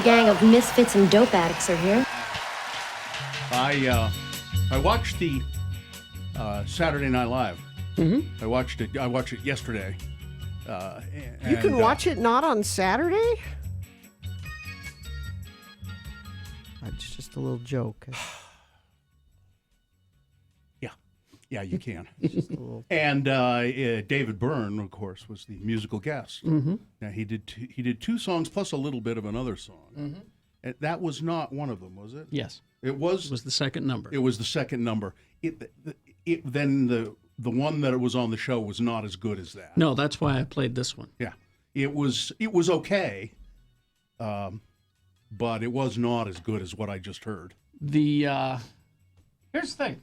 gang of misfits and dope addicts are here. I watched the Saturday Night Live. Mm-hmm. I watched it yesterday. You can watch it not on Saturday? It's just a little joke. Yeah, you can. Just a little... And David Byrne, of course, was the musical guest. Mm-hmm. Now he did two songs plus a little bit of another song. Mm-hmm. That was not one of them, was it? Yes. It was the second number. It was the second number. Then the one that was on the show was not as good as that. No, that's why I played this one. Yeah, it was okay, but it was not as good as what I just heard. Here's the thing.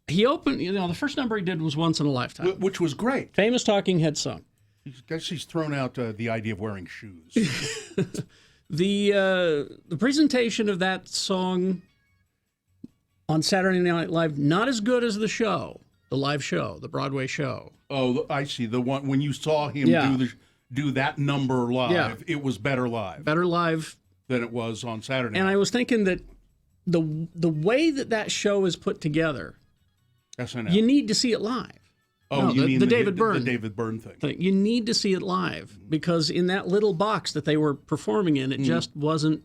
He opened, the first number he did was Once in a Lifetime. Which was great. Famous Talking Head song. I guess he's thrown out the idea of wearing shoes. The presentation of that song on Saturday Night Live, not as good as the show, the live show, the Broadway show. Oh, I see. The one when you saw him do that number live, it was better live. Better live than it was on Saturday. And I was thinking that the way that show is put together, SNL. You need to see it live. Oh, you mean the David Byrne. The David Byrne thing. You need to see it live because in that little box that they were performing in, it just wasn't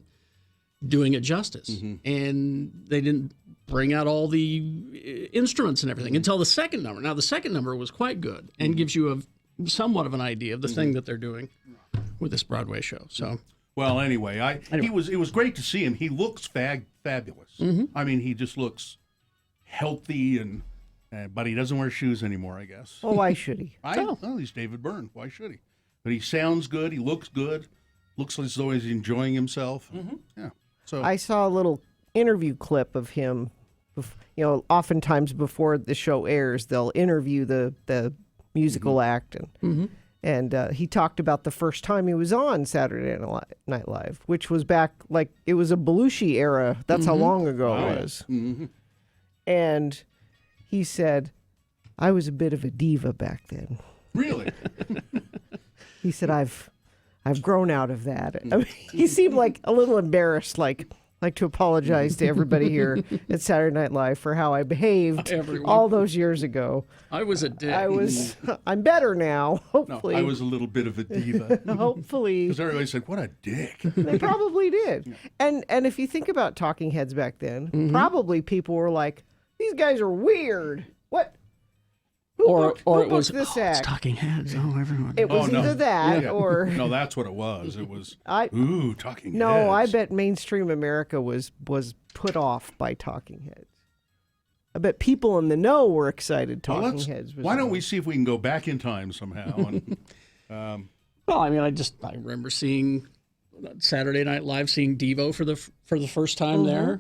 doing it justice. Mm-hmm. And they didn't bring out all the instruments and everything until the second number. Now, the second number was quite good and gives you somewhat of an idea of the thing that they're doing with this Broadway show. So, well, anyway, it was great to see him. He looks fabulous. Mm-hmm. I mean, he just looks healthy but he doesn't wear shoes anymore, I guess. Well, why should he? He's David Byrne. Why should he? But he sounds good. He looks good. Looks as though he's enjoying himself. Mm-hmm. Yeah. So I saw a little interview clip of him. Oftentimes before the show airs, they'll interview the musical act, and he talked about the first time he was on Saturday Night Live, which was back it was a Belushi era. That's how long ago it was. Mm-hmm. And he said, I was a bit of a diva back then. Really? He said, I've grown out of that. I mean, he seemed like a little embarrassed, like to apologize to everybody here at Saturday Night Live for how I behaved all those years ago. I was a dick. I'm better now, hopefully. No, I was a little bit of a diva. Hopefully. Because everybody said, what a dick. They probably did. Yeah. And if you think about talking heads back then, probably people were like, these guys are weird. What? Who booked this act? It's Talking Heads. Oh, everyone. It was either that or... No, that's what it was. It was, Talking Heads. No, I bet mainstream America was put off by Talking Heads. I bet people in the know were excited Talking Heads was Why don't on. we see if we can go back in time somehow? Well, I mean, I remember seeing Saturday Night Live, seeing Devo for the first time there.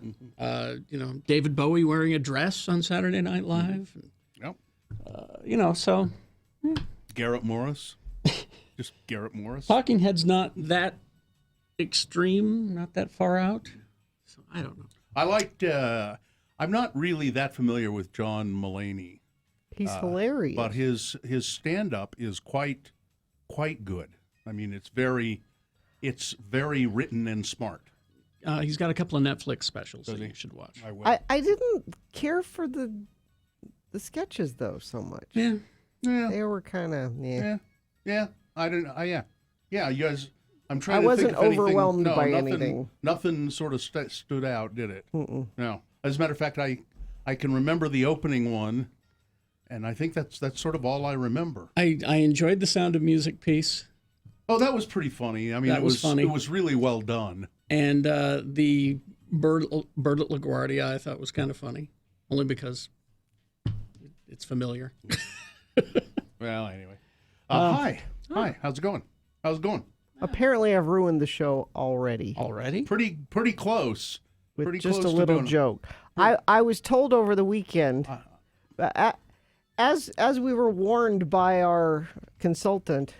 David Bowie wearing a dress on Saturday Night Live. Yep. So Garrett Morris. Just Garrett Morris. Talking Heads not that extreme, not that far out. So I don't know. I liked, I'm not really that familiar with John Mulaney. He's hilarious. But his stand-up is quite good. I mean, it's very written and smart. He's got a couple of Netflix specials that you should watch. I will. I didn't care for the sketches though so much. Yeah. They were kind of Yeah. I didn't. Yeah. You guys. I'm trying. I to wasn't think of anything. overwhelmed by nothing, anything. Nothing sort of stood out, did it? Mm-mm. No. As a matter of fact, I can remember the opening one, and I think that's sort of all I remember. I enjoyed the Sound of Music piece. Oh, that was pretty funny. I mean, it was funny. It was really well done. And the Bird at LaGuardia I thought was kind of funny, only because it's familiar. Well, anyway. Hi. How's it going? Apparently, I've ruined the show already. Already? Pretty close. With pretty just close a little joke. I was told over the weekend, as we were warned by our consultant,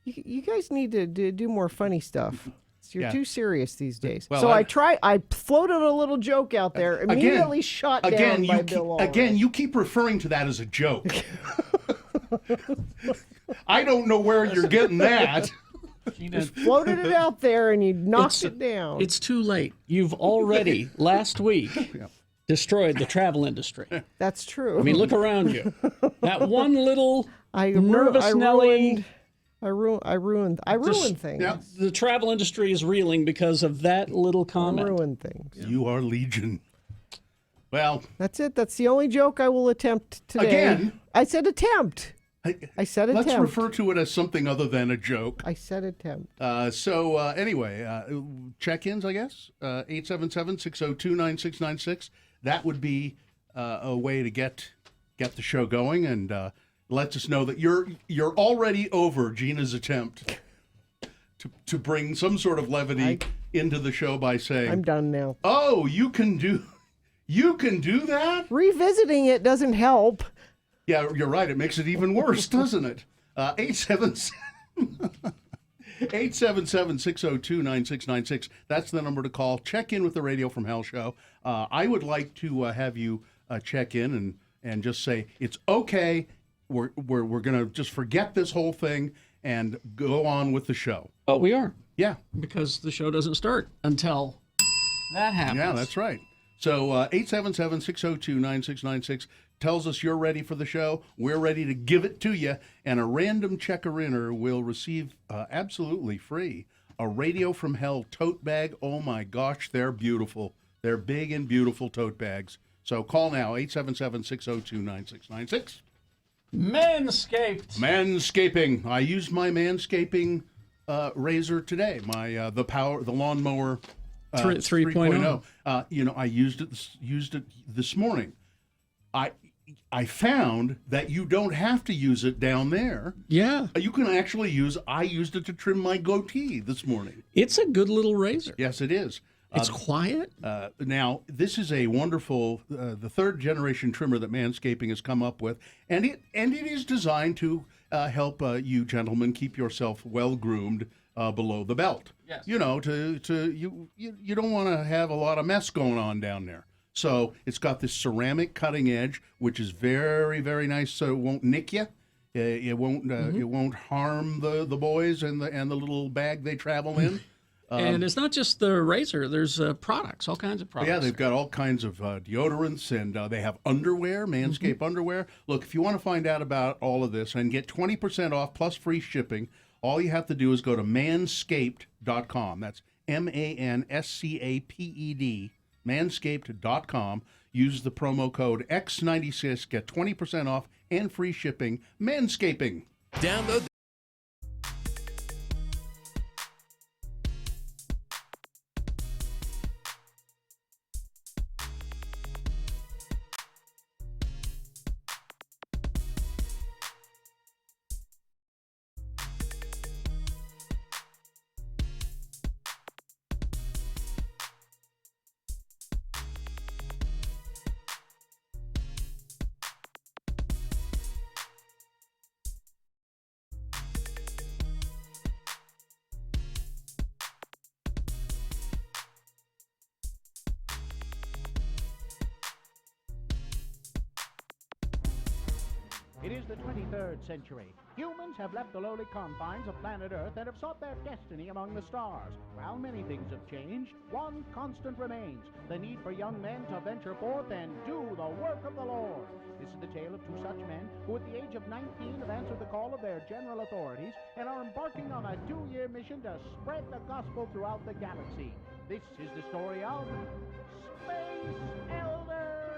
you guys need to do more funny stuff. You're too serious these days. Well, so I floated a little joke out there, immediately shot down by Bill Allred. Again, you keep referring to that as a joke. I don't know where you're getting that. Just floated it out there and you knocked it down. It's too late. You've already, last week, destroyed the travel industry. That's true. I mean, look around you. That one little I ruined things. Yeah. The travel industry is reeling because of that little I comment. ruined things. You are legion. Well, That's it. That's the only joke I will attempt today. Again? I said attempt. I said attempt. let's refer to it as something other than a joke. I said attempt. Anyway, check-ins, I guess. 877-602-9696. That would be a way to get the show going, and lets us know that you're already over Gina's attempt to bring some sort of levity into the show by saying, I'm done now. "Oh, you can do that." Revisiting it doesn't help. Yeah, you're right. It makes it even worse, doesn't it? 877-602-9696. That's the number to call. Check in with the Radio from Hell show. I would like to have you check in and just say, it's okay. We're going to just forget this whole thing and go on with the show. Oh, we are. Yeah. Because the show doesn't start until that happens. Yeah, that's right. So 877-602-9696 tells us you're ready for the show. We're ready to give it to you, and a random checker-inner will receive absolutely free a Radio from Hell tote bag. Oh my gosh, they're beautiful. They're big and beautiful tote bags. So call now, 877-602-9696. Manscaped. Manscaping. I used my manscaping razor today. My the lawnmower 3.0. I used it this morning. I found that you don't have to use it down there. Yeah. You can actually I used it to trim my goatee this morning. It's a good little razor. Yes, it is. It's quiet. Now, this is a wonderful, the third generation trimmer that Manscaping has come up with, and it is designed to help you gentlemen keep yourself well groomed below the belt. Yes. You don't want to have a lot of mess going on down there. So it's got this ceramic cutting edge, which is very, very nice. So it won't nick you. It won't harm the boys and the little bag they travel in. And it's not just the razor. There's products, all kinds of products. Yeah, they've got all kinds of deodorants, and they have underwear, Manscaped underwear. Look, if you want to find out about all of this and get 20% off plus free shipping, all you have to do is go to manscaped.com. That's Manscaped, manscaped.com. Use the promo code X96, get 20% off and free shipping. Manscaping. Download. It is the 23rd century. Humans have left the lowly confines of planet Earth and have sought their destiny among the stars. While many things have changed, one constant remains: the need for young men to venture forth and do the work of the Lord. This is the tale of two such men who at the age of 19 have answered the call of their general authorities and are embarking on a 2-year mission to spread the gospel throughout the galaxy. This is the story of Space Elders!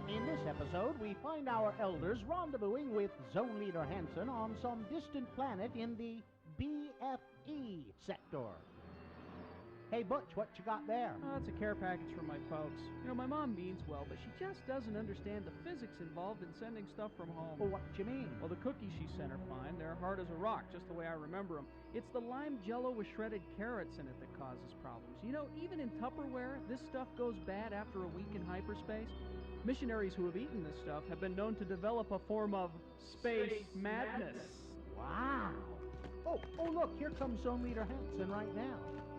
In this episode, we find our elders rendezvousing with Zone Leader Hansen on some distant planet in the BFE sector. Hey, Butch, what you got there? Oh, it's a care package for my folks. You know, my mom means well, but she just doesn't understand the physics involved in sending stuff from home. Well, what you mean? Well, the cookies she sent are fine. They're hard as a rock, just the way I remember them. It's the lime jello with shredded carrots in it that causes problems. You know, even in Tupperware, this stuff goes bad after a week in hyperspace. Missionaries who have eaten this stuff have been known to develop a form of space madness. Wow. Oh, look, here comes Zone Leader Hansen right now.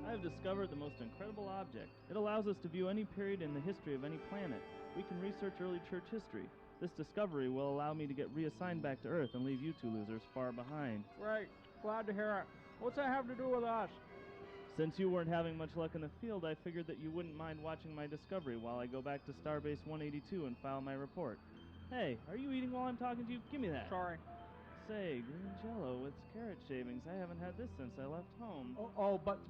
I have discovered the most incredible object. It allows us to view any period in the history of any planet. We can research early church history, This discovery will allow me to get reassigned back to Earth and leave you two losers far behind. Great. Glad to hear it. What's that have to do with us? Since you weren't having much luck in the field, I figured that you wouldn't mind watching my discovery while I go back to Starbase 182 and file my report. Hey, are you eating while I'm talking to you? Give me that. Sorry. Say, green jello, it's carrot shavings. I haven't had this since I left home.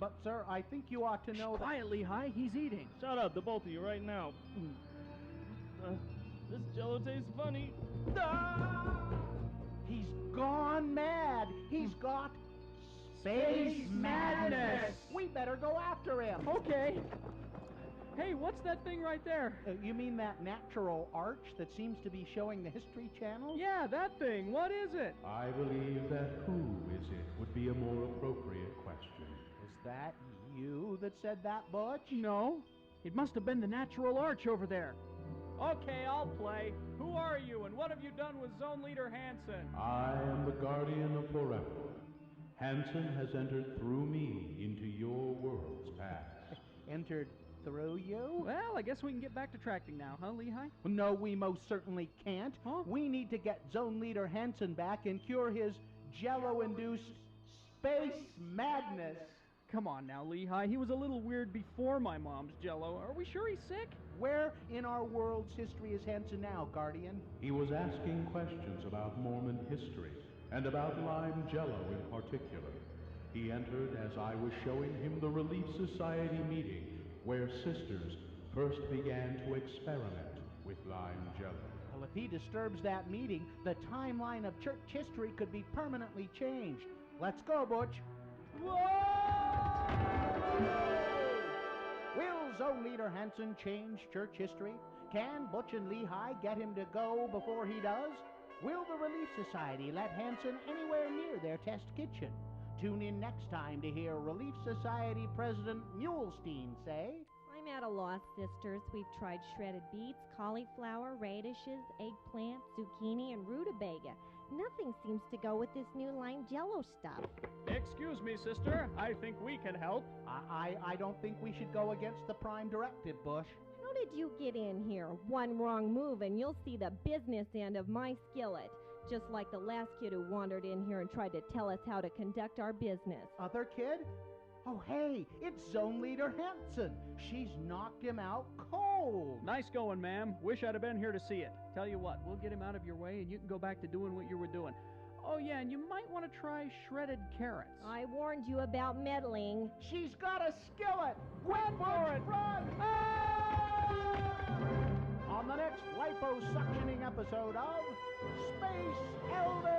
But sir, I think you ought to know that... Quiet, Lehigh. He's eating. Shut up, the both of you, right now. This jello tastes funny. He's gone mad. He's got space madness. We better go after him. Okay. Hey, what's that thing right there? You mean that natural arch that seems to be showing the History Channel? Yeah, that thing. What is it? I believe that who is it would be a more appropriate question. Is that you that said that, Butch? No. It must have been the natural arch over there. Okay, I'll play. Who are you, and what have you done with Zone Leader Hansen? I am the guardian of forever. Hansen has entered through me into your world's past. Entered through you? Well, I guess we can get back to tracking now, huh, Lehigh? No, we most certainly can't. Huh? We need to get Zone Leader Hansen back and cure his Jello-induced space madness. Come on now, Lehigh. He was a little weird before my mom's Jello. Are we sure he's sick? Where in our world's history is Hansen now, Guardian? He was asking questions about Mormon history, and about lime jello in particular. He entered as I was showing him the Relief Society meeting, where sisters first began to experiment with lime jello. Well, if he disturbs that meeting, the timeline of church history could be permanently changed. Let's go, Butch. Will Zone Leader Hansen change church history? Can Butch and Lehigh get him to go before he does? Will the Relief Society let Hansen anywhere near their test kitchen? Tune in next time to hear Relief Society President Mulestein say... I'm at a loss, sisters. We've tried shredded beets, cauliflower, radishes, eggplant, zucchini, and rutabaga. Nothing seems to go with this new lime jello stuff. Excuse me, sister. I think we can help. I don't think we should go against the Prime Directive, Bush. How did you get in here? One wrong move and you'll see the business end of my skillet. Just like the last kid who wandered in here and tried to tell us how to conduct our business. Other kid? Oh, hey, it's Zone Leader Hansen. She's knocked him out cold. Nice going, ma'am. Wish I'd have been here to see it. Tell you what, we'll get him out of your way and you can go back to doing what you were doing. Oh, yeah, and you might want to try shredded carrots. I warned you about meddling. She's got a skillet. Run for it. Run. On the next liposuctioning episode of Space Elders.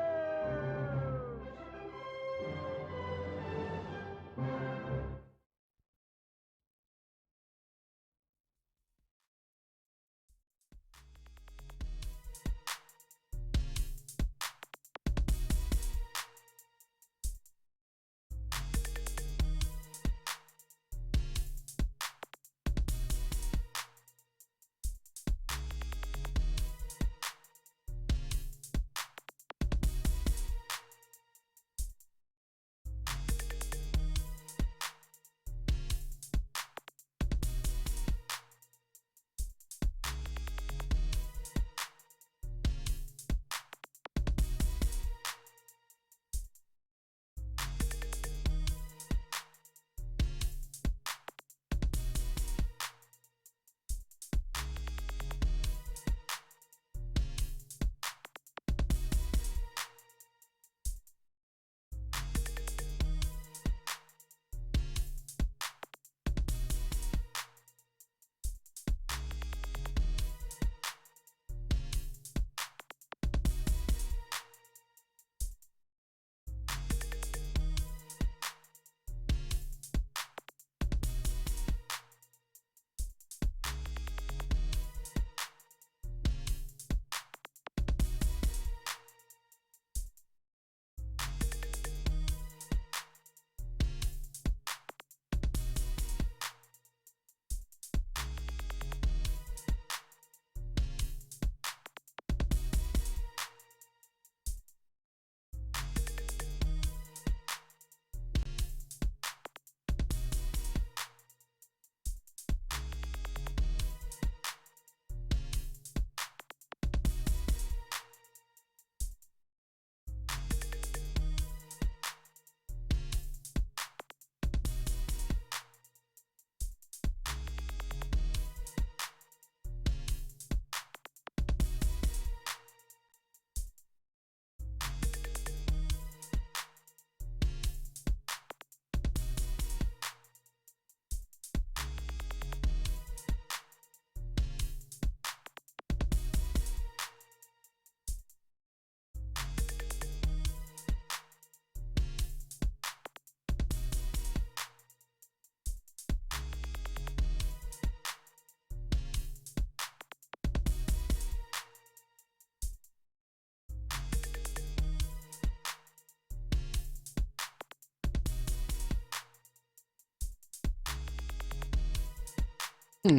All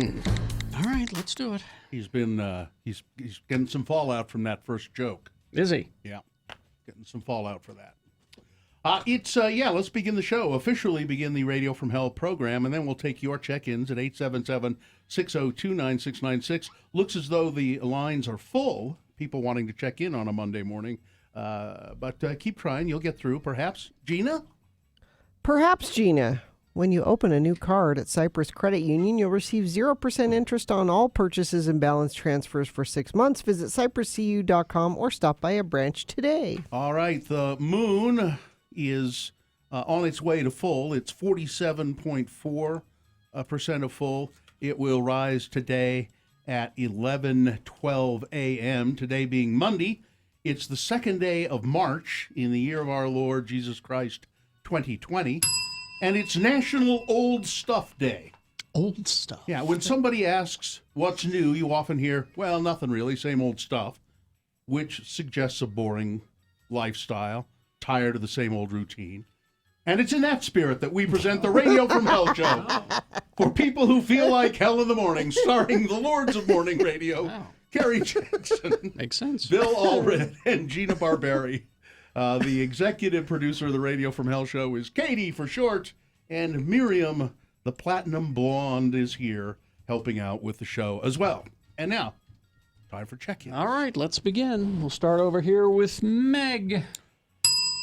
right, let's do it. He's been he's getting some fallout from that first joke. Is he? Yeah, getting some fallout for that. Let's begin the show. Officially begin the Radio from Hell program, and then we'll take your check-ins at 877-602-9696. Looks as though the lines are full, people wanting to check in on a Monday morning. But keep trying. You'll get through, perhaps. Gina? Perhaps, Gina. When you open a new card at Cyprus Credit Union, you'll receive 0% interest on all purchases and balance transfers for 6 months. Visit cypruscu.com or stop by a branch today. All right. The moon is on its way to full. It's 47.4% of full. It will rise today at 11:12 a.m., today being Monday. It's the second day of March in the year of our Lord Jesus Christ, 2020. And it's National Old Stuff Day. Old stuff. Yeah, when somebody asks what's new, you often hear, well, nothing really, same old stuff, which suggests a boring lifestyle, tired of the same old routine. And it's in that spirit that we present the Radio from Hell show for people who feel like hell in the morning, starring the Lords of Morning Radio, Carrie Jackson, Makes sense. Bill Allred, and Gina Barberi. The executive producer of the Radio from Hell show is Katie for short, and Miriam, the Platinum Blonde, is here helping out with the show as well. And now, time for check-in. All right, let's begin. We'll start over here with Meg.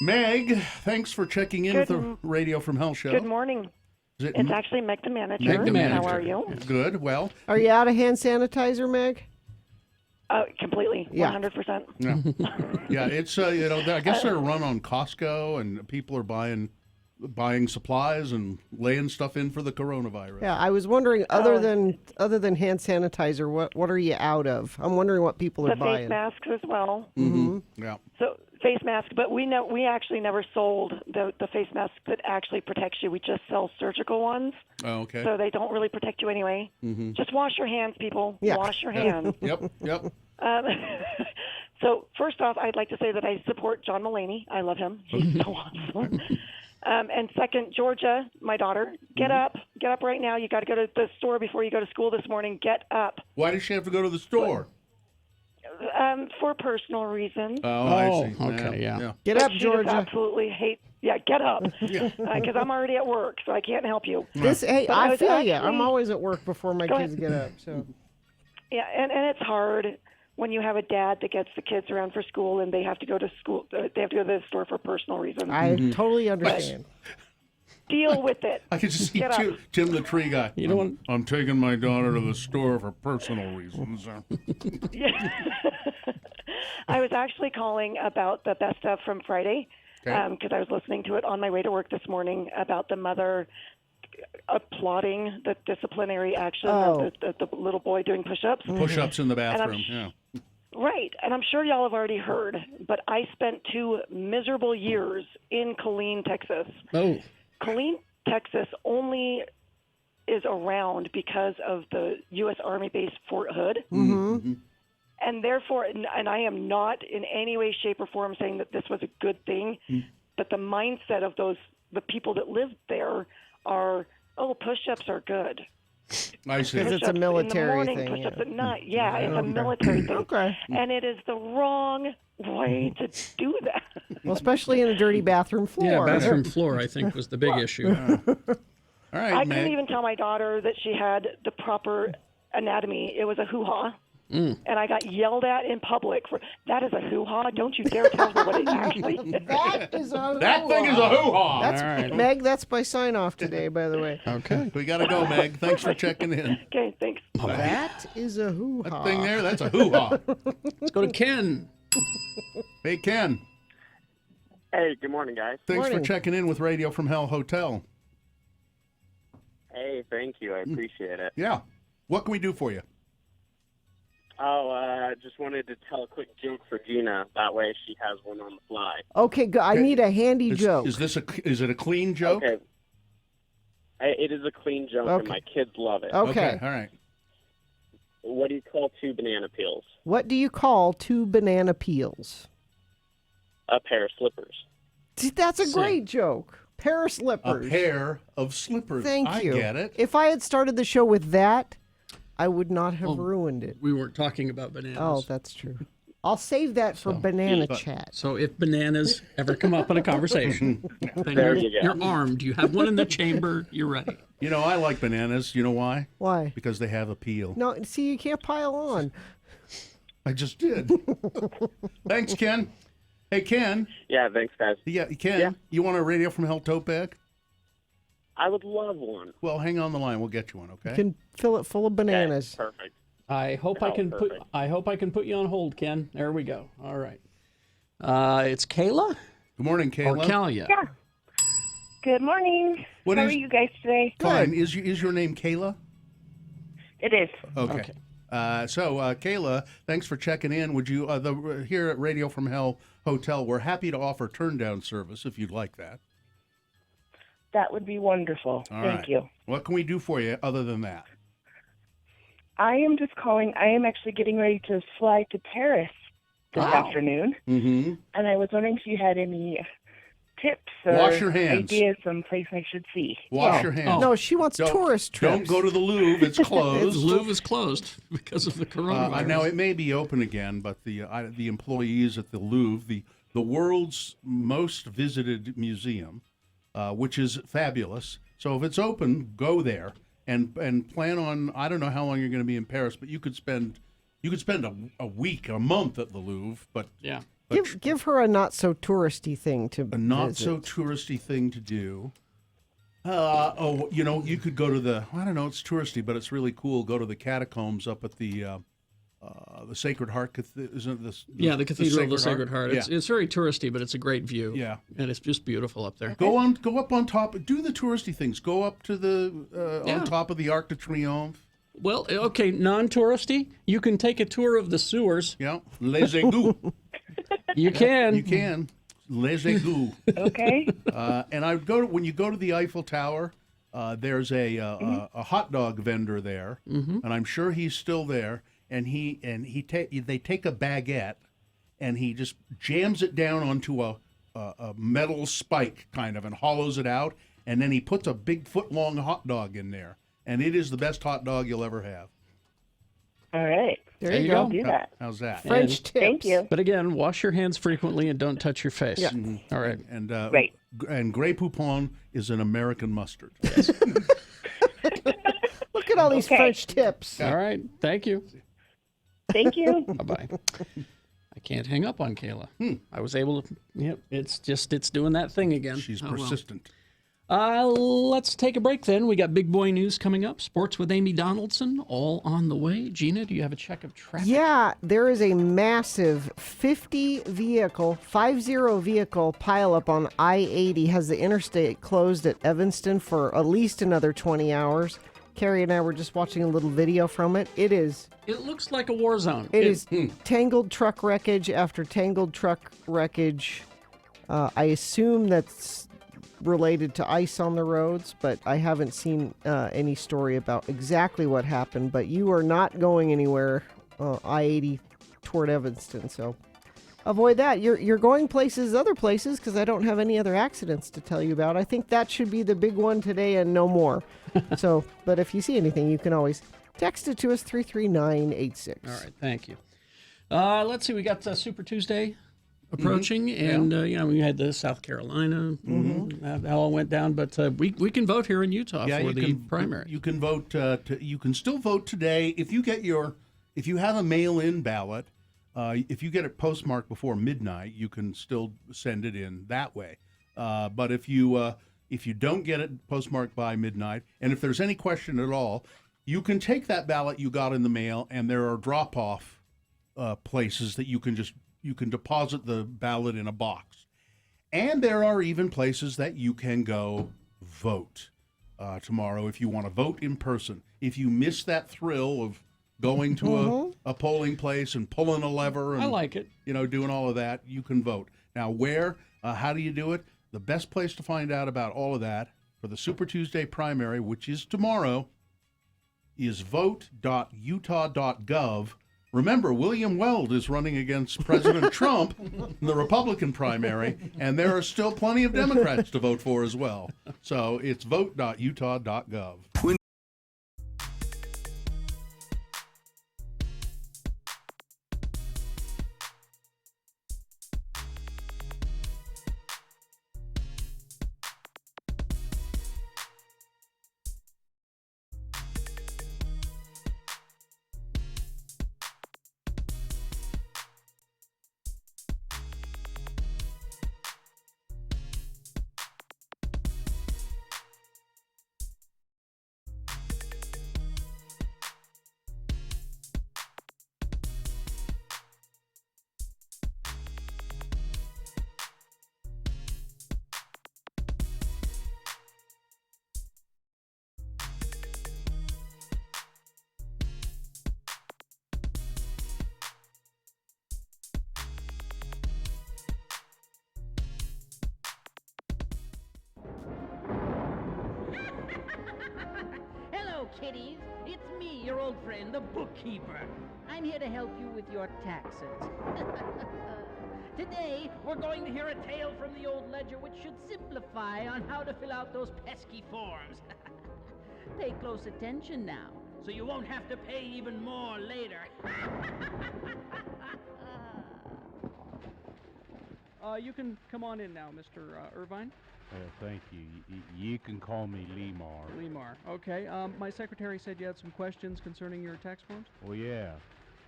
Meg, thanks for checking in with the Radio from Hell show. Good morning. It's actually Meg the manager. Meg the manager. How are you? Good. Well, Are you out of hand sanitizer, Meg? Completely. Yeah. 100%. yeah, yeah. It's I guess they're run on Costco, and people are buying supplies and laying stuff in for the coronavirus. Yeah, I was wondering, other than hand sanitizer, what are you out of? I'm wondering what people are The buying. face masks as well. Mm-hmm. Yeah. So face mask, but we actually never sold the face mask that actually protects you. We just sell surgical ones. Oh, okay. So they don't really protect you anyway. Mm-hmm. Just wash your hands, people. Yeah. Wash your hands. Yep. So first off, I'd like to say that I support John Mulaney. I love him. He's so awesome. And second, Georgia, my daughter, get up right now. You got to go to the store before you go to school this morning. Get up. Why does she have to go to the store? For personal reasons. Oh, I see. Okay, yeah. Get up, She Georgia. just absolutely hates. Yeah, get up. Because I'm already at work, so I can't help you. Hey, But I was feel you. actually- I'm always at work before my Go kids ahead. get up. So Yeah, and it's hard when you have a dad that gets the kids around for school and they have to go to school. They have to go to the store for personal reasons. I totally understand. Deal with it. I can just see Get up. Tim the tree guy. You don't want- I'm taking my daughter to the store for personal reasons. Yeah. I was actually calling about the best of from Friday because I was listening to it on my way to work this morning about the mother applauding the disciplinary action of the little boy doing push-ups. Push-ups in the And bathroom. Yeah. Right, and I'm sure y'all have already heard, but I spent 2 miserable years in Killeen, Texas. Oh. Killeen, Texas only is around because of the U.S. Army base Fort Hood. Mm-hmm. And therefore, and I am not in any way, shape, or form saying that this was a good thing, but the mindset of the people that lived there are, push-ups are good. I see. Because it's a Push-ups military in the morning, thing, push-ups yeah. at night. Yeah, it's a military thing. Okay. And it is the wrong way to do that. Well, especially in a dirty bathroom floor. Yeah, bathroom floor, I think, was the big issue. All right, I Meg. couldn't even tell my daughter that she had the proper anatomy. It was a hoo-ha. And I got yelled at in public for, that is a hoo-ha. Don't you dare tell her what it actually is. That is a That thing is a hoo-ha. That's All right. Meg. That's my sign off today, by the way. Okay. We got to go, Meg. Thanks for checking in. Okay, thanks. That is a hoo-ha. That thing there, that's a hoo-ha. Let's go to Ken. Hey, Ken. Hey, good morning, guys. Thanks Morning. for checking in with Radio from Hell Hotel. Hey, thank you. I appreciate it. Yeah. What can we do for you? I just wanted to tell a quick joke for Gina. That way she has one on the fly. Okay, good. I need a handy joke. Is it a clean joke? Okay. It is a clean joke, and my kids love it. Okay. All right. What do you call 2 banana peels? What do you call 2 banana peels? A pair of slippers. See, that's a great joke. Pair of A slippers. pair of slippers. Thank you. I get it. If I had started the show with that, I would not have ruined it. We weren't talking about bananas. Oh, that's true. I'll save that for banana chat. So if bananas ever come up in a conversation, then There you go. you're armed. You have one in the chamber. You're ready. You know, I like bananas. You know why? Why? Because they have a peel. No, see, you can't pile on. I just did. Thanks, Ken. Hey, Ken. Yeah, thanks, guys. Yeah, Ken, Yeah. you want a radio from hell tote bag? I would love one. Well, hang on the line. We'll get you one, okay? You can fill it full of bananas. Okay, perfect. I hope I can perfect. put you on hold, Ken. There we go. All right. It's Kayla Good morning, or Kayla. Kalia. Yeah. Good morning. What How is- are you guys today? Fine. Is your name Kayla? It is. Okay. So, Kayla, thanks for checking in. Would you, here at Radio from Hell Hotel, we're happy to offer turn-down service if you'd like that. That would be wonderful. All Thank right. you. What can we do for you other than that? I am just calling. I am actually getting ready to fly to Paris this afternoon, Mm-hmm. and I was wondering if you had any tips or Wash your hands. ideas someplace I should see. Wash your hands. No, she wants Don't- tourist trips. Don't go to the Louvre. It's The closed. Louvre is closed because of the coronavirus. Now, it may be open again, but the employees at the Louvre, the world's most visited museum, which is fabulous. So if it's open, go there and plan on. I don't know how long you're going to be in Paris, but you could spend a week, a month at the Louvre. But yeah, Give her a not so touristy thing to a not visit. so touristy thing to do. You could go to the. I don't know. It's touristy, but it's really cool. Go to the catacombs up at the Sacred Heart. Isn't this? the Cathedral of the Sacred Heart. Yeah. It's very touristy, but it's a great view. Yeah. And it's just beautiful up there. Go up on top. Do the touristy things. Go up to the on top of the Arc de Triomphe. Well, okay, non-touristy. You can take a tour of the sewers. Yeah, les égouts. You can. You can. Les égouts. Okay. And I would when you go to the Eiffel Tower. There's a hot dog vendor there, and I'm sure he's still there. And they take a baguette, and he just jams it down onto a metal spike kind of, and hollows it out, and then he puts a big foot-long hot dog in there, and it is the best hot dog you'll ever have. All right. There you go. go. Do that. How's that? French tips. Thank you. But again, wash your hands frequently and don't touch your face. Yeah. All right. And Right. And Grey Poupon is an American mustard. Look at all these French tips. All right. Thank you. Thank you. Bye-bye. I can't hang up on Kayla. I was able to. Yep. It's doing that thing again. She's Oh, well. persistent. Let's take a break then. We got big boy news coming up. Sports with Amy Donaldson, all on the way. Gina, do you have a check of traffic? Yeah, there is a massive 50 vehicle pileup on I-80. Has the interstate closed at Evanston for at least another 20 hours. Carrie and I were just watching a little video from it. It looks like a war zone. It is tangled truck wreckage after tangled truck wreckage. I assume that's related to ice on the roads, but I haven't seen any story about exactly what happened. But you are not going anywhere I-80 toward Evanston, so avoid that. You're going other places, because I don't have any other accidents to tell you about. I think that should be the big one today and no more. So, but if you see anything, you can always text it to us, 33986. All right, thank you. Let's see, we got Super Tuesday approaching, and we had the South Carolina, that all went down, but we can vote here in Utah for the primary. You can vote. You can still vote today if you have a mail-in ballot. If you get it postmarked before midnight, you can still send it in that way. But if you don't get it postmarked by midnight, and if there's any question at all, you can take that ballot you got in the mail, and there are drop-off places that you can deposit the ballot in a box. And there are even places that you can go vote tomorrow if you want to vote in person. If you miss that thrill of going to a polling place and pulling a lever and I like it. Doing all of that, you can vote. Now, how do you do it? The best place to find out about all of that for the Super Tuesday primary, which is tomorrow, is vote.utah.gov. Remember, William Weld is running against President Trump in the Republican primary, and there are still plenty of Democrats to vote for as well. So it's vote.utah.gov. kiddies. It's me, your old friend, the bookkeeper. I'm here to help you with your taxes. Today, we're going to hear a tale from the old ledger which should simplify on how to fill out those pesky forms. Pay close attention now, so you won't have to pay even more later. You can come on in now, Mr. Irvine. Thank you. You can call me Lemar. Lemar. Okay. My secretary said you had some questions concerning your tax forms? Well, yeah.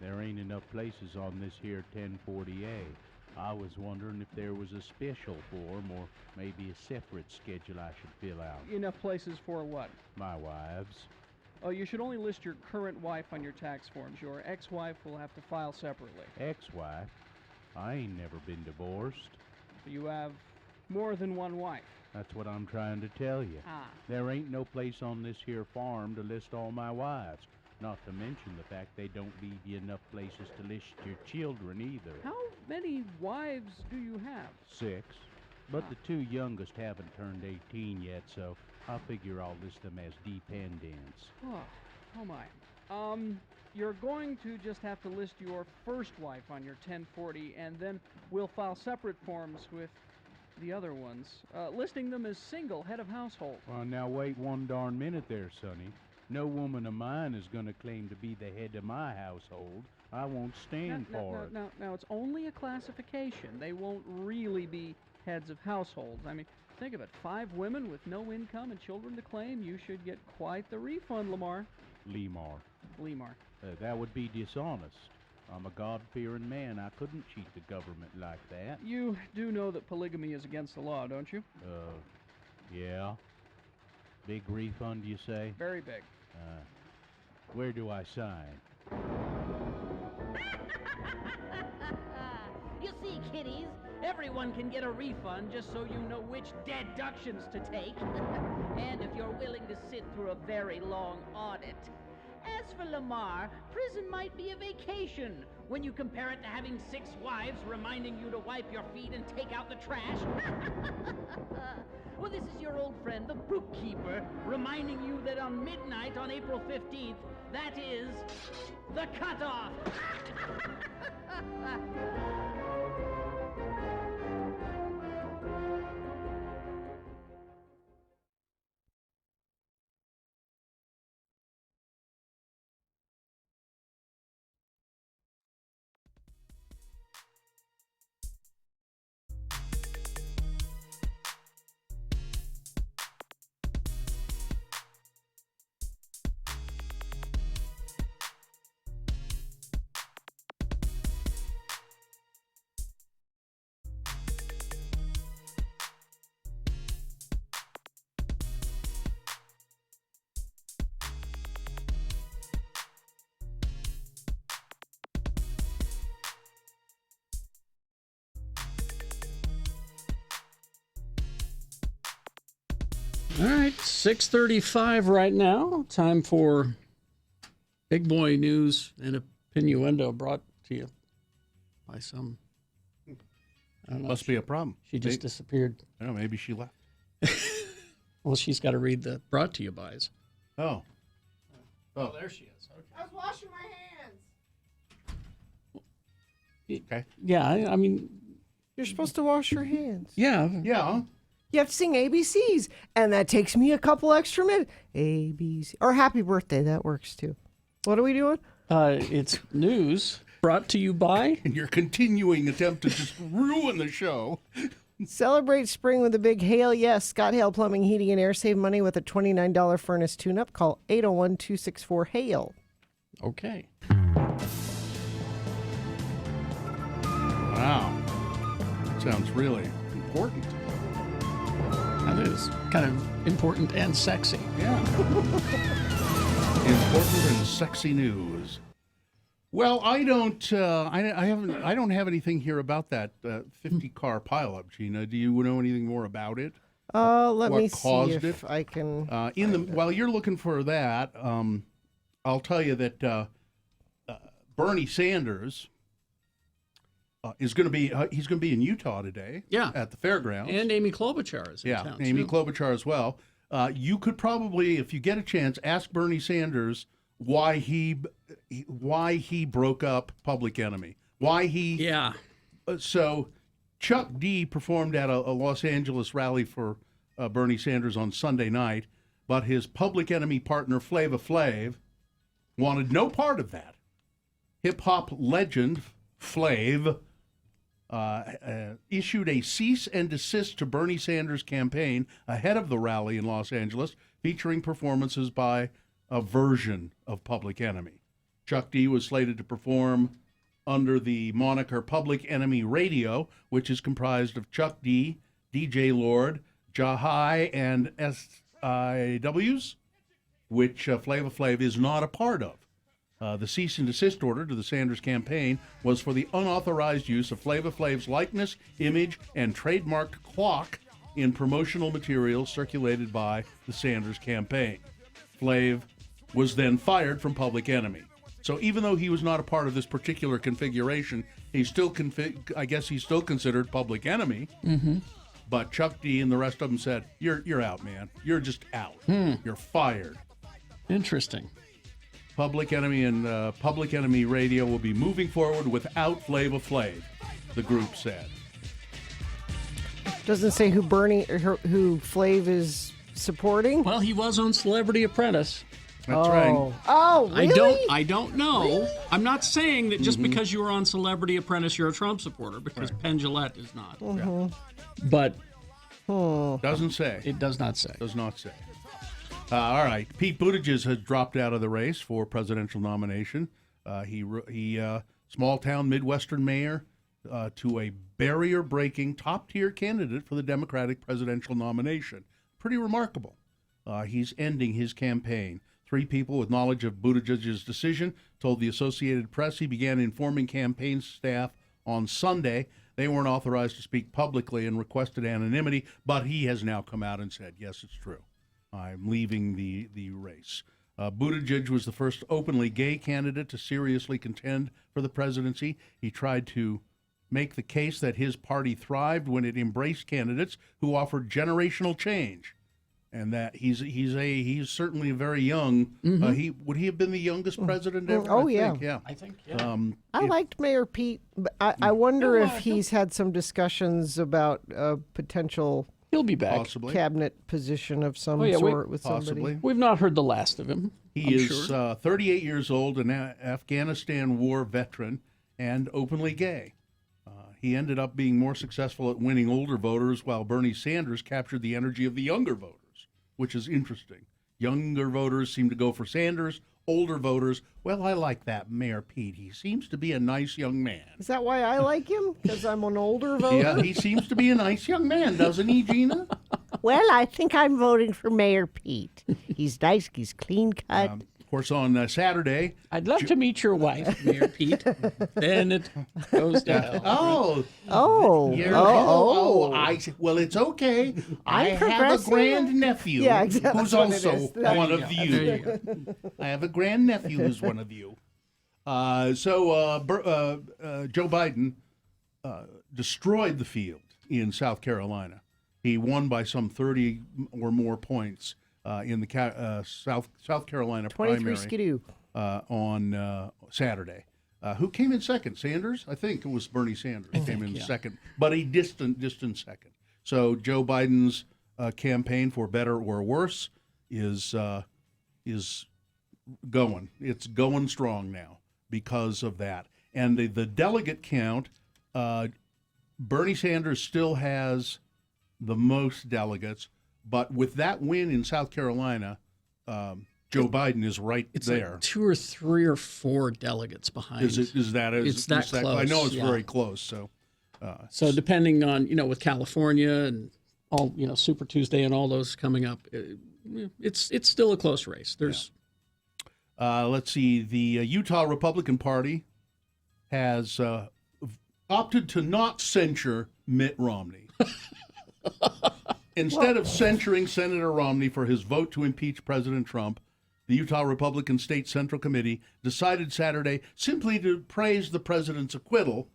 There ain't enough places on this here 1040A. I was wondering if there was a special form or maybe a separate schedule I should fill out. Enough places for what? My wives. Oh, you should only list your current wife on your tax forms. Your ex-wife will have to file separately. Ex-wife? I ain't never been divorced. You have more than one wife. That's what I'm trying to tell you. There ain't no place on this here farm to list all my wives. Not to mention the fact they don't leave you enough places to list your children either. How many wives do you have? 6. But the 2 youngest haven't turned 18 yet, so I figure I'll list them as dependents. Oh my. You're going to just have to list your first wife on your 1040, and then we'll file separate forms with the other ones, listing them as single head of household. Well, now wait one darn minute there, Sonny. No woman of mine is going to claim to be the head of my household. I won't stand for it. Now, it's only a classification. They won't really be heads of households. I mean, think of it. 5 women with no income and children to claim. You should get quite the refund, Lemar. Lemar. That would be dishonest. I'm a God-fearing man. I couldn't cheat the government like that. You do know that polygamy is against the law, don't you? Yeah. Big refund, you say? Very big. Where do I sign? You see, kiddies, everyone can get a refund just so you know which deductions to take. And if you're willing to sit through a very long audit. As for Lemar, prison might be a vacation when you compare it to having 6 wives reminding you to wipe your feet and take out the trash. Well, this is your old friend, the bookkeeper, reminding you that on midnight on April 15th, that is the cutoff. All right, 6:35 right now. Time for Big Boy News and Opinioendo, brought to you by some... I don't know. Must be a problem. She just disappeared. I don't know, maybe she left. Well, she's got to read the brought to you bys. Oh, there she is. Okay. I was washing my hands. Okay. Yeah, I mean... You're supposed to wash your hands. Yeah. Yeah. You have to sing ABCs, and that takes me a couple extra minutes. ABC. Or happy birthday, that works too. What are we doing? It's news brought to you by... And your continuing attempt to just ruin the show. Celebrate spring with a big hail yes. Scott Hale Plumbing, Heating, and Air. Save money with a $29 furnace tune-up. Call 801-264-HALE. Okay. Wow. Sounds really important. That is kind of important and sexy. Yeah. Important and sexy news. Well, I don't have anything here about that 50-car pileup, Gina. Do you know anything more about it? Let me see caused if I can. While you're looking for that, I'll tell you that Bernie Sanders is going to be he's going to be in Utah today. Yeah. At the fairgrounds. And Amy Klobuchar is in town. Amy too. Klobuchar as well. You could probably, if you get a chance, ask Bernie Sanders why he broke up Public Enemy. Why he... Yeah. So Chuck D performed at a Los Angeles rally for Bernie Sanders on Sunday night, but his Public Enemy partner Flava Flav wanted no part of that. Hip-hop legend Flav issued a cease and desist to Bernie Sanders' campaign ahead of the rally in Los Angeles, featuring performances by a version of Public Enemy. Chuck D was slated to perform under the moniker Public Enemy Radio, which is comprised of Chuck D, DJ Lord, Jahai, and SIWs, which Flava Flav is not a part of. The cease and desist order to the Sanders campaign was for the unauthorized use of Flava Flav's likeness, image, and trademarked clock in promotional materials circulated by the Sanders campaign. Flav was then fired from Public Enemy. So even though he was not a part of this particular configuration, he's still I guess he's still considered Public Enemy. Mm-hmm. But Chuck D and the rest of them said, "You're out, man. You're just out. You're fired." Interesting. Public Enemy and Public Enemy Radio will be moving forward without Flava Flav, the group said. Doesn't say who Flav is supporting. Well, he was on Celebrity Apprentice. That's right. Oh, really? I don't know. Really? I'm not saying that just because you were on Celebrity Apprentice, you're a Trump supporter, because Penn Jillette is not. Mm-hmm. But doesn't say. It does not say. Does not say. All right. Pete Buttigieg has dropped out of the race for presidential nomination. He small-town Midwestern mayor to a barrier-breaking, top-tier candidate for the Democratic presidential nomination. Pretty remarkable. He's ending his campaign. 3 people with knowledge of Buttigieg's decision told the Associated Press he began informing campaign staff on Sunday. They weren't authorized to speak publicly and requested anonymity, but he has now come out and said, yes, it's true. I'm leaving the race. Buttigieg was the first openly gay candidate to seriously contend for the presidency. He tried to make the case that his party thrived when it embraced candidates who offered generational change, and that he's certainly very young. Mm-hmm. Would he have been the youngest president ever? Oh, I think, yeah. I liked Mayor Pete, but I wonder if he's had some discussions about potential. He'll be back. Possibly. Cabinet position of some sort with somebody. We've not heard the last of him. He is 38 years old, an Afghanistan war veteran, and openly gay. He ended up being more successful at winning older voters, while Bernie Sanders captured the energy of the younger voters, which is interesting. Younger voters seem to go for Sanders. Older voters, well, I like that Mayor Pete. He seems to be a nice young man. Is that why I like him? Because I'm an older voter? Yeah, he seems to be a nice young man, doesn't he, Gina? Well, I think I'm voting for Mayor Pete. He's nice. He's clean cut. Of course, on Saturday... I'd love to meet your wife, Mayor Pete. Then it goes down. Well, it's okay. I have a grandnephew who's also one of you. I have a grandnephew who's one of you. So Joe Biden destroyed the field in South Carolina. He won by some 30 or more points in the South Carolina 23 primary skidoo. On Saturday. Who came in second? Sanders? I think it was Bernie Sanders came in second, but a distant second. So Joe Biden's campaign, for better or worse, is going. It's going strong now because of that. And the delegate count, Bernie Sanders still has the most delegates, but with that win in South Carolina, Joe Biden is right there. Like 2 or 3 or 4 delegates behind. Is that close? I know it's very close. So depending on, with California and all, Super Tuesday and all those coming up, it's still a close race. There's. Let's see. The Utah Republican Party has opted to not censure Mitt Romney. Instead of censuring Senator Romney for his vote to impeach President Trump, the Utah Republican State Central Committee decided Saturday simply to praise the president's acquittal,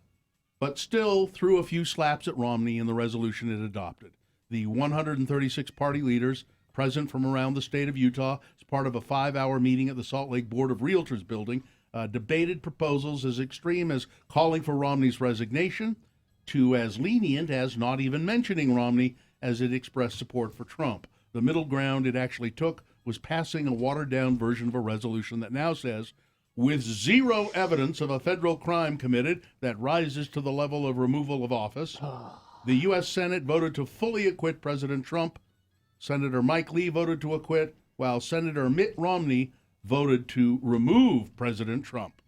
but still threw a few slaps at Romney in the resolution it adopted. The 136 party leaders present from around the state of Utah as part of a 5-hour meeting at the Salt Lake Board of Realtors building, debated proposals as extreme as calling for Romney's resignation to as lenient as not even mentioning Romney as it expressed support for Trump. The middle ground it actually took was passing a watered-down version of a resolution that now says, with zero evidence of a federal crime committed that rises to the level of removal of office, the U.S. Senate voted to fully acquit President Trump. Senator Mike Lee voted to acquit, while Senator Mitt Romney voted to remove President Trump.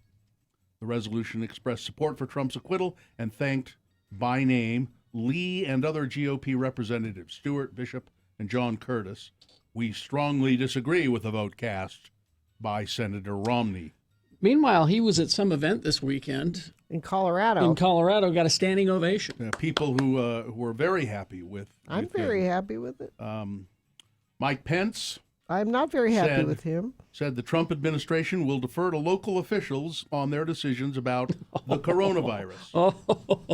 The resolution expressed support for Trump's acquittal and thanked, by name, Lee and other GOP representatives, Stewart, Bishop, and John Curtis. We strongly disagree with the vote cast by Senator Romney. Meanwhile, he was at some event this weekend in Colorado. Got a standing ovation. People who were very happy with. I'm very happy with it. Mike Pence. I'm not very happy with him. Said the Trump administration will defer to local officials on their decisions about the coronavirus.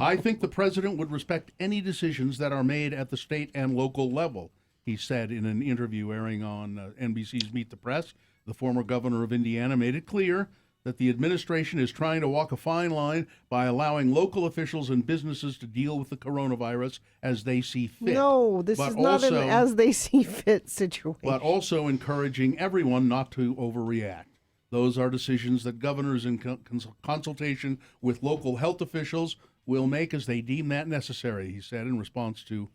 I think the president would respect any decisions that are made at the state and local level, he said in an interview airing on NBC's Meet the Press. The former governor of Indiana made it clear that the administration is trying to walk a fine line by allowing local officials and businesses to deal with the coronavirus as they see fit. No, this is not an as they see fit situation. But also encouraging everyone not to overreact. Those are decisions that governors in consultation with local health officials will make as they deem that necessary, he said in response to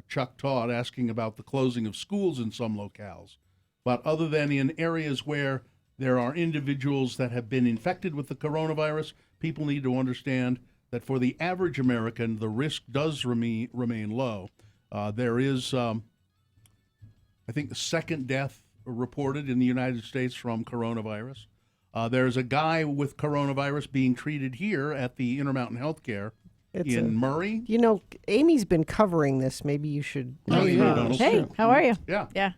Chuck Todd asking about the closing of schools in some locales. But other than in areas where there are individuals that have been infected with the coronavirus, people need to understand that for the average American, the risk does remain low. There is, I think, the second death reported in the United States from coronavirus. There's a guy with coronavirus being treated here at the Intermountain Healthcare in Murray. You know, Amy's been covering this. Maybe you should. Hey, how are you? Yeah. Yeah.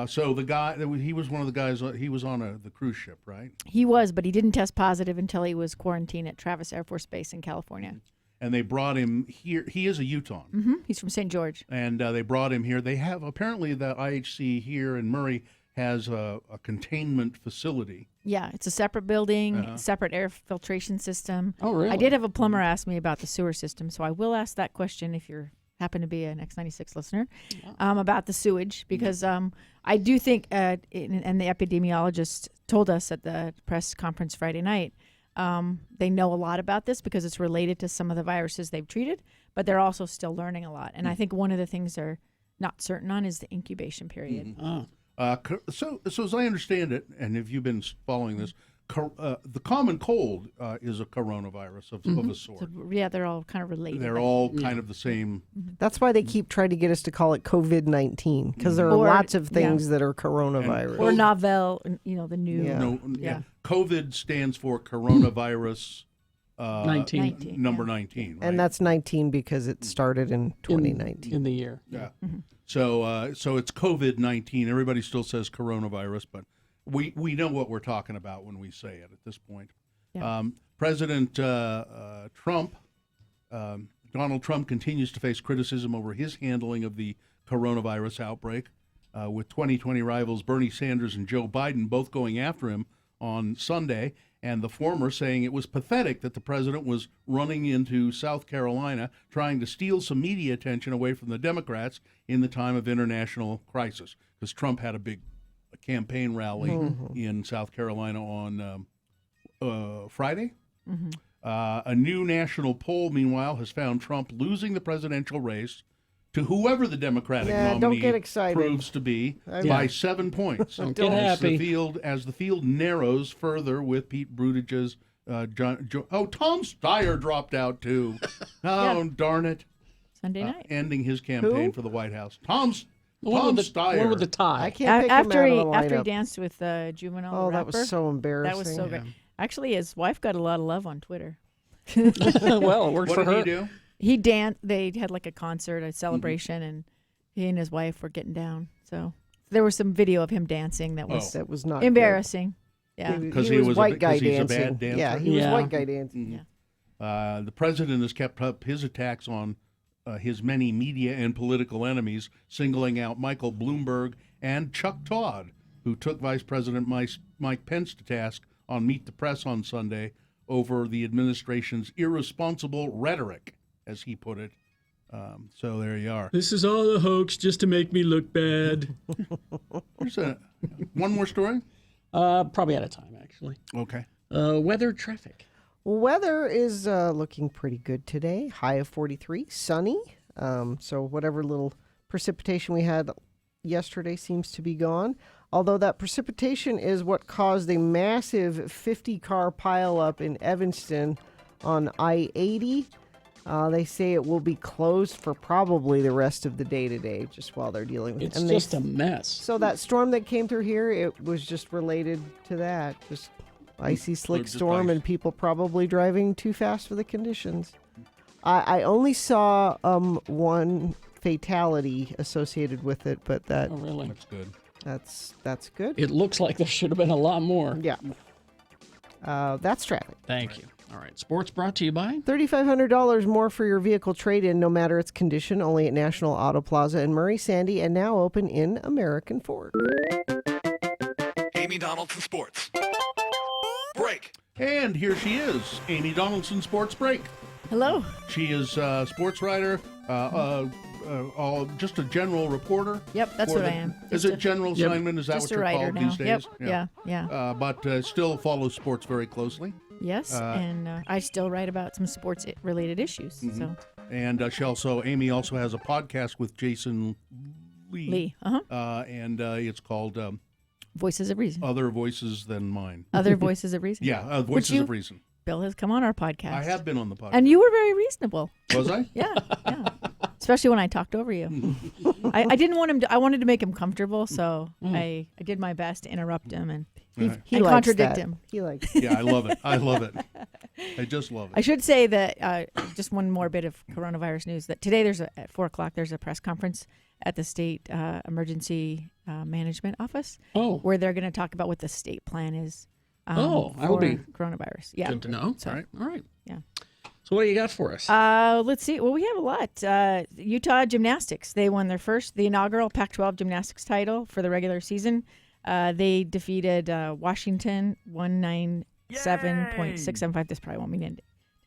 So the guy, he was one of the guys, he was on the cruise ship, right? He was, but he didn't test positive until he was quarantined at Travis Air Force Base in California. And they brought him here. He is a Utahn. Mm-hmm. He's from St. George. And they brought him here. They have, apparently the IHC here in Murray has a containment facility. Yeah, it's a separate building, separate air filtration system. Oh, really? I did have a plumber ask me about the sewer system, so I will ask that question if you're happen to be an X96 listener, about the sewage, because I do think, and the epidemiologist told us at the press conference Friday night, they know a lot about this because it's related to some of the viruses they've treated, but they're also still learning a lot. And I think one of the things they're not certain on is the incubation period. So as I understand it, and if you've been following this, the common cold is a coronavirus of a sort. So, yeah, they're all kind of related. They're all kind of the same. That's why they keep trying to get us to call it COVID-19, because there are lots of things that are coronavirus. Or novel, the new. COVID stands for coronavirus 19. Number 19. Right? And that's 19 because it started in 2019. In the year. Yeah. Mm-hmm. So it's COVID-19. Everybody still says coronavirus, but we know what we're talking about when we say it at this point. Yeah. President Trump, Donald Trump continues to face criticism over his handling of the coronavirus outbreak, with 2020 rivals Bernie Sanders and Joe Biden both going after him on Sunday, and the former saying it was pathetic that the president was running into South Carolina trying to steal some media attention away from the Democrats in the time of international crisis, because Trump had a big campaign rally in South Carolina on Friday. Mm-hmm. A new national poll, meanwhile, has found Trump losing the presidential race to whoever the Democratic nominee don't get excited. proves to be by 7 points. Don't get happy. As the field narrows further with Pete Buttigieg, Tom Steyer dropped out too. Darn it! Sunday night, ending his campaign for the White House. Tom Steyer. One with the tie. I can't pick him out of the lineup. After he danced with Juvenile. Oh, that rapper. was so embarrassing. That was so great. Actually, his wife got a lot of love on Twitter. Well, it worked for her. What did he do? He danced. They had like a concert, a celebration, and he and his wife were getting down. So there was some video of him dancing that was not embarrassing. Good. Yeah, because he was white guy dancing. He's a bad dancer. Yeah, he was white guy dancing. Yeah. The president has kept up his attacks on his many media and political enemies, singling out Michael Bloomberg and Chuck Todd, who took Vice President Mike Pence to task on Meet the Press on Sunday over the administration's irresponsible rhetoric, as he put it. So there you are. This is all a hoax just to make me look bad. There's one more story? Probably out of time, actually. Okay. Weather, traffic. Weather is looking pretty good today. High of 43, sunny. So whatever little precipitation we had yesterday seems to be gone. Although that precipitation is what caused a massive 50-car pileup in Evanston on I-80. They say it will be closed for probably the rest of the day today, just while they're dealing with it. It's just a mess. So that storm that came through here, it was just related to that. Just icy, slick storm, and people probably driving too fast for the conditions. I only saw one fatality associated with it, but that... Oh, really? That's good. That's good. It looks like there should have been a lot more. Yeah. That's traffic. Thank you. All right. Sports brought to you by? $3,500 more for your vehicle trade-in, no matter its condition, only at National Auto Plaza in Murray, Sandy, and now open in American Ford. Amy Donaldson Sports. Break. And here she is, Amy Donaldson Sports Break. Hello. She is a sports writer, just a general reporter. Yep, that's what I am. Is it general assignment? Is that what you're called these days? Yep. Yeah. But still follows sports very closely. Yes, and I still write about some sports-related issues. Mm-hmm. So. And Amy also has a podcast with Jason Lee. And it's called Voices of Reason. Other Voices Than Mine. Other Voices of Reason. Yeah, Voices of Reason. Bill has come on our podcast. I have been on the podcast. And you were very reasonable. Was I? Yeah. Especially when I talked over you. I didn't want him to, I wanted to make him comfortable, so I did my best to interrupt him and he contradict him. He likes Yeah, I love it. I just love it. I should say that just one more bit of coronavirus news, that today at 4 o'clock there's a press conference at the state emergency management office where they're going to talk about what the state plan is that'll for be coronavirus. Yeah. Good to know. So, All right. Yeah. So what do you got for us? Let's see. Well, we have a lot. Utah gymnastics. They won the inaugural Pac-12 gymnastics title for the regular season. They defeated Washington 197.675. This probably won't mean it.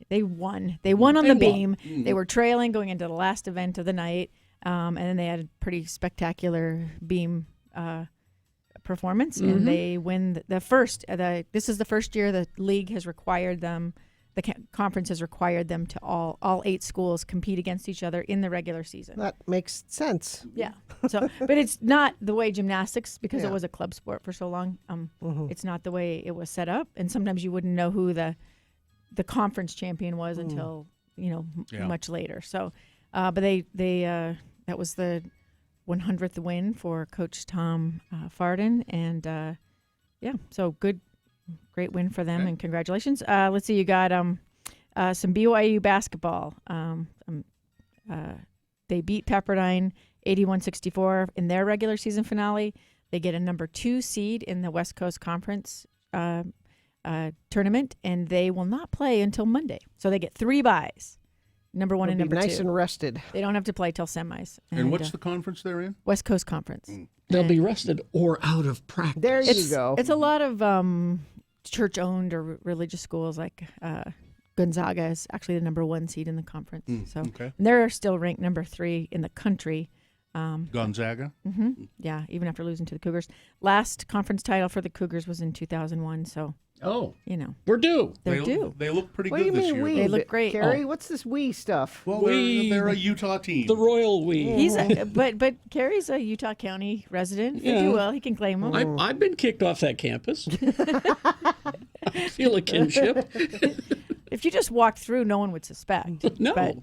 They won. They won on the beam. Mm-hmm. They were trailing going into the last event of the night, and then they had a pretty spectacular beam performance, and they win the first. This is the first year the league has required them. The conference has required them to all 8 schools compete against each other in the regular season. That makes sense. Yeah. So, but it's not the way gymnastics, because it was a club sport for so long. It's not the way it was set up, and sometimes you wouldn't know who the conference champion was until much later. So, but they that was the 100th win for Coach Tom Farden, and so great win for them, and congratulations. Let's see, you got some BYU basketball. They beat Pepperdine 81-64 in their regular season finale. They get a number 2 seed in the West Coast Conference tournament, and they will not play until Monday. So they get 3 byes, number 1 and number 2. Nice and rested. They don't have to play till semis. And what's the conference they're in? West Coast Conference. They'll be rested or out of practice. There you go. It's a lot of church-owned or religious schools, like Gonzaga is actually the number 1 seed in the conference. They're still ranked number 3 in the country. Gonzaga? Mm-hmm. Yeah, even after losing to the Cougars. Last conference title for the Cougars was in 2001, so... we're due. They're due. They look pretty What good do you this mean year. we? They look great. Gary, what's this we stuff? Well, they're a Utah team. The Royal We. He's but Carrie's a Utah County resident. If they do well, he can claim them. I've been kicked off that campus. I feel a kinship. If you just walked through, no one would suspect. No. But,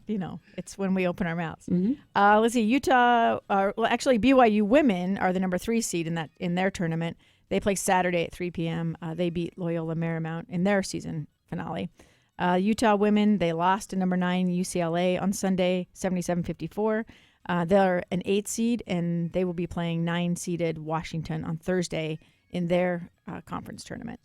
it's when we open our mouths. Let's see, Utah, actually BYU women are the number 3 seed in their tournament. They play Saturday at 3 p.m. They beat Loyola Marymount in their season finale. Utah women, they lost to number 9 UCLA on Sunday, 77-54. They're an 8 seed, and they will be playing 9-seeded Washington on Thursday in their conference tournament.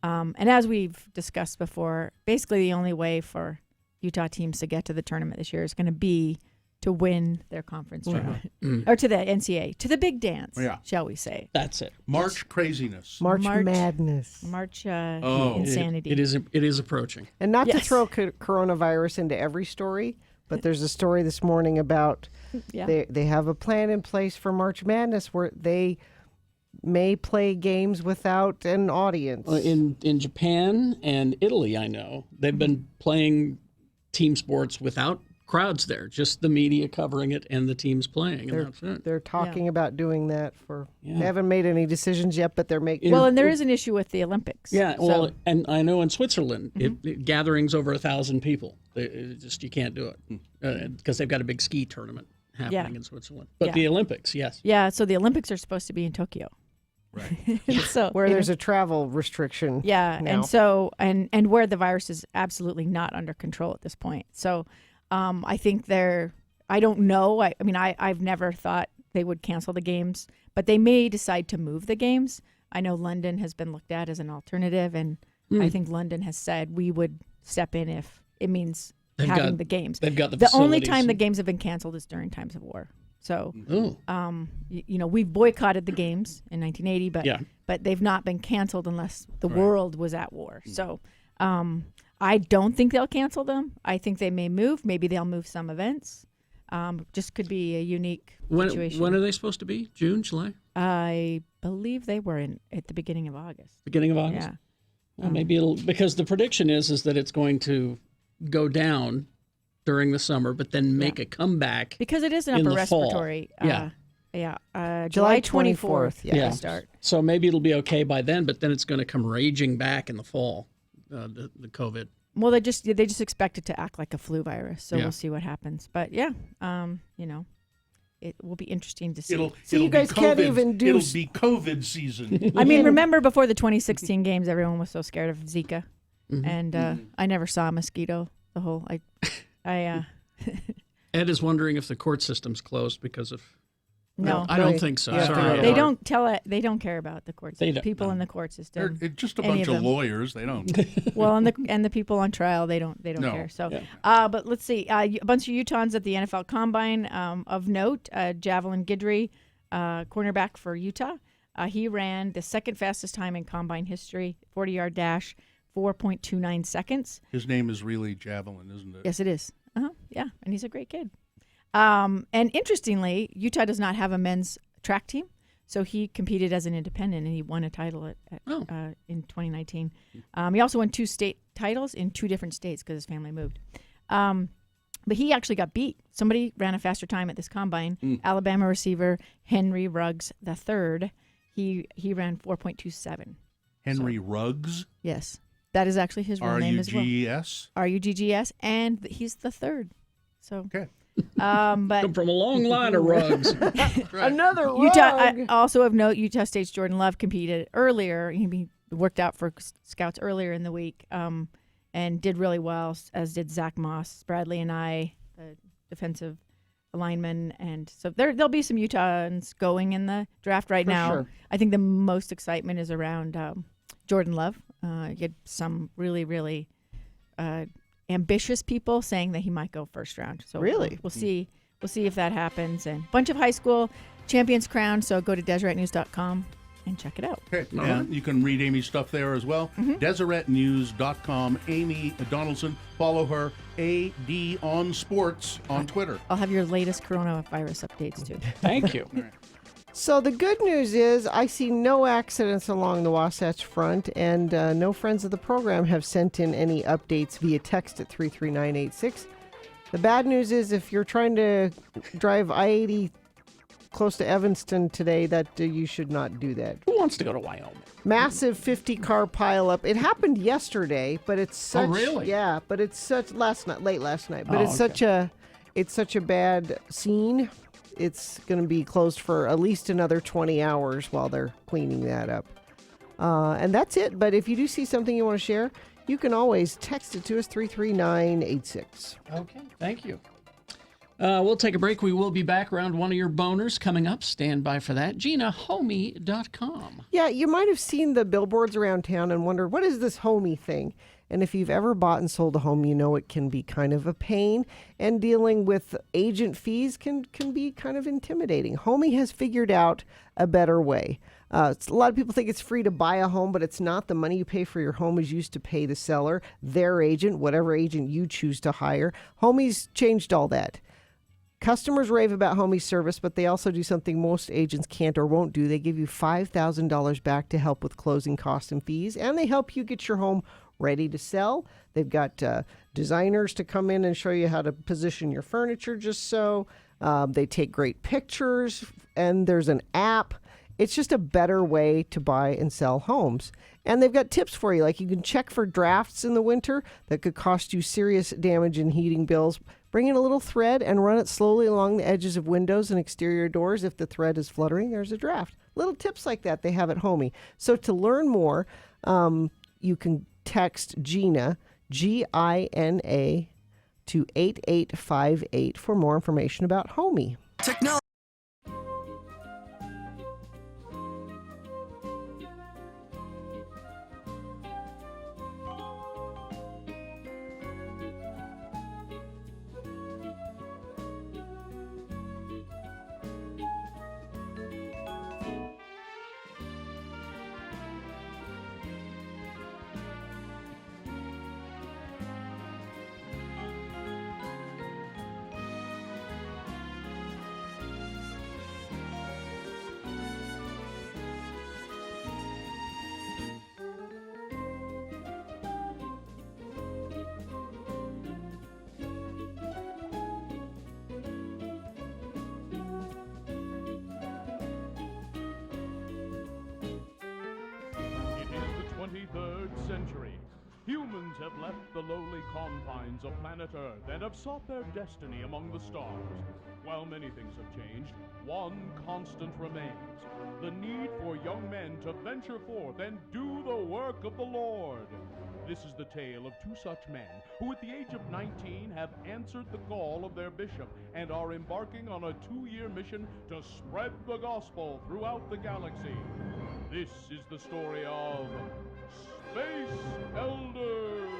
And as we've discussed before, basically the only way for Utah teams to get to the tournament this year is going to be to win their conference tournament, or to the NCAA, to the big dance, shall we say? That's it. March craziness. March madness. March insanity. It is approaching. And not to throw coronavirus into every story, but there's a story this morning about they have a plan in place for March Madness where they may play games without an audience. In Japan and Italy, I know, they've been playing team sports without crowds there, just the media covering it and the teams playing, and that's it. They're talking about doing that they haven't made any decisions yet, but they're making... Well, and there is an issue with the Olympics. Yeah, well, and I know in Switzerland, gatherings over 1,000 people, you can't do it because they've got a big ski tournament happening in Switzerland. But the Olympics, yes. Yeah, so the Olympics are supposed to be in Tokyo. Right. So where there's a travel restriction. Yeah, now. and so and where the virus is absolutely not under control at this point. So I think I don't know. I mean, I've never thought they would cancel the games, but they may decide to move the games. I know London has been looked at as an alternative, and I think London has said we would step in if it means having the games. They've got the only time the games have been canceled is during times of war. So, we've boycotted the games in 1980, but they've not been canceled unless the world was at war. So, I don't think they'll cancel them. I think they may move. Maybe they'll move some events. Just could be a unique situation. When are they supposed to be? June, July? I believe they were at the beginning of August. Beginning of August? Yeah. Well, maybe because the prediction is that it's going to go down during the summer, but then make a comeback because it is an upper respiratory. July 24th. Yeah, start. So maybe it'll be okay by then, but then it's going to come raging back in the fall. The COVID. Well, they just expect it to act like a flu virus, so we'll see what happens. But it will be interesting to see. You guys can't even do. It'll be COVID season. I mean, remember before the 2016 games, everyone was so scared of Zika, and I never saw a mosquito. Ed is wondering if the court system's closed because of. No, I don't think so. Sorry, they don't tell it. They don't care about the court system. People in the court system. They're just a bunch of lawyers. They don't. Well, and the people on trial, they don't care. So, but let's see. A bunch of Utahns at the NFL Combine of note. Javelin Guidry, cornerback for Utah. He ran the second fastest time in Combine history, 40-yard dash, 4.29 seconds. His name is really Javelin, isn't it? Yes, it is. Yeah, and he's a great kid. And interestingly, Utah does not have a men's track team, so he competed as an independent, and he won a title in 2019. He also won 2 state titles in 2 different states because his family moved. But he actually got beat. Somebody ran a faster time at this combine. Alabama receiver Henry Ruggs III. He ran 4.27. Henry Ruggs? Yes. That is actually his real name as well. R-U-G-S? R-U-G-G-S, and he's the third. So okay. But come from a long line of Ruggs. Another Rugg. Utah. I also of note, Utah State's Jordan Love competed earlier. He worked out for scouts earlier in the week, and did really well. As did Zach Moss, Bradley, and I, the defensive lineman. And so there'll be some Utahns going in the draft right now. Sure. I think the most excitement is around Jordan Love. You had some really, really ambitious people saying that he might go first round. So really, we'll see. We'll see if that happens. And a bunch of high school champions crowned. So go to DeseretNews.com and check it out. Okay, and you can read Amy's stuff there as well. DeseretNews.com. Amy Donaldson. Follow her, AD on Sports on Twitter. I'll have your latest coronavirus updates too. Thank you. So the good news is I see no accidents along the Wasatch Front, and no friends of the program have sent in any updates via text at 33986. The bad news is if you're trying to drive I-80 close to Evanston today, that you should not do that. Who wants to go to Wyoming? Massive 50-car pileup. It happened yesterday, but it's such. Oh, really? Yeah, but it's such late last night. But it's such a bad scene. It's going to be closed for at least another 20 hours while they're cleaning that up. And that's it. But if you do see something you want to share, you can always text it to us, 33986. Okay, thank you. We'll take a break. We will be back around one of your boners coming up. Stand by for that. GinaHomey.com. Yeah, you might have seen the billboards around town and wondered, what is this homie thing? And if you've ever bought and sold a home, you know it can be kind of a pain, and dealing with agent fees can be kind of intimidating. Homey has figured out a better way. A lot of people think it's free to buy a home, but it's not. The money you pay for your home is used to pay the seller, their agent, whatever agent you choose to hire. Homey's changed all that. Customers rave about Homey's service, but they also do something most agents can't or won't do. They give you $5,000 back to help with closing costs and fees, and they help you get your home ready to sell. They've got designers to come in and show you how to position your furniture just so. They take great pictures, and there's an app. It's just a better way to buy and sell homes. And they've got tips for you, like you can check for drafts in the winter that could cost you serious damage in heating bills. Bring in a little thread and run it slowly along the edges of windows and exterior doors. If the thread is fluttering, there's a draft. Little tips like that they have at Homey. So to learn more, you can text Gina, Gina, to 8858 for more information about Homey. Technology. Century. Humans have left the lowly confines of planet Earth and have sought their destiny among the stars. While many things have changed, one constant remains: the need for young men to venture forth and do the work of the Lord. This is the tale of two such men who at the age of 19 have answered the call of their bishop and are embarking on a 2-year mission to spread the gospel throughout the galaxy. This is the story of Space Elders.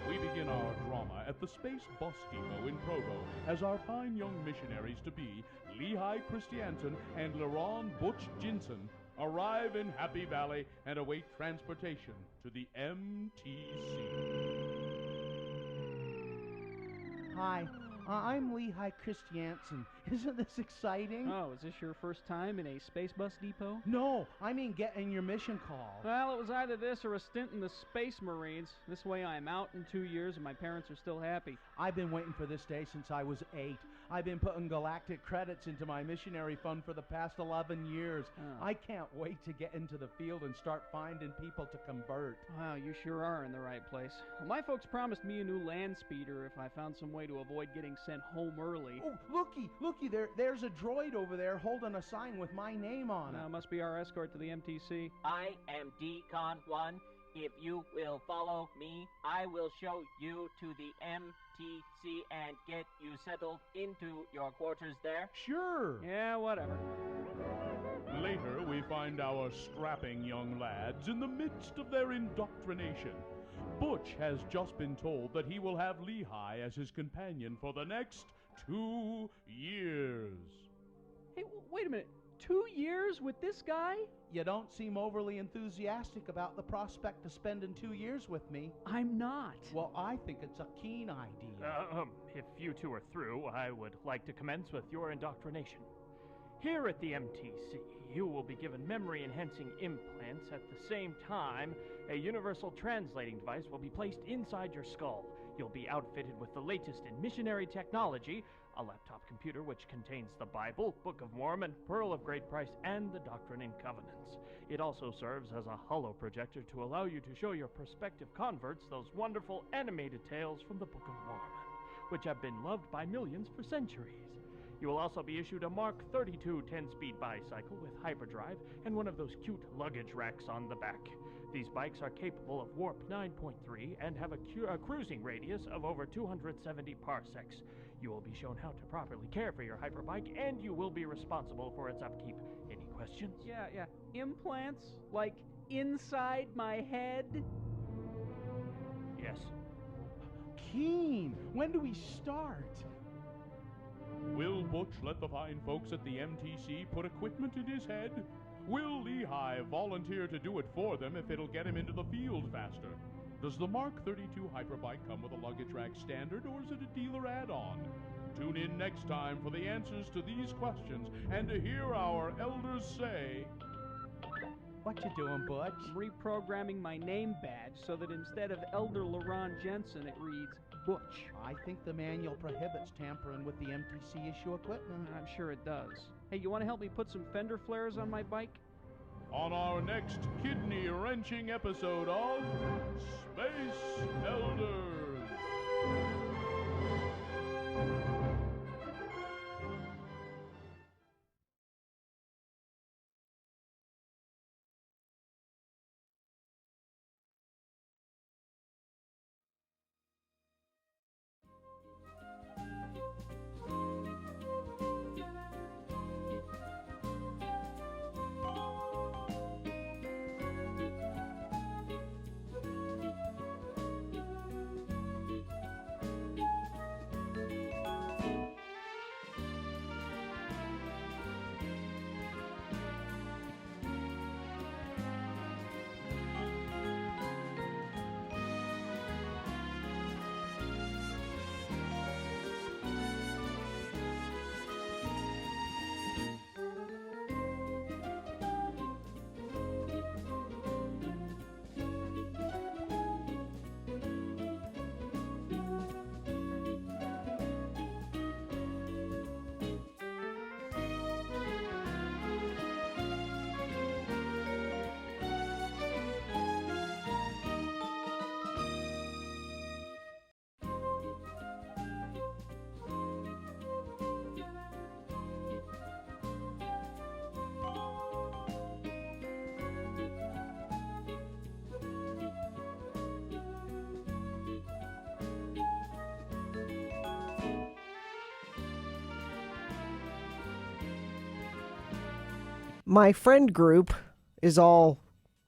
We begin our drama at the Space Bus Depot in Provo as our fine young missionaries-to-be, Lehigh Christiansen and LaRon Butch Jinson, arrive in Happy Valley and await transportation to the MTC. Hi, I'm Lehigh Christiansen. Isn't this exciting? Oh, is this your first time in a space bus depot? No, I mean getting your mission call. Well, it was either this or a stint in the Space Marines. This way I'm out in 2 years and my parents are still happy. I've been waiting for this day since I was 8. I've been putting galactic credits into my missionary fund for the past 11 years. Oh. I can't wait to get into the field and start finding people to convert. Wow, you sure are in the right place. Well, my folks promised me a new land speeder if I found some way to avoid getting sent home early. Oh, looky, there's a droid over there holding a sign with my name on it. Must be our escort to the MTC. I am Decon 1. If you will follow me, I will show you to the MTC and get you settled into your quarters there. Sure. Yeah, whatever. Later, we find our strapping young lads in the midst of their indoctrination. Butch has just been told that he will have Lehigh as his companion for the next 2 years. Hey, wait a minute. 2 years with this guy? You don't seem overly enthusiastic about the prospect of spending 2 years with me. I'm not. Well, I think it's a keen idea. If you two are through, I would like to commence with your indoctrination. Here at the MTC, you will be given memory-enhancing implants. At the same time, a universal translating device will be placed inside your skull. You'll be outfitted with the latest in missionary technology, a laptop computer which contains the Bible, Book of Mormon, Pearl of Great Price, and the Doctrine and Covenants. It also serves as a holo projector to allow you to show your prospective converts those wonderful animated tales from the Book of Mormon, which have been loved by millions for centuries. You will also be issued a Mark 32 10-speed bicycle with hyperdrive and one of those cute luggage racks on the back. These bikes are capable of warp 9.3 and have a cruising radius of over 270 parsecs. You will be shown how to properly care for your hyperbike, and you will be responsible for its upkeep. Any questions? Yeah. Implants? Like inside my head? Yes. Keen, when do we start? Will Butch let the fine folks at the MTC put equipment in his head? Will Lehigh volunteer to do it for them if it'll get him into the field faster? Does the Mark 32 Hyperbike come with a luggage rack standard, or is it a dealer add-on? Tune in next time for the answers to these questions and to hear our elders say... What you doing, Butch? Reprogramming my name badge so that instead of Elder LaRon Jensen, it reads Butch. I think the manual prohibits tampering with the MTC issue equipment. I'm sure it does. Hey, you want to help me put some fender flares on my bike? On our next kidney-wrenching episode of Space Elders. My friend group is all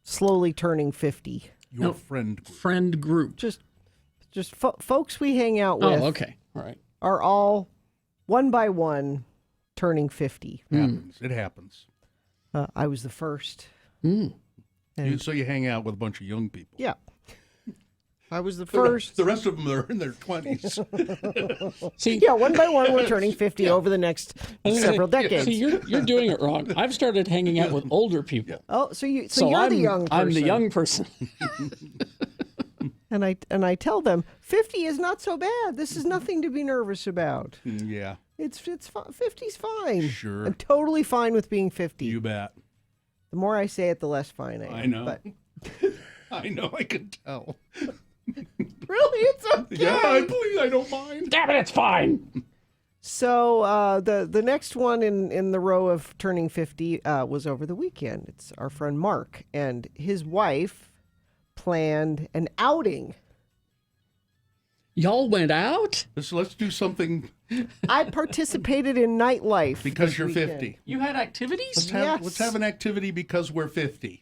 slowly turning 50. Your friend group. Friend group. Just folks we hang out with. Oh, okay. All right. Are all one by one turning 50. It happens. I was the first. So you hang out with a bunch of young people. Yeah. I was the first. The rest of them are in their 20s. See, yeah, one by one, we're turning 50 over the next several decades. See, you're doing it wrong. I've started hanging out with older people. Oh, so you're the young person. I'm the young person. And I tell them 50 is not so bad. This is nothing to be nervous about. Yeah. It's 50's fine. Sure. I'm totally fine with being 50. You bet. The more I say it, the less fine I am. I know. But... I know. I can tell. Really? It's okay. Yeah, please, I don't mind. Damn it, it's fine. So the next one in the row of turning 50 was over the weekend. It's our friend Mark, and his wife planned an outing. Y'all went out? Let's do something. I participated in nightlife. Because you're weekend. 50. You had activities? Let's have an activity because we're 50.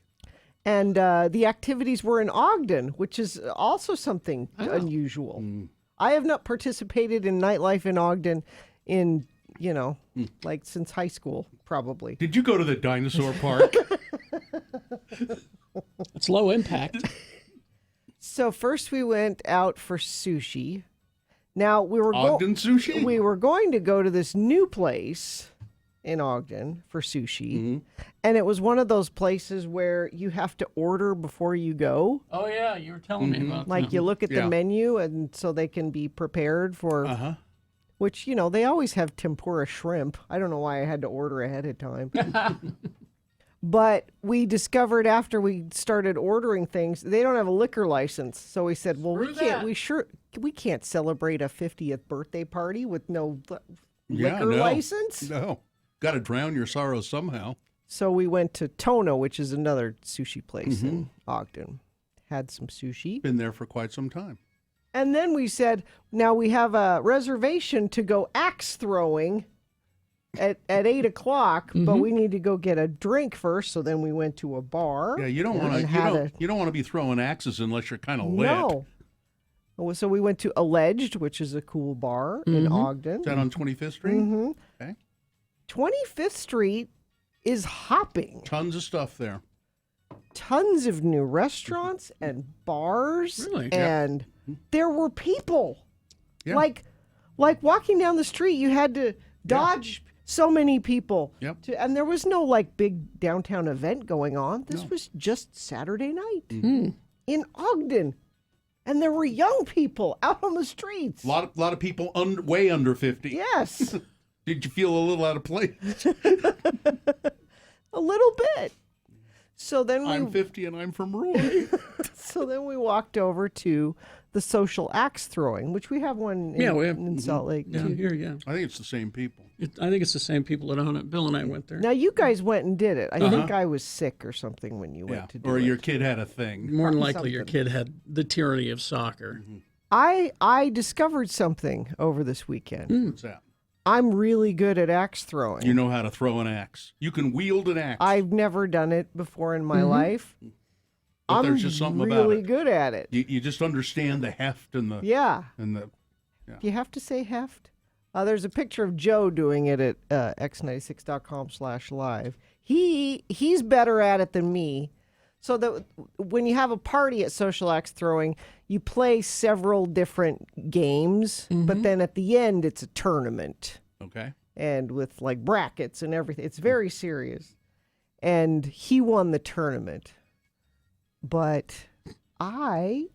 And the activities were in Ogden, which is also something unusual. I have not participated in nightlife in Ogden in, like since high school, probably. Did you go to the dinosaur park? It's low impact. So first we went out for sushi. Now we were Ogden sushi? We were going to go to this new place in Ogden for sushi. And it was one of those places where you have to order before you go. Oh, yeah, you were telling me about that. Like you look at the menu and so they can be prepared for, which, they always have tempura shrimp. I don't know why I had to order ahead of time. But we discovered after we started ordering things, they don't have a liquor license. So we said, well, we can't celebrate a 50th birthday party with no liquor license. No. Got to drown your sorrows somehow. So we went to Tono, which is another sushi place in Ogden. Had some sushi. Been there for quite some time. And then we said, now we have a reservation to go axe throwing at 8 o'clock, but we need to go get a drink first. So then we went to a bar. Yeah, you don't want to. You don't want to be throwing axes unless you're kind of lit. No. So we went to Alleged, which is a cool bar in Ogden. Is that on 25th Street? Mm-hmm. Okay. 25th Street is hopping. Tons of stuff there. Tons of new restaurants and bars. Really? And there were people. Yeah. Like walking down the street, you had to dodge so many people. Yep. And there was no like big downtown event going on. This was just Saturday night in Ogden. And there were young people out on the streets. A lot of people way under 50. Yes. Did you feel a little out of place? A little bit. So then I'm 50 and I'm from Roy. So then we walked over to the social axe throwing, which we have one in Salt Lake down too. here. Yeah, I think it's the same people. I think it's the same people that own it. Bill and I went there. Now you guys went and did it. I think I was sick or something when you went to do it. Or your kid had a thing. More than likely, your kid had the tyranny of soccer. I discovered something over this weekend. What's that? I'm really good at axe throwing. You know how to throw an axe. You can wield an axe. I've never done it before in my life. But I'm there's just something really about it. good at it. You just understand the heft and the Do you have to say heft? There's a picture of Joe doing it at x96.com/live. He's better at it than me. So that when you have a party at Social Axe Throwing, you play several different games, but then at the end it's a tournament. Okay. And with like brackets and everything. It's very serious. And he won the tournament. But I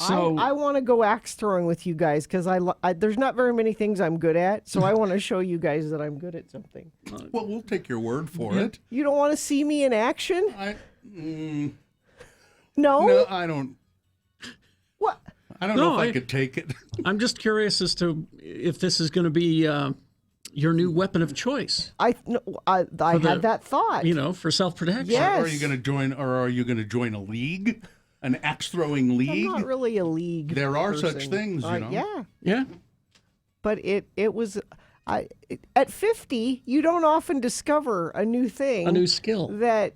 want to go axe throwing with you guys because there's not very many things I'm good at, so I want to show you guys that I'm good at something. Well, we'll take your word for it. You don't want to see me in action? No, I don't. What? I don't know if I could take it. I'm just curious as to if this is going to be your new weapon of choice. I had that thought. For self-protection. Yes. Are you going to join a league? An axe throwing league? I'm not really a league. There are person. such things, you know. Yeah. But it was at 50, you don't often discover a new thing, a new skill that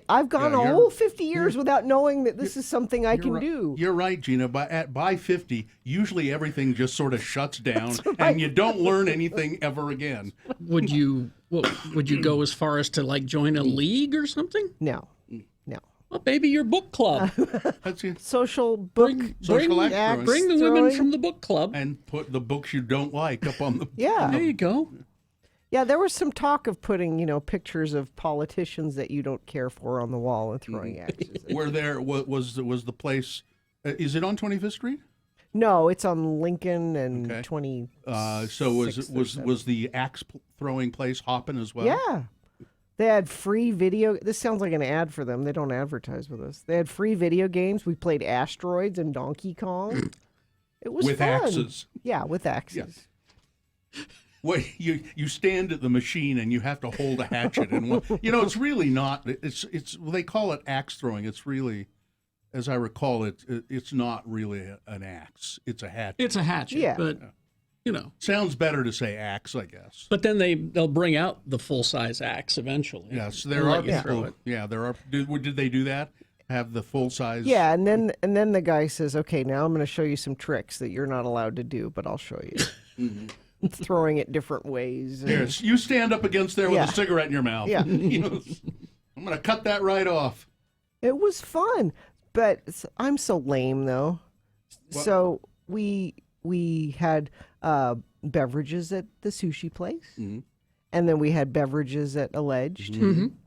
I've gone a whole 50 years without knowing that this is something I can do. You're right, Gina. By 50, usually everything just sort of shuts down, and you don't learn anything ever again. Would you go as far as to like join a league or something? No. Well, maybe your book club. Social book. Bring the women from the book club and put the books you don't like up on the. Yeah, there you go. Yeah, there was some talk of putting, pictures of politicians that you don't care for on the wall and throwing axes. Were there was the place? Is it on 25th Street? No, it's on Lincoln and 20. So was the axe throwing place hopping as well? Yeah. They had free video. This sounds like an ad for them. They don't advertise with us. They had free video games. We played Asteroids and Donkey Kong. It was with fun. axes. Yeah, with axes. Yeah. Well, you stand at the machine and you have to hold a hatchet, and it's really not. It's they call it axe throwing. It's really, as I recall, it's not really an axe. It's a hatchet. It's a hatchet. Yeah. But sounds better to say axe, I guess. But then they'll bring out the full size axe eventually. Yes, there are people. Yeah, there are. Did they do that? Have the full size? Yeah, and then the guy says, "Okay, now I'm going to show you some tricks that you're not allowed to do, but I'll show you." Throwing it different ways. Here, you stand up against there with a cigarette in your mouth. Yeah. I'm going to cut that right off. It was fun, but I'm so lame though. What? So we had beverages at the sushi place, and then we had beverages at Alleged. And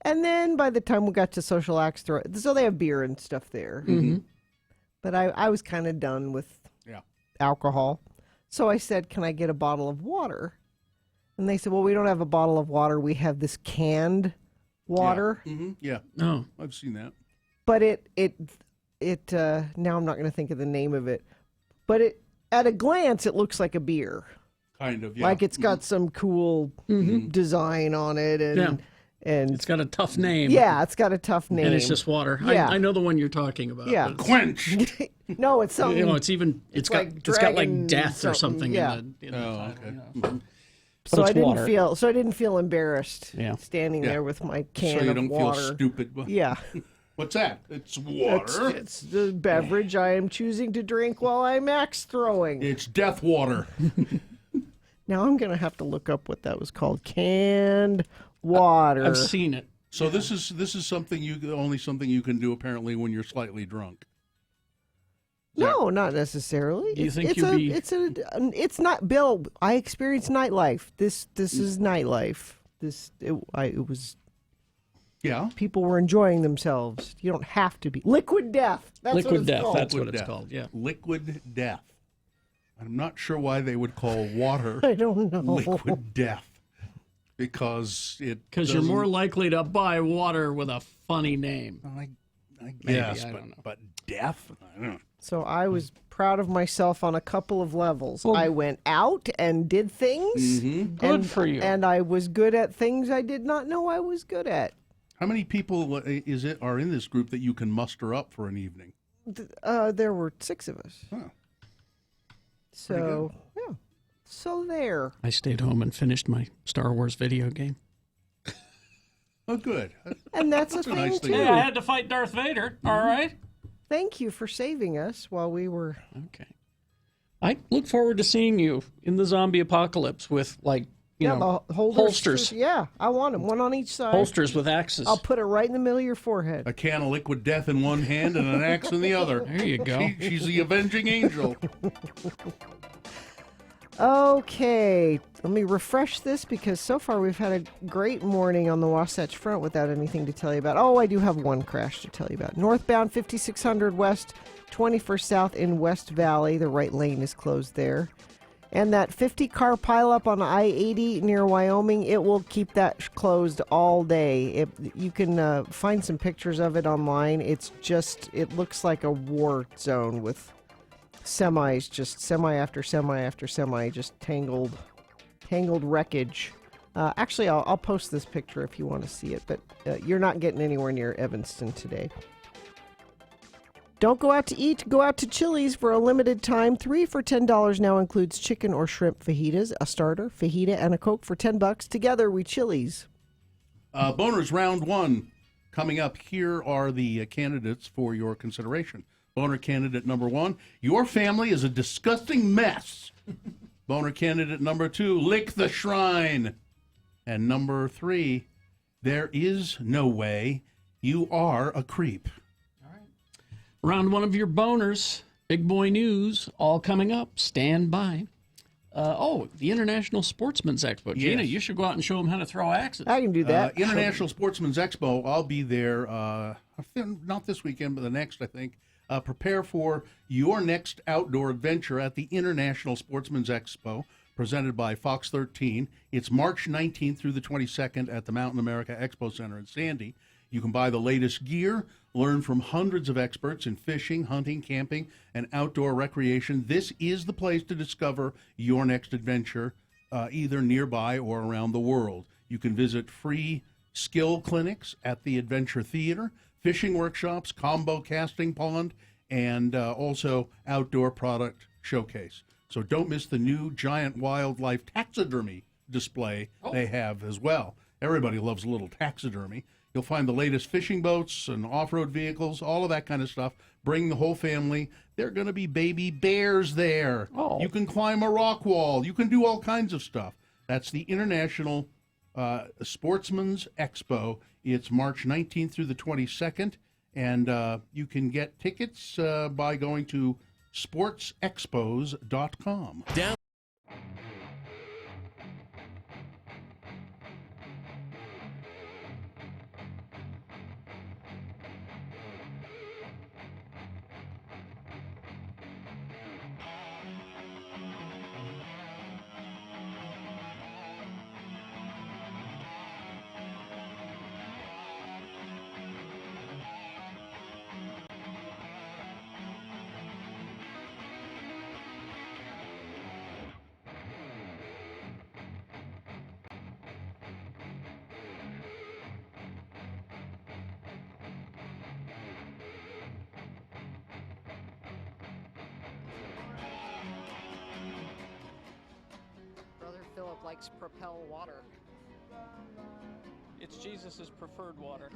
then by the time we got to Social Axe Throw, so they have beer and stuff there. But I was kind of done with alcohol. So I said, can I get a bottle of water? And they said, well, we don't have a bottle of water. We have this canned water. Yeah. Oh, I've seen that. But it now I'm not going to think of the name of it. But at a glance, it looks like a beer. Kind of, yeah. Like it's got some cool design on it. And it's got a tough name. Yeah, it's got a tough name. And it's just water. Yeah. I know the one you're talking about. Yeah. Quenched. No, it's something. It's got like death or something in the okay. So I didn't feel embarrassed standing there with my can so you of don't water. feel stupid. Yeah. What's that? It's water. It's the beverage I am choosing to drink while I'm axe throwing. It's death water. Now I'm going to have to look up what that was called. Canned water. I've seen it. So this is something something you can do apparently when you're slightly drunk. No, not necessarily. Do you think it's not, Bill. I experienced nightlife. This is nightlife. It was. Yeah. People were enjoying themselves. You don't have to be liquid death. That's Liquid what it's death. called. That's what it's called. Yeah. Liquid death. I'm not sure why they would call water. I don't know. Liquid death. Because you're more likely to buy water with a funny name. I guess, I don't know. But death? I don't know. So I was proud of myself on a couple of levels. I went out and did things. Mm-hmm. Good for you. And I was good at things I did not know I was good at. How many people are in this group that you can muster up for an evening? There were 6 of us. Oh. So, yeah. So there. I stayed home and finished my Star Wars video game. Oh, good. And that's a thing, nice too. Yeah, I had to fight Darth Vader. All right. Thank you for saving us while we were... Okay. I look forward to seeing you in the zombie apocalypse with, the holsters. Yeah, I want them. One on each side. Holsters with axes. I'll put it right in the middle of your forehead. A can of liquid death in one hand and an axe in the other. There you go. She's the avenging angel. Okay, let me refresh this because so far we've had a great morning on the Wasatch Front without anything to tell you about. Oh, I do have one crash to tell you about. Northbound 5600 West, 21st South in West Valley. The right lane is closed there. And that 50-car pileup on I-80 near Wyoming, it will keep that closed all day. You can find some pictures of it online. It looks like a war zone with semis, just semi after semi after semi, just tangled wreckage. Actually, I'll post this picture if you want to see it, but you're not getting anywhere near Evanston today. Don't go out to eat. Go out to Chili's for a limited time. 3 for $10 now includes chicken or shrimp fajitas, a starter, fajita, and a Coke for $10. Together, we Chili's. Boners round 1 coming up. Here are the candidates for your consideration. Boner candidate number 1, your family is a disgusting mess. Boner candidate number 2, lick the shrine. And number 3, there is no way, you are a creep. Round 1 of your boners, big boy news, all coming up. Stand by. The International Sportsman's Expo. Yes. Gina, you should go out and show them how to throw axes. I can do that. International Sportsman's Expo, I'll be there, not this weekend, but the next, I think. Prepare for your next outdoor adventure at the International Sportsman's Expo, presented by Fox 13. It's March 19th through the 22nd at the Mountain America Expo Center in Sandy. You can buy the latest gear, learn from hundreds of experts in fishing, hunting, camping, and outdoor recreation. This is the place to discover your next adventure, either nearby or around the world. You can visit free skill clinics at the Adventure Theater, fishing workshops, combo casting pond, and also outdoor product showcase. So don't miss the new giant wildlife taxidermy display they have as well. Everybody loves a little taxidermy. You'll find the latest fishing boats and off-road vehicles, all of that kind of stuff. Bring the whole family. There are going to be baby bears there. Oh. You can climb a rock wall. You can do all kinds of stuff. That's the International Sportsman's Expo. It's March 19th through the 22nd, and you can get tickets by going to sportsexpos.com. Down. Brother Philip likes Propel water. It's Jesus' preferred water.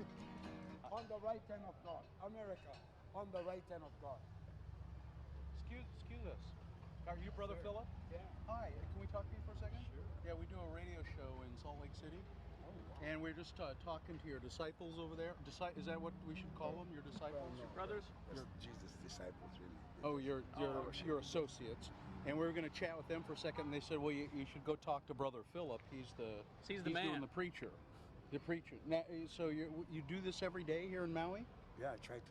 on the right hand of God. America, on the right hand of God. Excuse us. Are you Brother Philip? Yeah. Hi, can we talk to you for a second? Sure. Yeah, we do a radio show in Salt Lake City. Oh, wow. And we're just talking to your disciples over there. Is that what we should call them? Your disciples? No. Your brothers? That's Jesus' disciples, really. Oh, your associates. And we were going to chat with them for a second, and they said, well, you should go talk to Brother Philip. He's the man. Doing the preacher. The preacher. Now, so you do this every day here in Maui? Yeah, I try to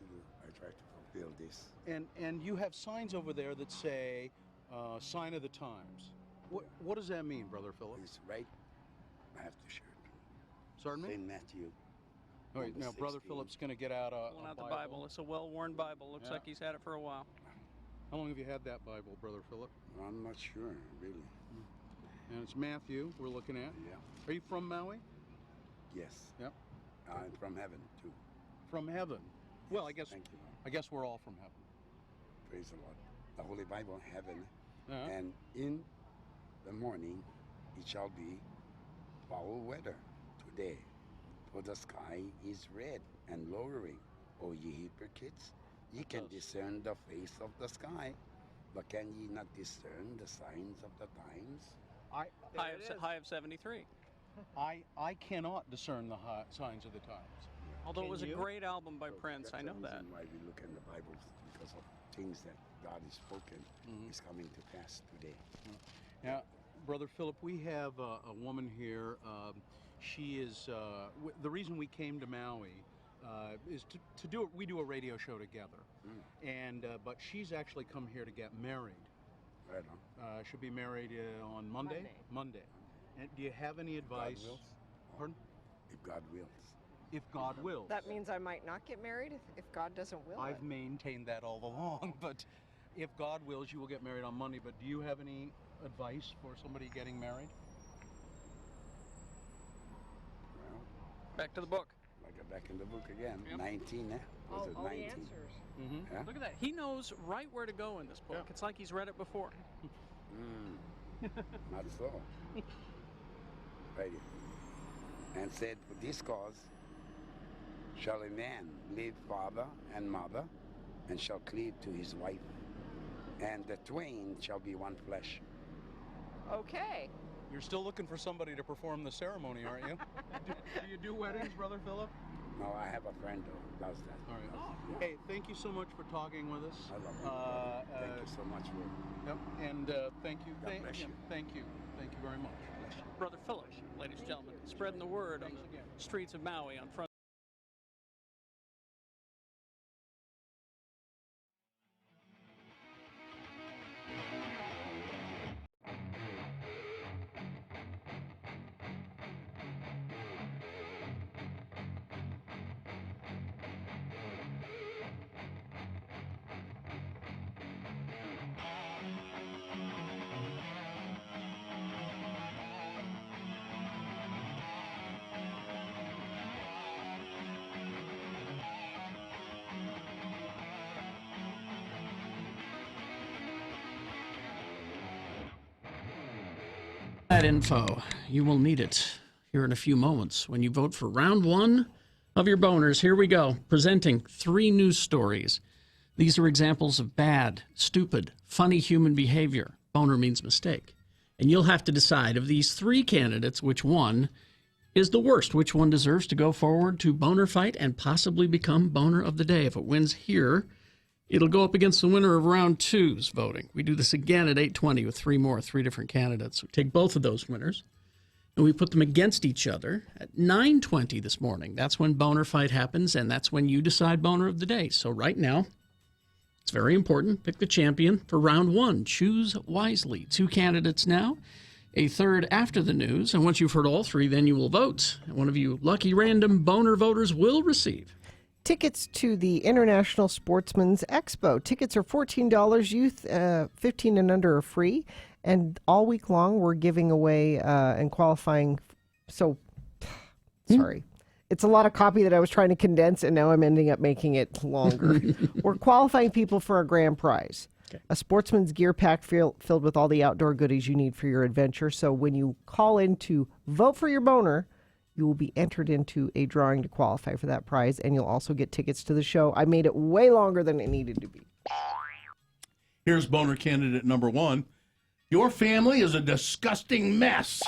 fulfill this. And you have signs over there that say, sign of the times. What does that mean, Brother Philip? It's right. I have to share it. Pardon me? St. Matthew. All right, now Brother Philip's going to get out Pulling out the Bible. It's a well-worn Bible. Looks like he's had it for a while. How long have you had that Bible, Brother Philip? I'm not sure, really. And it's Matthew we're looking at. Yeah. Are you from Maui? Yes. Yep. I'm from heaven, too. From heaven? Yes, Well, thank you. I guess we're all from heaven. Praise the Lord. The Holy Bible, heaven. Uh-huh. And in the morning, it shall be foul weather today. For the sky is red and lowering. O ye hypocrites, ye can discern the face of the sky, but can ye not discern the signs of the times? High of 73. I cannot discern the signs of the times. Although Can it was you? a great album by Prince, That's I know the that. reason why we look in the Bible, because of things that God has spoken is coming to pass today. Now, Brother Philip, we have a woman here. She is the reason we came to Maui is to do it. We do a radio show together, and but she's actually come here to get married. Right on. She'll be married on Monday. Monday. And do you have any advice? God wills. Pardon? If God wills. If God wills. That means I might not get married if God doesn't will I've it. maintained that all along, but if God wills, you will get married on Monday. But do you have any advice for somebody getting married? Well, Back to the book. like back in the book again. Yep. 19, eh? Was it All the 19? answers. Mm-hmm. Yeah? Look at that. He knows right where to go in this book. Yeah. It's like he's read it before. Not so. Right. And said, for this cause shall a man leave father and mother, and shall cleave to his wife, and the twain shall be one flesh. Okay. You're still looking for somebody to perform the ceremony, aren't you? do you do weddings, Brother Philip? No, I have a friend who does that. All right. Hey, thank you so much for talking with us. I love it. Thank you so much for. Yep. And thank you. God bless you. Thank you. Thank you very much. Brother Philip, ladies and gentlemen, spreading the word on the streets of Maui on front. That info, you will need it here in a few moments when you vote for round one of your boners. Here we go, presenting 3 news stories. These are examples of bad, stupid, funny human behavior. Boner means mistake. And you'll have to decide of these 3 candidates which one is the worst, which one deserves to go forward to boner fight and possibly become boner of the day. If it wins here, it'll go up against the winner of round 2's voting. We do this again at 8:20 with 3 different candidates. We take both of those winners and we put them against each other at 9:20 this morning. That's when boner fight happens, and that's when you decide boner of the day. So right now, it's very important. Pick the champion for round 1. Choose wisely. 2 candidates now, a third after the news. And once you've heard all 3, then you will vote. And one of you lucky random boner voters will receive tickets to the International Sportsman's Expo. Tickets are $14. Youth 15 and under are free. And all week long, we're giving away and qualifying. So, sorry. It's a lot of copy that I was trying to condense, and now I'm ending up making it longer. We're qualifying people for a grand prize. Okay. A sportsman's gear pack filled with all the outdoor goodies you need for your adventure. So when you call in to vote for your boner, you will be entered into a drawing to qualify for that prize, and you'll also get tickets to the show. I made it way longer than it needed to be. Here's boner candidate number 1. Your family is a disgusting mess.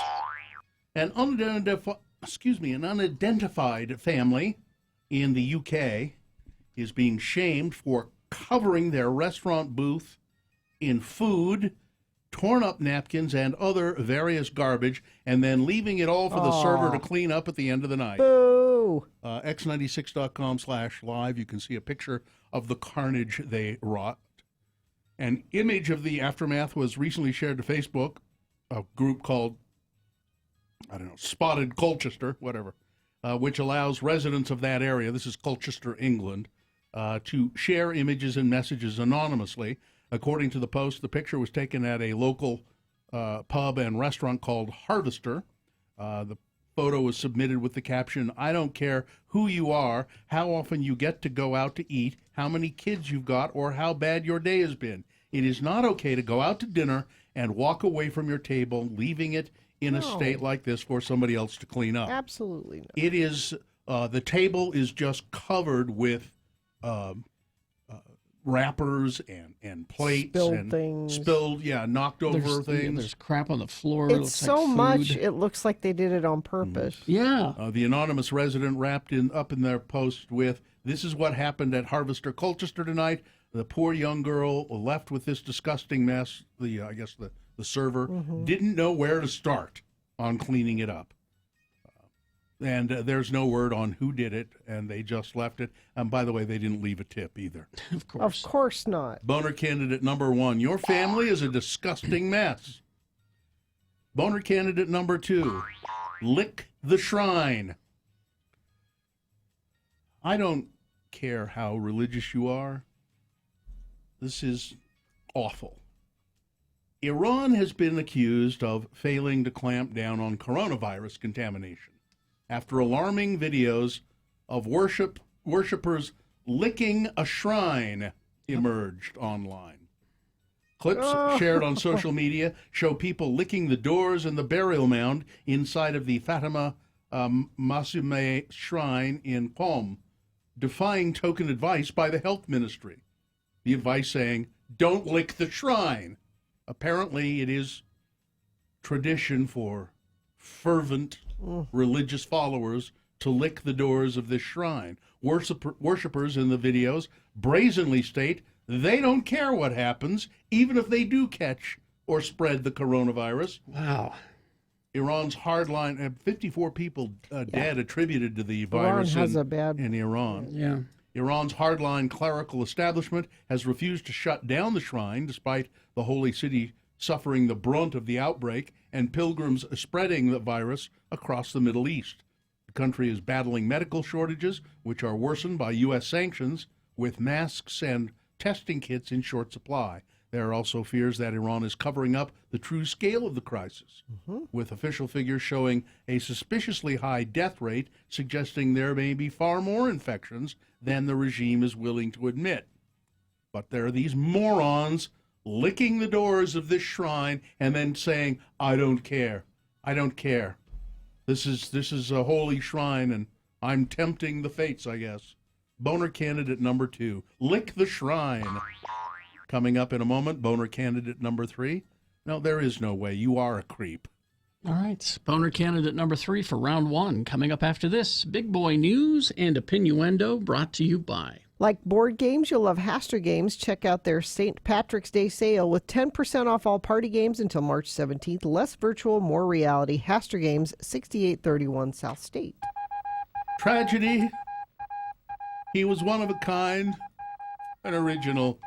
An unidentified family in the UK is being shamed for covering their restaurant booth in food, torn up napkins, and other various garbage, and then leaving it all for the server to clean up at the end of the night. Boo! X96.com/live, you can see a picture of the carnage they wrought. An image of the aftermath was recently shared to Facebook, a group called, Spotted Colchester, whatever, which allows residents of that area, this is Colchester, England, to share images and messages anonymously. According to the post, the picture was taken at a local pub and restaurant called Harvester. The photo was submitted with the caption, "I don't care who you are, how often you get to go out to eat, how many kids you've got, or how bad your day has been. It is not okay to go out to dinner and walk away from your table, leaving it in a state like this for somebody else to clean up." Absolutely not. It is, the table is just covered with wrappers and plates spilled things, knocked over things. There's crap on the floor. It's looks so like food. much. It looks like they did it on purpose. Yeah. The anonymous resident wrapped up in their post with, "This is what happened at Harvester Colchester tonight. The poor young girl left with this disgusting mess." I guess the server didn't know where to start on cleaning it up. And there's no word on who did it, and they just left it. And by the way, they didn't leave a tip either. Of course. Of course not. Boner candidate number 1, your family is a disgusting mess. Boner candidate number 2, lick the shrine. I don't care how religious you are. This is awful. Iran has been accused of failing to clamp down on coronavirus contamination after alarming videos of worshipers licking a shrine emerged online. Clips shared on social media show people licking the doors and the burial mound inside of the Fatima Masume shrine in Qom, defying token advice by the health ministry. The advice saying, "Don't lick the shrine." Apparently, it is tradition for fervent religious followers to lick the doors of this shrine. Worshippers in the videos brazenly state they don't care what happens, even if they do catch or spread the coronavirus. Wow. Iran's hardline, 54 people dead attributed to the virus in Iran. Yeah. Iran's hardline clerical establishment has refused to shut down the shrine, despite the holy city suffering the brunt of the outbreak and pilgrims spreading the virus across the Middle East. The country is battling medical shortages, which are worsened by U.S. sanctions, with masks and testing kits in short supply. There are also fears that Iran is covering up the true scale of the crisis, with official figures showing a suspiciously high death rate, suggesting there may be far more infections than the regime is willing to admit. But there are these morons licking the doors of this shrine and then saying, "I don't care. I don't care. This is a holy shrine, and I'm tempting the fates, I guess." Boner candidate number 2, lick the shrine. Coming up in a moment, boner candidate number 3. No, there is no way. You are a creep. All right. Boner candidate number 3 for round 1. Coming up after this, Big Boy News and Opinioendo, brought to you by. Like board games, you'll love Haster Games. Check out their St. Patrick's Day sale with 10% off all party games until March 17th. Less virtual, more reality. Haster Games, 6831 South State. Tragedy. He was one of a kind, an original.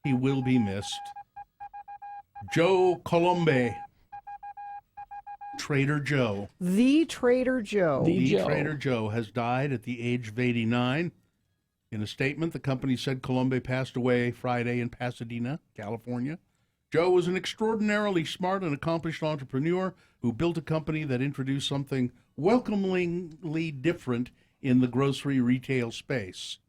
He will be missed. Joe Colombe. Trader Joe. The Trader Joe. The Trader Joe has died at the age of 89. In a statement, the company said Colombe passed away Friday in Pasadena, California. Joe was an extraordinarily smart and accomplished entrepreneur who built a company that introduced something welcomingly different in the grocery retail space.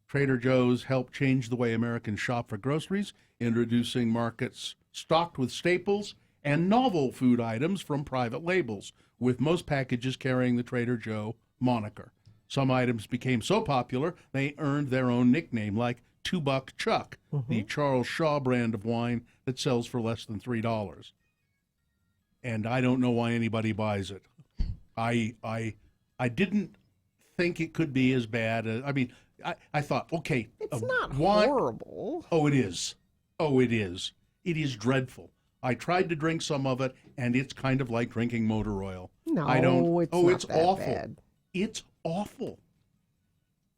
Trader Joe's helped change the way Americans shop for groceries, introducing markets stocked with staples and novel food items from private labels, with most packages carrying the Trader Joe moniker. Some items became so popular they earned their own nickname, like $2 Chuck, the Charles Shaw brand of wine that sells for less than $3. And I don't know why anybody buys it. I didn't think it could be as bad. I thought, okay, It's not wine. horrible. Oh, it is. Oh, it is. It is dreadful. I tried to drink some of it, and it's kind of like drinking motor oil. No, I don't. it's oh, not it's that awful. bad. It's awful.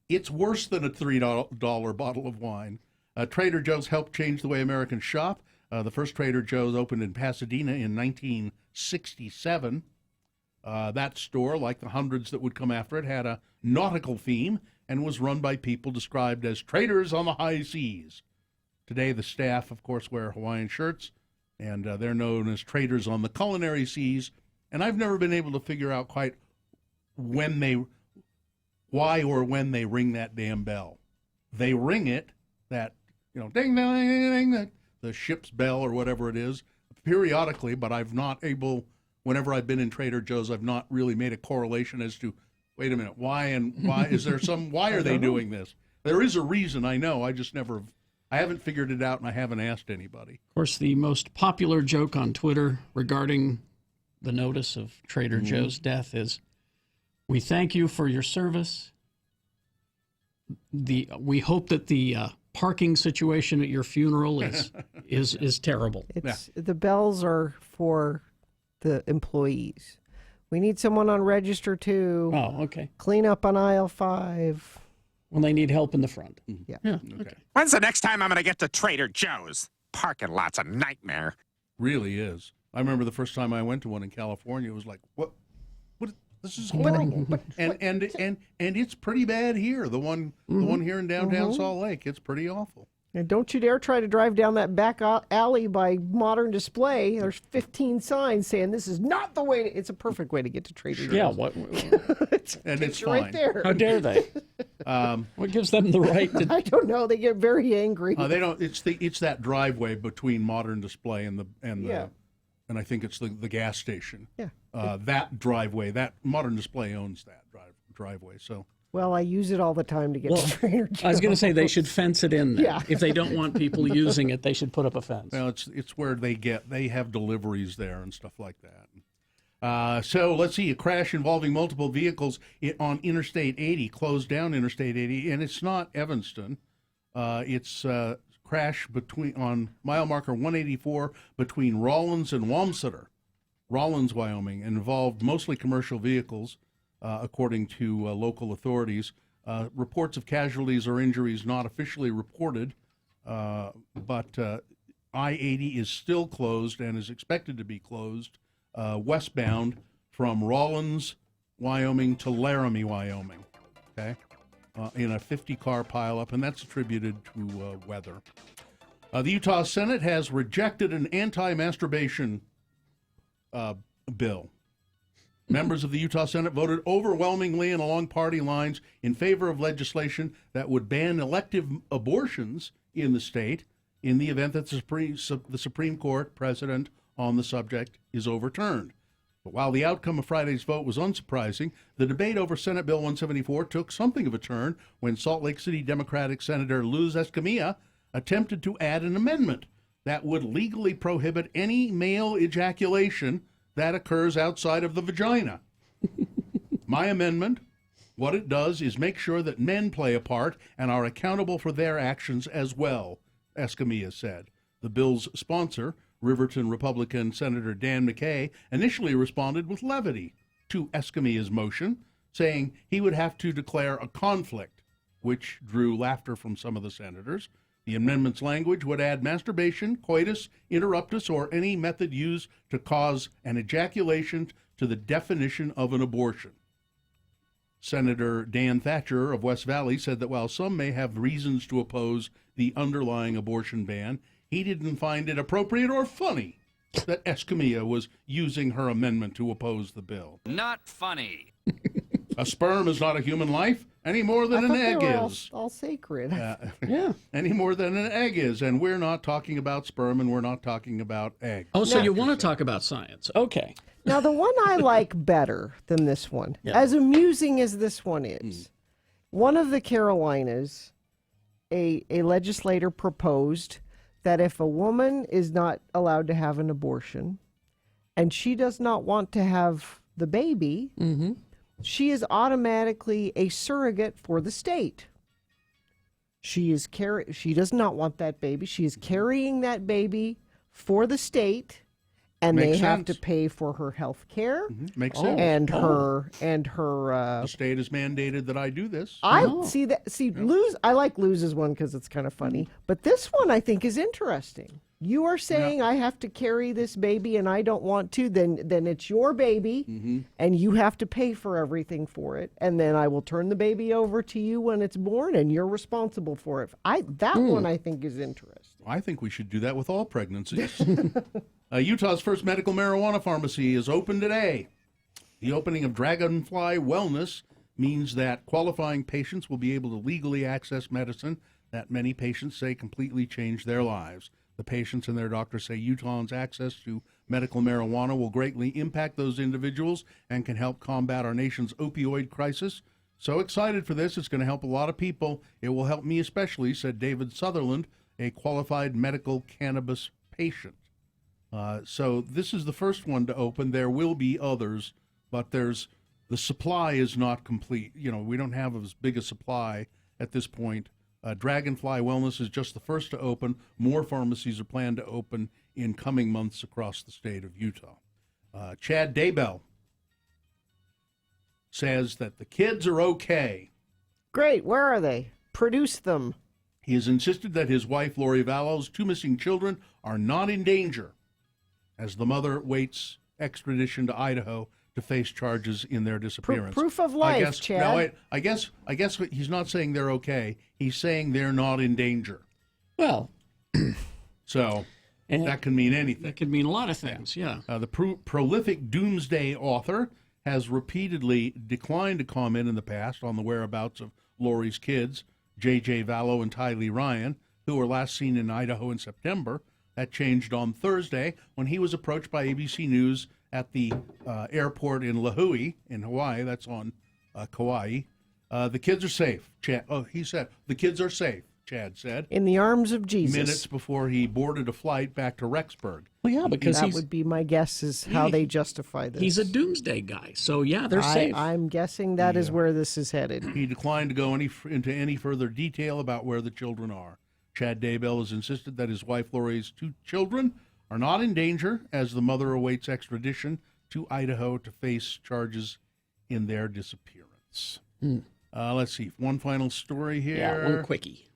It's worse than a $3 bottle of wine. Trader Joe's helped change the way Americans shop. The first Trader Joe's opened in Pasadena in 1967. That store, like the hundreds that would come after it, had a nautical theme and was run by people described as traders on the high seas. Today, the staff, of course, wear Hawaiian shirts, and they're known as traders on the culinary seas. And I've never been able to figure out quite why or when they ring that damn bell. They ring it, that, ding, ding, ding, ding, the ship's bell or whatever it is, periodically, but I've not able, whenever I've been in Trader Joe's, I've not really made a correlation as to, wait a minute, why is there why are they doing this? There is a reason, I know, I haven't figured it out and I haven't asked anybody. Of course, the most popular joke on Twitter regarding the notice of Trader Joe's death is, "We thank you for your service. We hope that the parking situation at your funeral is terrible." The bells are for the employees. We need someone on register 2. Oh, okay. Clean up on aisle 5. When they need help in the front. Yeah. Okay. When's the next time I'm going to get to Trader Joe's? Parking lot's a nightmare. Really is. I remember the first time I went to one in California, it was like, what? This is horrible. And it's pretty bad here. The one here in downtown Salt Lake, it's pretty awful. And don't you dare try to drive down that back alley by Modern Display. There's 15 signs saying this is not the way. It's a perfect way to get to Trader Joe's. Yeah, what? And it's right fine. there. How dare they? What gives them the right to? I don't know. They get very angry. They don't. It's that driveway between Modern Display and I think it's the gas station. Yeah. That driveway, that Modern Display owns that driveway. So. Well, I use it all the time to get to Trader Joe's. I was going to say they should fence it in there. Yeah. If they don't want people using it, they should put up a fence. Well, it's where they have deliveries there and stuff like that. So let's see, a crash involving multiple vehicles on Interstate 80 closed down Interstate 80, and it's not Evanston. It's a crash on mile marker 184 between Rawlins and Wamsutter, Rawlins, Wyoming, and involved mostly commercial vehicles. According to local authorities. Reports of casualties or injuries not officially reported, but I-80 is still closed and is expected to be closed westbound from Rawlins, Wyoming to Laramie, Wyoming, okay, in a 50-car pileup, and that's attributed to weather. The Utah Senate has rejected an anti-masturbation bill. Members of the Utah Senate voted overwhelmingly and along party lines in favor of legislation that would ban elective abortions in the state in the event that the Supreme Court precedent on the subject is overturned. But while the outcome of Friday's vote was unsurprising, the debate over Senate Bill 174 took something of a turn when Salt Lake City Democratic Senator Luz Escamilla attempted to add an amendment that would legally prohibit any male ejaculation that occurs outside of the vagina. My amendment, what it does is make sure that men play a part and are accountable for their actions as well, Escamilla said. The bill's sponsor, Riverton Republican Senator Dan McKay, initially responded with levity to Escamilla's motion, saying he would have to declare a conflict, which drew laughter from some of the senators. The amendment's language would add masturbation, coitus interruptus, or any method used to cause an ejaculation to the definition of an abortion. Senator Dan Thatcher of West Valley said that while some may have reasons to oppose the underlying abortion ban, he didn't find it appropriate or funny that Escamilla was using her amendment to oppose the bill. Not funny. A sperm is not a human life, Any more than an egg is. All sacred. Yeah. Any more than an egg is. And we're not talking about sperm and we're not talking about eggs. Oh, so you want to talk about science. Okay. Now, the one I like better than this one, as amusing as this one is, one of the Carolinas, a legislator proposed that if a woman is not allowed to have an abortion and she does not want to have the baby, she is automatically a surrogate for the state. She does not want that baby. She is carrying that baby for the state. And Makes they have sense. to pay for her health care. Makes sense. And her the state has mandated that I do this. Luz. I like Luz's one because it's kind of funny. But this one I think is interesting. You are saying I have to carry this baby and I don't want to. Then it's your baby, and you have to pay for everything for it. And then I will turn the baby over to you when it's born, and you're responsible for it. That one I think is interesting. I think we should do that with all pregnancies. Utah's first medical marijuana pharmacy is open today. The opening of Dragonfly Wellness means that qualifying patients will be able to legally access medicine that many patients say completely changed their lives. The patients and their doctors say Utahns' access to medical marijuana will greatly impact those individuals and can help combat our nation's opioid crisis. So excited for this. It's going to help a lot of people. It will help me especially, said David Sutherland, a qualified medical cannabis patient. So this is the first one to open. There will be others, but the supply is not complete. We don't have as big a supply at this point. Dragonfly Wellness is just the first to open. More pharmacies are planned to open in coming months across the state of Utah. Chad Daybell says that the kids are okay. Great. Where are they? Produce them. He has insisted that his wife, Lori Vallow's 2 missing children are not in danger as the mother waits extradition to Idaho to face charges in their disappearance. Proof of life, Chad. No, wait, I guess he's not saying they're okay. He's saying they're not in danger. Well, so that can mean anything. That could mean a lot of things, yeah. The prolific doomsday author has repeatedly declined to comment in the past on the whereabouts of Lori's kids, J.J. Vallow and Tylee Ryan, who were last seen in Idaho in September. That changed on Thursday when he was approached by ABC News at the airport in Lahui in Hawaii. That's on Kauai. The kids are safe. He said, the kids are safe, Chad said. In the arms of Jesus. Minutes before he boarded a flight back to Rexburg. Well, yeah, because that would be my guess is how they justify this. He's a doomsday guy, so yeah, they're safe. I'm guessing that is where this is headed. He declined to go into any further detail about where the children are. Chad Daybell has insisted that his wife Lori's 2 children are not in danger as the mother awaits extradition to Idaho to face charges in their disappearance. Let's see. One final story here. Yeah, one quickie.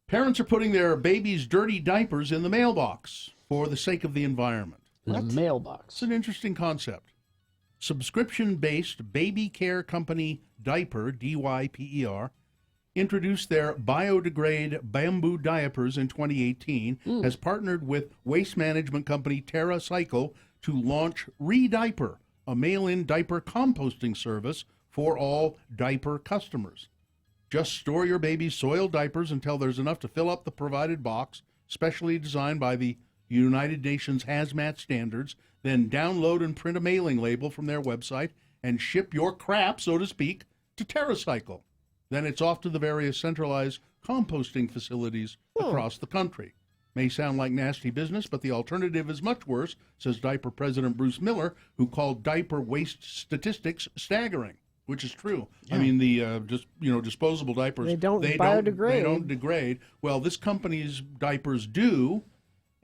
Parents are putting their babies' dirty diapers in the mailbox for the sake of the environment. The mailbox. It's an interesting concept. Subscription-based baby care company Diaper, DYPER, introduced their biodegrade bamboo diapers in 2018, has partnered with waste management company TerraCycle to launch ReDiaper, a mail-in diaper composting service for all diaper customers. Just store your baby's soiled diapers until there's enough to fill up the provided box, specially designed by the United Nations hazmat standards, then download and print a mailing label from their website and ship your crap, so to speak, to TerraCycle. Then it's off to the various centralized composting facilities across the country. May sound like nasty business, but the alternative is much worse, says Diaper President Bruce Miller, who called diaper waste statistics staggering, which is true. Yeah. I mean, the disposable diapers, they don't biodegrade. They don't degrade. Well, this company's diapers do.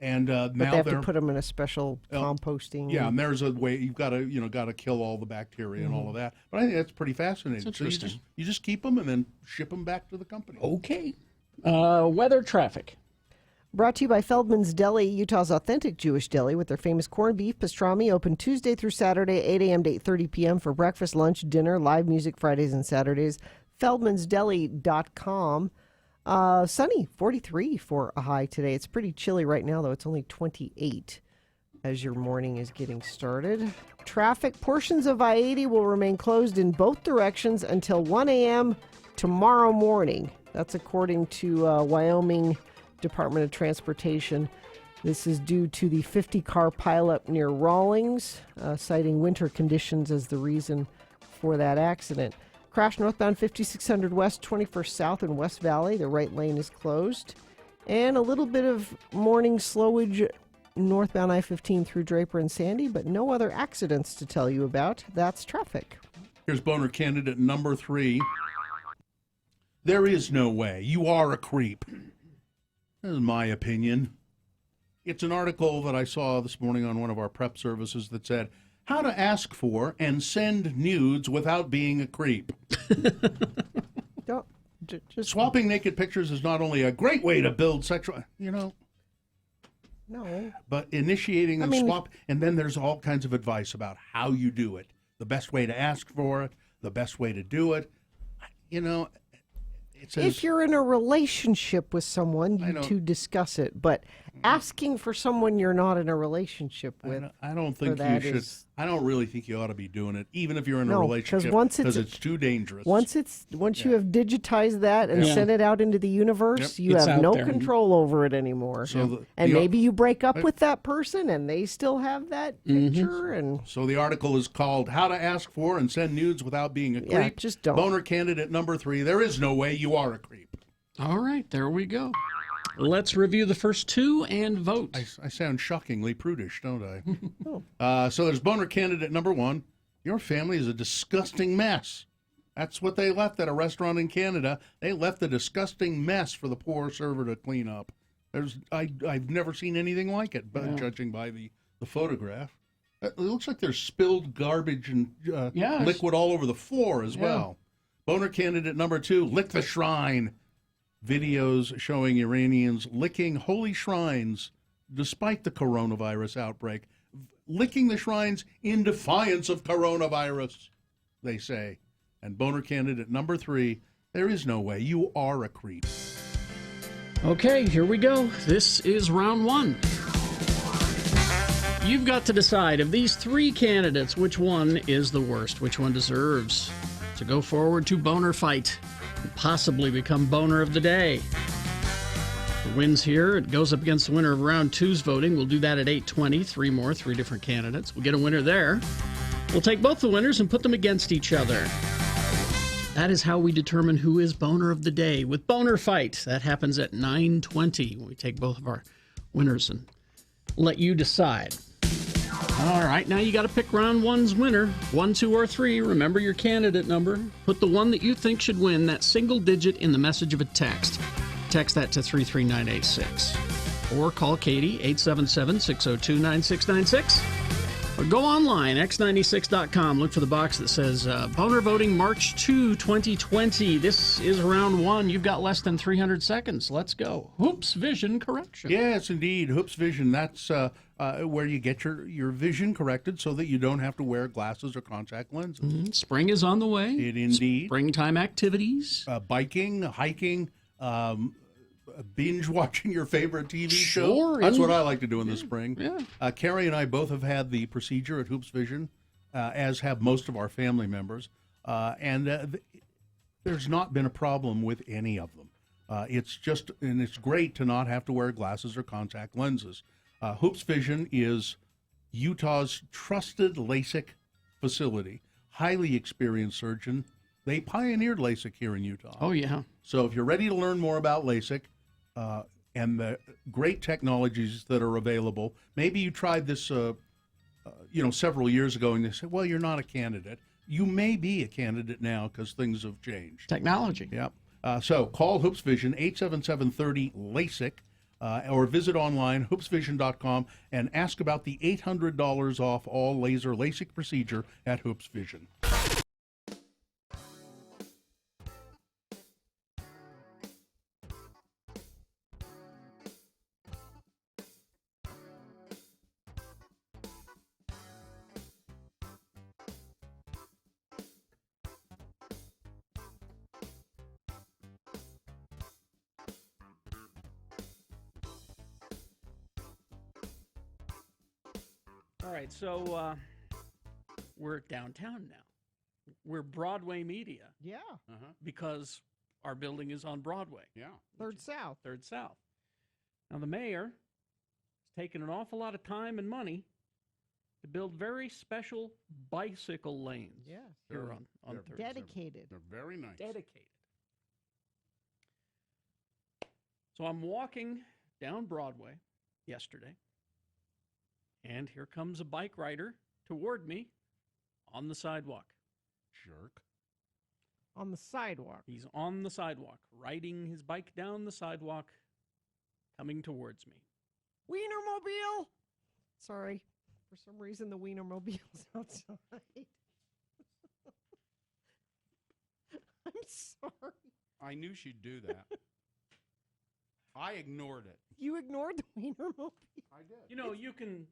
And but now they have to put them in a special composting. Yeah, and there's a way you've got to kill all the bacteria and all of that. But I think that's pretty fascinating. That's interesting. So you just keep them and then ship them back to the company. Okay. Weather traffic. Brought to you by Feldman's Deli, Utah's authentic Jewish deli, with their famous corned beef pastrami, open Tuesday through Saturday, 8 a.m. to 8:30 p.m. for breakfast, lunch, dinner, live music Fridays and Saturdays. Feldman'sDeli.com. Sunny, 43 for a high today. It's pretty chilly right now, though. It's only 28. as your morning is getting started. Traffic, portions of I-80 will remain closed in both directions until 1 a.m. tomorrow morning. That's according to Wyoming Department of Transportation. This is due to the 50-car pileup near Rawlings, citing winter conditions as the reason for that accident. Crash northbound 5600 West, 21st South in West Valley. The right lane is closed. And a little bit of morning slowage northbound I-15 through Draper and Sandy, but no other accidents to tell you about. That's traffic. Here's boner candidate number 3. There is no way. You are a creep. This is my opinion. It's an article that I saw this morning on one of our prep services that said, how to ask for and send nudes without being a creep. Swapping naked pictures is not only a great way to build sexual, No. But initiating the swap, and then there's all kinds of advice about how you do it. The best way to ask for it, the best way to do it. It says, if you're in a relationship with someone, you two discuss it. But asking for someone you're not in a relationship with, I don't think you should. I don't really think you ought to be doing it, even if you're in a relationship, because it's too dangerous. Once you have digitized that and sent it out into the universe, you have no control over it anymore. So maybe you break up with that person, and they still have that picture. And so the article is called "How to Ask for and Send Nudes Without Being a Creep." Yeah, just don't. Boner candidate number 3. There is no way you are a creep. All right, there we go. Let's review the first 2 and vote. I sound shockingly prudish, don't I? So there's boner candidate number 1. Your family is a disgusting mess. That's what they left at a restaurant in Canada. They left a disgusting mess for the poor server to clean up. I've never seen anything like it, but judging by the photograph. It looks like there's spilled garbage and liquid all over the floor as well. Boner candidate number 2, lick the shrine. Videos showing Iranians licking holy shrines despite the coronavirus outbreak. Licking the shrines in defiance of coronavirus, they say. And boner candidate number 3, there is no way. You are a creep. Okay, here we go. This is round 1. You've got to decide of these 3 candidates, which one is the worst, which one deserves to go forward to boner fight and possibly become boner of the day. The wins here, it goes up against the winner of round 2's voting. We'll do that at 8:20. 3 different candidates. We'll get a winner there. We'll take both the winners and put them against each other. That is how we determine who is boner of the day with Boner Fight. That happens at 9:20 when we take both of our winners and let you decide. All right, now you got to pick round 1's winner. 1, 2, or 3. Remember your candidate number. Put the one that you think should win, that single digit, in the message of a text. Text that to 33986. Or call Katie, 877-602-9696. Or go online, x96.com. Look for the box that says Boner Voting March 2, 2020. This is round 1. You've got less than 300 seconds. Let's go. Hoops Vision Correction. Yes, indeed. Hoops Vision. That's where you get your vision corrected so that you don't have to wear glasses or contact lenses. Spring is on the way. It indeed. Springtime activities. Biking, hiking, binge watching your favorite TV show. That's what I like to do in the spring. Yeah. Carrie and I both have had the procedure at Hoops Vision, as have most of our family members. And there's not been a problem with any of them. It's great to not have to wear glasses or contact lenses. Hoops Vision is Utah's trusted LASIK facility. Highly experienced surgeon. They pioneered LASIK here in Utah. Oh, yeah. So if you're ready to learn more about LASIK and the great technologies that are available, maybe you tried this several years ago and they said, well, you're not a candidate. You may be a candidate now because things have changed. Technology. Yep. So call Hoops Vision, 877-30-LASIK, or visit online, hoopsvision.com, and ask about the $800 off all laser LASIK procedure at Hoops Vision. All right, so we're downtown now. We're Broadway media. Yeah. Because our building is on Broadway. Yeah. Third South. Third South. Now, the mayor has taken an awful lot of time and money to build very special bicycle lanes. Yes. Here on Third. Dedicated. They're very nice. Dedicated. So I'm walking down Broadway yesterday, and here comes a bike rider toward me on the sidewalk. Jerk. On the sidewalk. He's on the sidewalk, riding his bike down the sidewalk, coming towards me. Wienermobile! Sorry. For some reason, the Wienermobile's outside. I'm sorry. I knew she'd do that. I ignored it. You ignored the Wienermobile? I did. You know, you can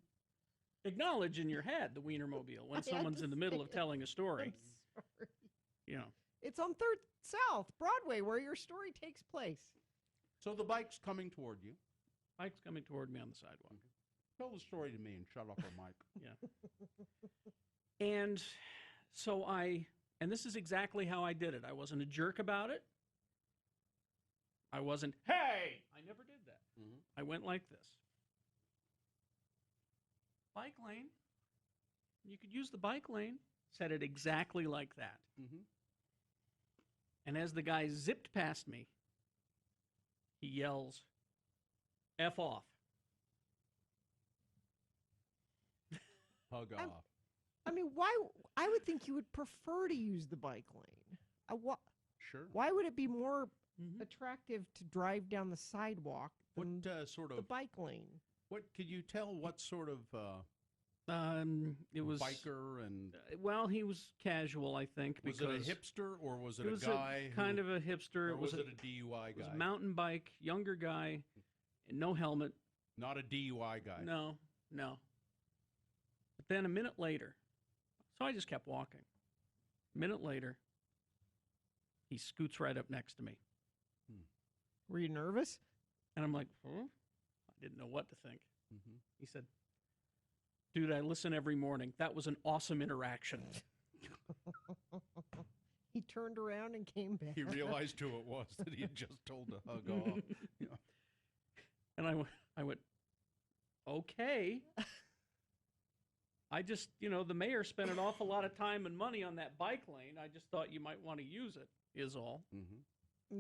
acknowledge in your head the Wienermobile when someone's in the middle of telling a story. I'm sorry. You know. It's on Third South, Broadway, where your story takes place. So the bike's coming toward you. Bike's coming toward me on the sidewalk. Tell the story to me and shut up, Mike. Yeah. And so and this is exactly how I did it. I wasn't a jerk about it. I wasn't, hey! I never did that. I went like this. Bike lane. You could use the bike lane. Said it exactly like that. And as the guy zipped past me, he yells, F off. Hug off. I mean, why? I would think you would prefer to use the bike lane. Sure. Why would it be more attractive to drive down the sidewalk than sort of the bike lane? What could you tell? What sort of it was biker and well, he was casual, I think. Was it a hipster or was it, it was a guy? Kind of a hipster. Or was it a DUI guy? It was a mountain bike, younger guy, no helmet. Not a DUI guy. No. But then a minute later, so I just kept walking. A minute later, he scoots right up next to me. Were you nervous? And I'm like, huh? I didn't know what to think. He said, dude, I listen every morning. That was an awesome interaction. He turned around and came back. He realized who it was that he had just told to hug off. Yeah. And I went, okay. I just, the mayor spent an awful lot of time and money on that bike lane. I just thought you might want to use it, is all.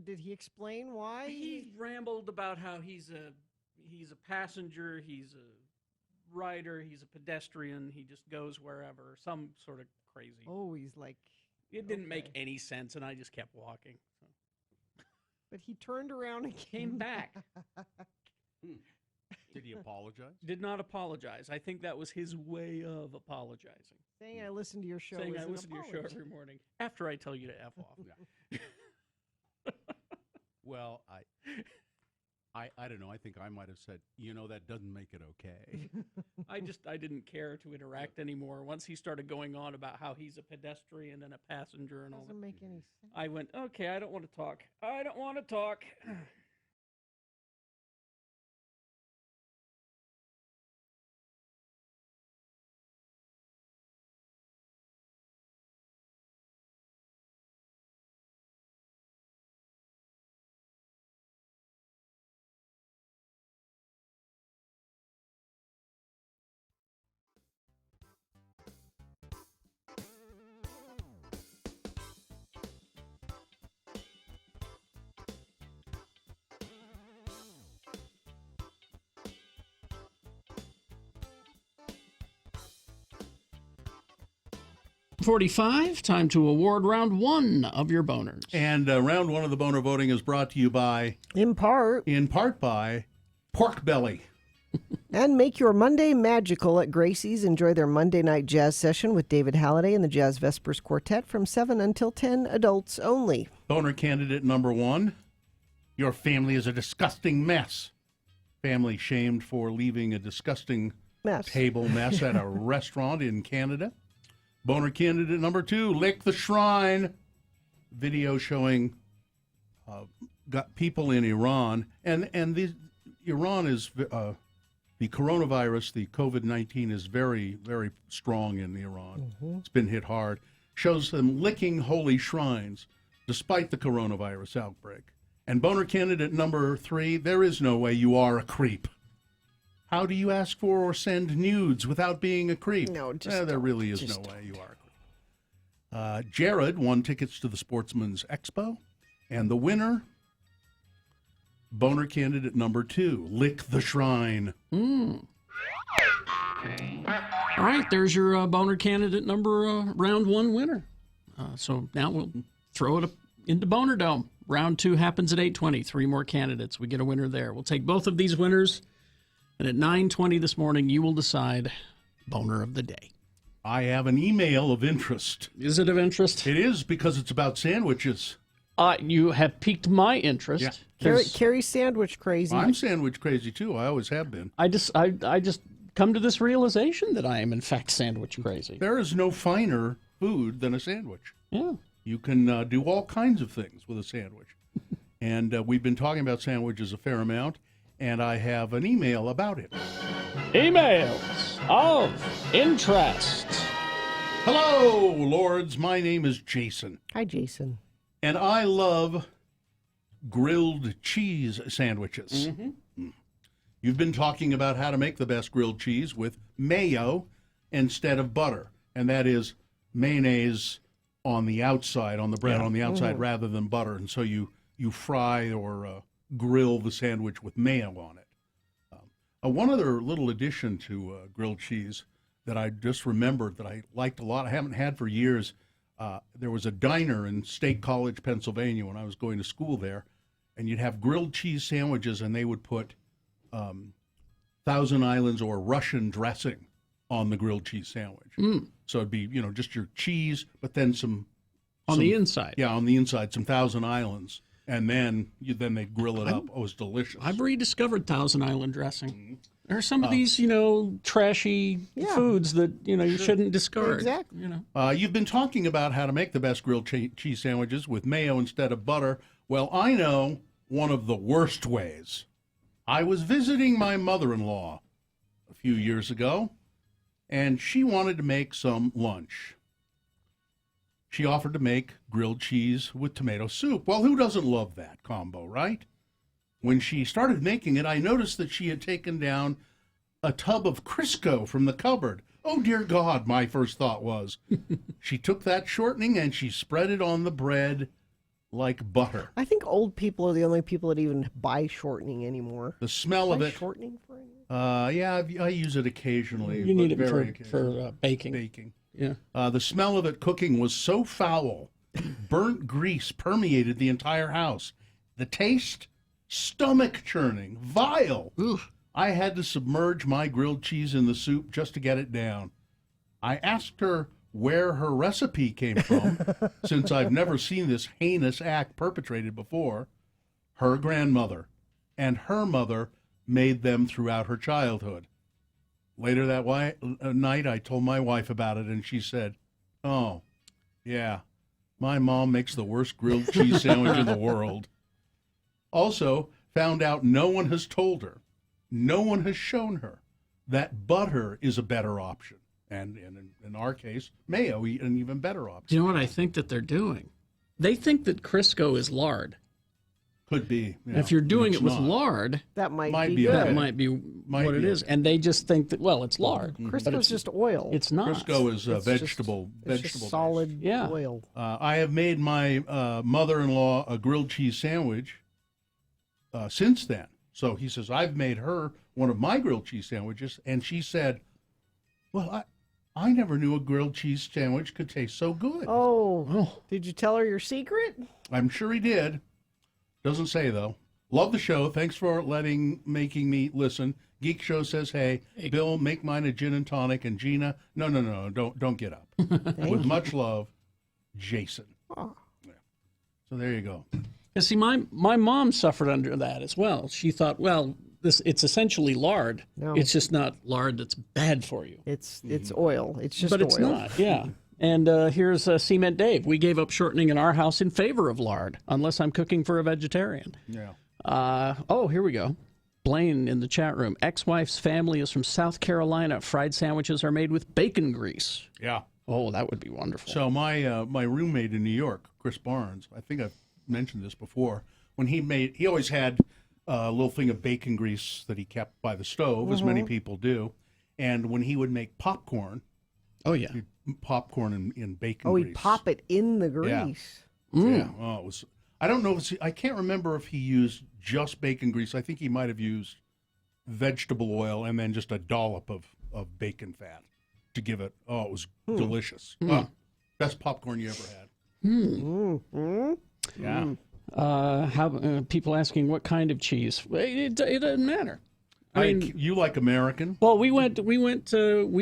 Did he explain why? He rambled about how he's a passenger, he's a rider, he's a pedestrian, he just goes wherever, some sort of crazy. Oh, he's like... It didn't make any sense, and I just kept walking. So. But he turned around and came back. Did he apologize? Did not apologize. I think that was his way of apologizing. Saying I listen to your show. Saying I listen to your show every morning after I tell you to F off. Yeah. Well, I don't know. I think I might have said, that doesn't make it okay. I didn't care to interact anymore. Once he started going on about how he's a pedestrian and a passenger and all that. Doesn't make any sense. I went, okay, I don't want to talk. I don't want to talk. .45, time to award round one of your boners. And round one of the boner voting is brought to you by... In part by Pork Belly. And make your Monday magical at Gracie's. Enjoy their Monday night jazz session with David Halliday and the Jazz Vespers Quartet from 7 until 10, adults only. Boner candidate number one, your family is a disgusting mess. Family shamed for leaving a disgusting table mess at a restaurant in Canada. Boner candidate number two, lick the shrine. Video showing got people in Iran, and Iran is the coronavirus, the COVID-19, is very, very strong in Iran. It's been hit hard. Shows them licking holy shrines despite the coronavirus outbreak. And boner candidate number 3, there is no way you are a creep. How do you ask for or send nudes without being a creep? No, just there really is no way you are a creep. Jared won tickets to the Sportsman's Expo. And the winner, boner candidate number 2, lick the shrine. All right, there's your boner candidate number round 1 winner. So now we'll throw it into Boner Dome. Round 2 happens at 8:20. 3 more candidates. We get a winner there. We'll take both of these winners, and at 9:20 this morning, you will decide boner of the day. I have an email of interest. Is it of interest? It is, because it's about sandwiches. You have piqued my interest. Yeah. Carrie's sandwich crazy. I'm sandwich crazy, too. I always have been. I just come to this realization that I am, in fact, sandwich crazy. There is no finer food than a sandwich. Yeah. You can do all kinds of things with a sandwich. And we've been talking about sandwiches a fair amount, and I have an email about it. Emails of interest. Hello, Lords. My name is Jason. Hi, Jason. And I love grilled cheese sandwiches. You've been talking about how to make the best grilled cheese with mayo instead of butter. And that is mayonnaise on the outside, on the bread on the outside, rather than butter. And so you fry or grill the sandwich with mayo on it. One other little addition to grilled cheese that I just remembered that I liked a lot, I haven't had for years. There was a diner in State College, Pennsylvania, when I was going to school there, and you'd have grilled cheese sandwiches, and they would put Thousand Islands or Russian dressing on the grilled cheese sandwich. So it'd be, just your cheese, but then some on the inside. Yeah, on the inside, some Thousand Islands, and then they grill it up. Oh, it was delicious. I've rediscovered Thousand Island dressing. There are some of these, trashy foods that you shouldn't discard. Exactly. You've been talking about how to make the best grilled cheese sandwiches with mayo instead of butter. Well, I know one of the worst ways. I was visiting my mother-in-law a few years ago, and she wanted to make some lunch. She offered to make grilled cheese with tomato soup. Well, who doesn't love that combo, right? When she started making it, I noticed that she had taken down a tub of Crisco from the cupboard. Oh, dear God, my first thought was. She took that shortening and she spread it on the bread like butter. I think old people are the only people that even buy shortening anymore. The smell of it. Shortening for you? Yeah, I use it occasionally. You need but it for baking. Baking. Yeah. The smell of it cooking was so foul, burnt grease permeated the entire house. The taste, stomach churning, vile. Oof. I had to submerge my grilled cheese in the soup just to get it down. I asked her where her recipe came from, since I've never seen this heinous act perpetrated before. Her grandmother and her mother made them throughout her childhood. Later that night, I told my wife about it, and she said, "Oh, yeah, my mom makes the worst grilled cheese sandwich in the world." Also, found out no one has told her, no one has shown her that butter is a better option. And in our case, mayo, an even better option. Do you know what I think that they're doing? They think that Crisco is lard. Could be. Yeah. If you're doing it with lard, that might be good. That might be what it is. And they just think that, well, it's lard. Crisco's just oil. It's not. Crisco is vegetable. Just solid oil. I have made my mother-in-law a grilled cheese sandwich since then. So he says, I've made her one of my grilled cheese sandwiches, and she said, well, I never knew a grilled cheese sandwich could taste so good. Oh. Did you tell her your secret? I'm sure he did. Doesn't say, though. Love the show. Thanks for making me listen. Geek Show says, hey, Bill, make mine a gin and tonic. And Gina, no, don't get up. With much love, Jason. Oh. Yeah. So there you go. Yeah, see, my mom suffered under that as well. She thought, well, it's essentially lard. No. It's just not lard that's bad for you. It's oil. It's just but oil. But it's not, yeah. And here's Cement Dave. We gave up shortening in our house in favor of lard, unless I'm cooking for a vegetarian. Yeah. Here we go. Blaine in the chat room. Ex-wife's family is from South Carolina. Fried sandwiches are made with bacon grease. Yeah. Oh, that would be wonderful. So my roommate in New York, Chris Barnes, I think I've mentioned this before, when he always had a little thing of bacon grease that he kept by the stove, as many people do. And when he would make popcorn, popcorn in bacon grease. He'd pop it in the grease. Yeah. Oh, it was. I don't know. I can't remember if he used just bacon grease. I think he might have used vegetable oil and then just a dollop of bacon fat to give it. Oh, it was delicious. Oh, best popcorn you ever had. Yeah. People asking what kind of cheese? It doesn't matter. I mean, you like American? Well, we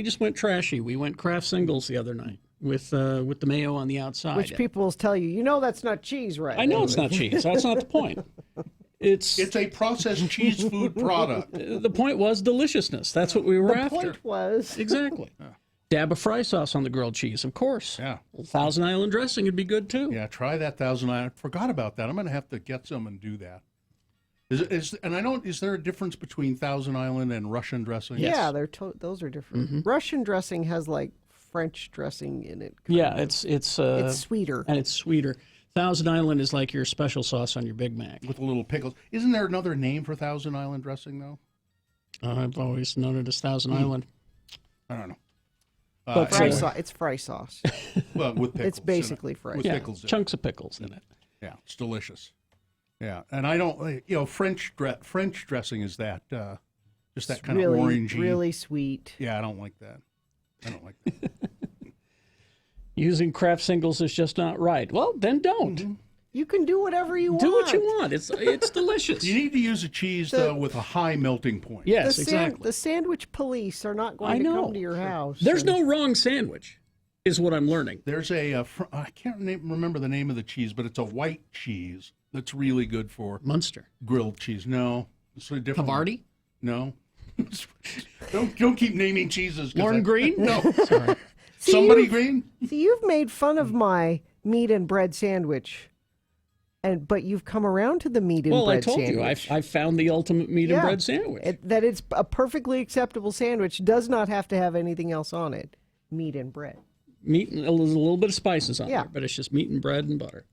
just went trashy. We went Kraft Singles the other night with the mayo on the outside. Which people will tell you, that's not cheese, right? I know it's not cheese. That's not the point. It's a processed cheese food product. The point was deliciousness. That's what we were after. The point was. Exactly. Dab of fry sauce on the grilled cheese, of course. Yeah. Thousand Island dressing would be good, too. Yeah, try that Thousand Island. I forgot about that. I'm going to have to get some and do that. Is there a difference between Thousand Island and Russian dressing? Yeah, those are different. Russian dressing has like French dressing in it. It's sweeter. And it's sweeter. Thousand Island is like your special sauce on your Big Mac. With a little pickles. Isn't there another name for Thousand Island dressing, though? I've always known it as Thousand Island. I don't know. But it's fry sauce. Well, with pickles. It's basically fry sauce. With pickles chunks of pickles in it. Yeah, it's delicious. Yeah, and I don't, French dressing is that, just that kind of orangey. Really sweet. Yeah, I don't like that. Using Kraft Singles is just not right. Well, then don't. You can do whatever you want. Do what you want. It's delicious. You need to use a cheese, though, with a high melting point. Yes, exactly. The sandwich police are not going to come to your house. There's no wrong sandwich, is what I'm learning. There's I can't remember the name of the cheese, but it's a white cheese that's really good for Munster grilled cheese. No, it's a different. Havarti? No. don't keep naming cheeses. Lorne Green? No. Sorry. Somebody Green? See, you've made fun of my meat and bread sandwich. But you've come around to the meat and bread sandwich. Well, I told you, I found the ultimate meat and bread sandwich. That it's a perfectly acceptable sandwich, does not have to have anything else on it. Meat and bread. Meat and a little bit of spices on there, but it's just meat and bread and butter.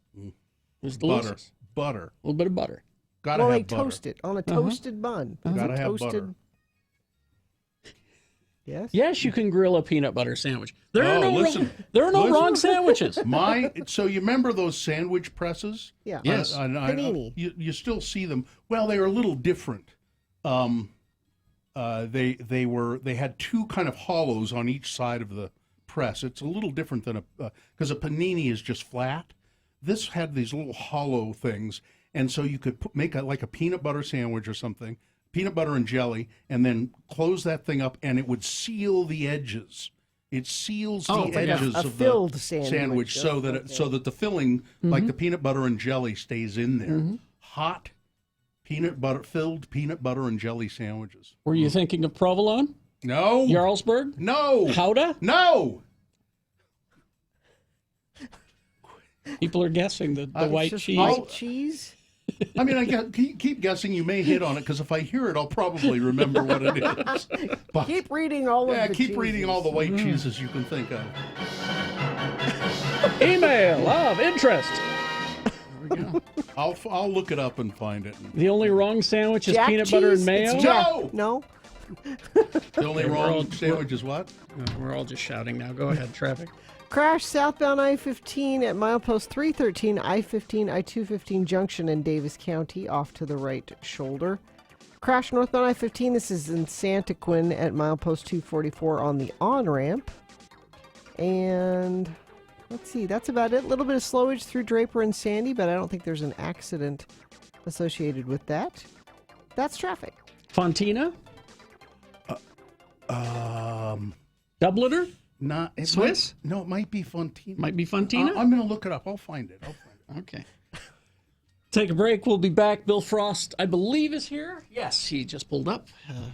It's delicious. Butter. A little bit of butter. Gotta have they butter. toast it on a toasted bun. Gotta have butter. Yes. Yes, you can grill a peanut butter sandwich. There are no wrong sandwiches. So you remember those sandwich presses? Yeah. Yes. Panini. You still see them. Well, they are a little different. They had two kind of hollows on each side of the press. It's a little different than because a panini is just flat. This had these little hollow things, and so you could make like a peanut butter sandwich or something. Peanut butter and jelly, and then close that thing up, and it would seal the edges. It seals the edges of the sandwich so that the filling, like the peanut butter and jelly, stays in there. Hot filled peanut butter and jelly sandwiches. Were you thinking of provolone? No. Jarlsberg? No. Gouda? No. People are guessing the white cheese. White cheese? I mean, keep guessing. You may hit on it because if I hear it, I'll probably remember what it is. But, keep reading all of the keep reading all the white cheeses you can think of. Email of interest. There we go. I'll look it up and find it. The only wrong sandwich is Jack peanut cheese? butter and mayo? No. The only wrong sandwich is what? We're all just shouting now. Go ahead, traffic. Crash southbound I-15 at milepost 313, I-15, I-215 junction in Davis County, off to the right shoulder. Crash northbound I-15, this is in Santaquin at milepost 244 on the on-ramp. And let's see, that's about it. A little bit of slowage through Draper and Sandy, but I don't think there's an accident associated with that. That's traffic. Fontina? Dubliner? Swiss? It might be Fontina. Might be Fontina? I'm going to look it up. I'll find it. Okay. Take a break. We'll be back. Bill Frost, I believe, is here. Yes, he just pulled up.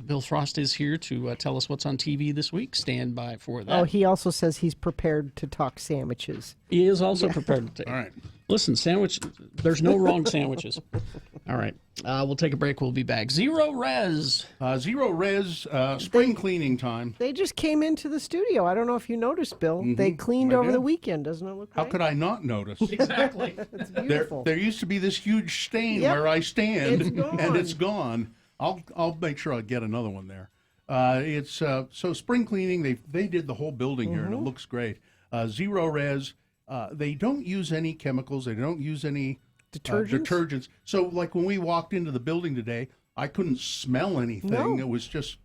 Bill Frost is here to tell us what's on TV this week. Stand by for that. Oh, he also says he's prepared to talk sandwiches. He is also prepared to take. All right. Listen, there's no wrong sandwiches. All All right. We'll take a break. We'll be back. Zero Res. Spring cleaning time. They just came into the studio. I don't know if you noticed, Bill. They cleaned over the weekend. Doesn't it look How right? could I not notice? Exactly. It's beautiful. There used to be this huge stain where I stand, and it's gone. I'll make sure I get another one there. It's so spring cleaning. They did the whole building here, and it looks great. Zero Res. They don't use any chemicals. They don't use any detergents. So, like when we walked into the building today, I couldn't smell anything. No. It was just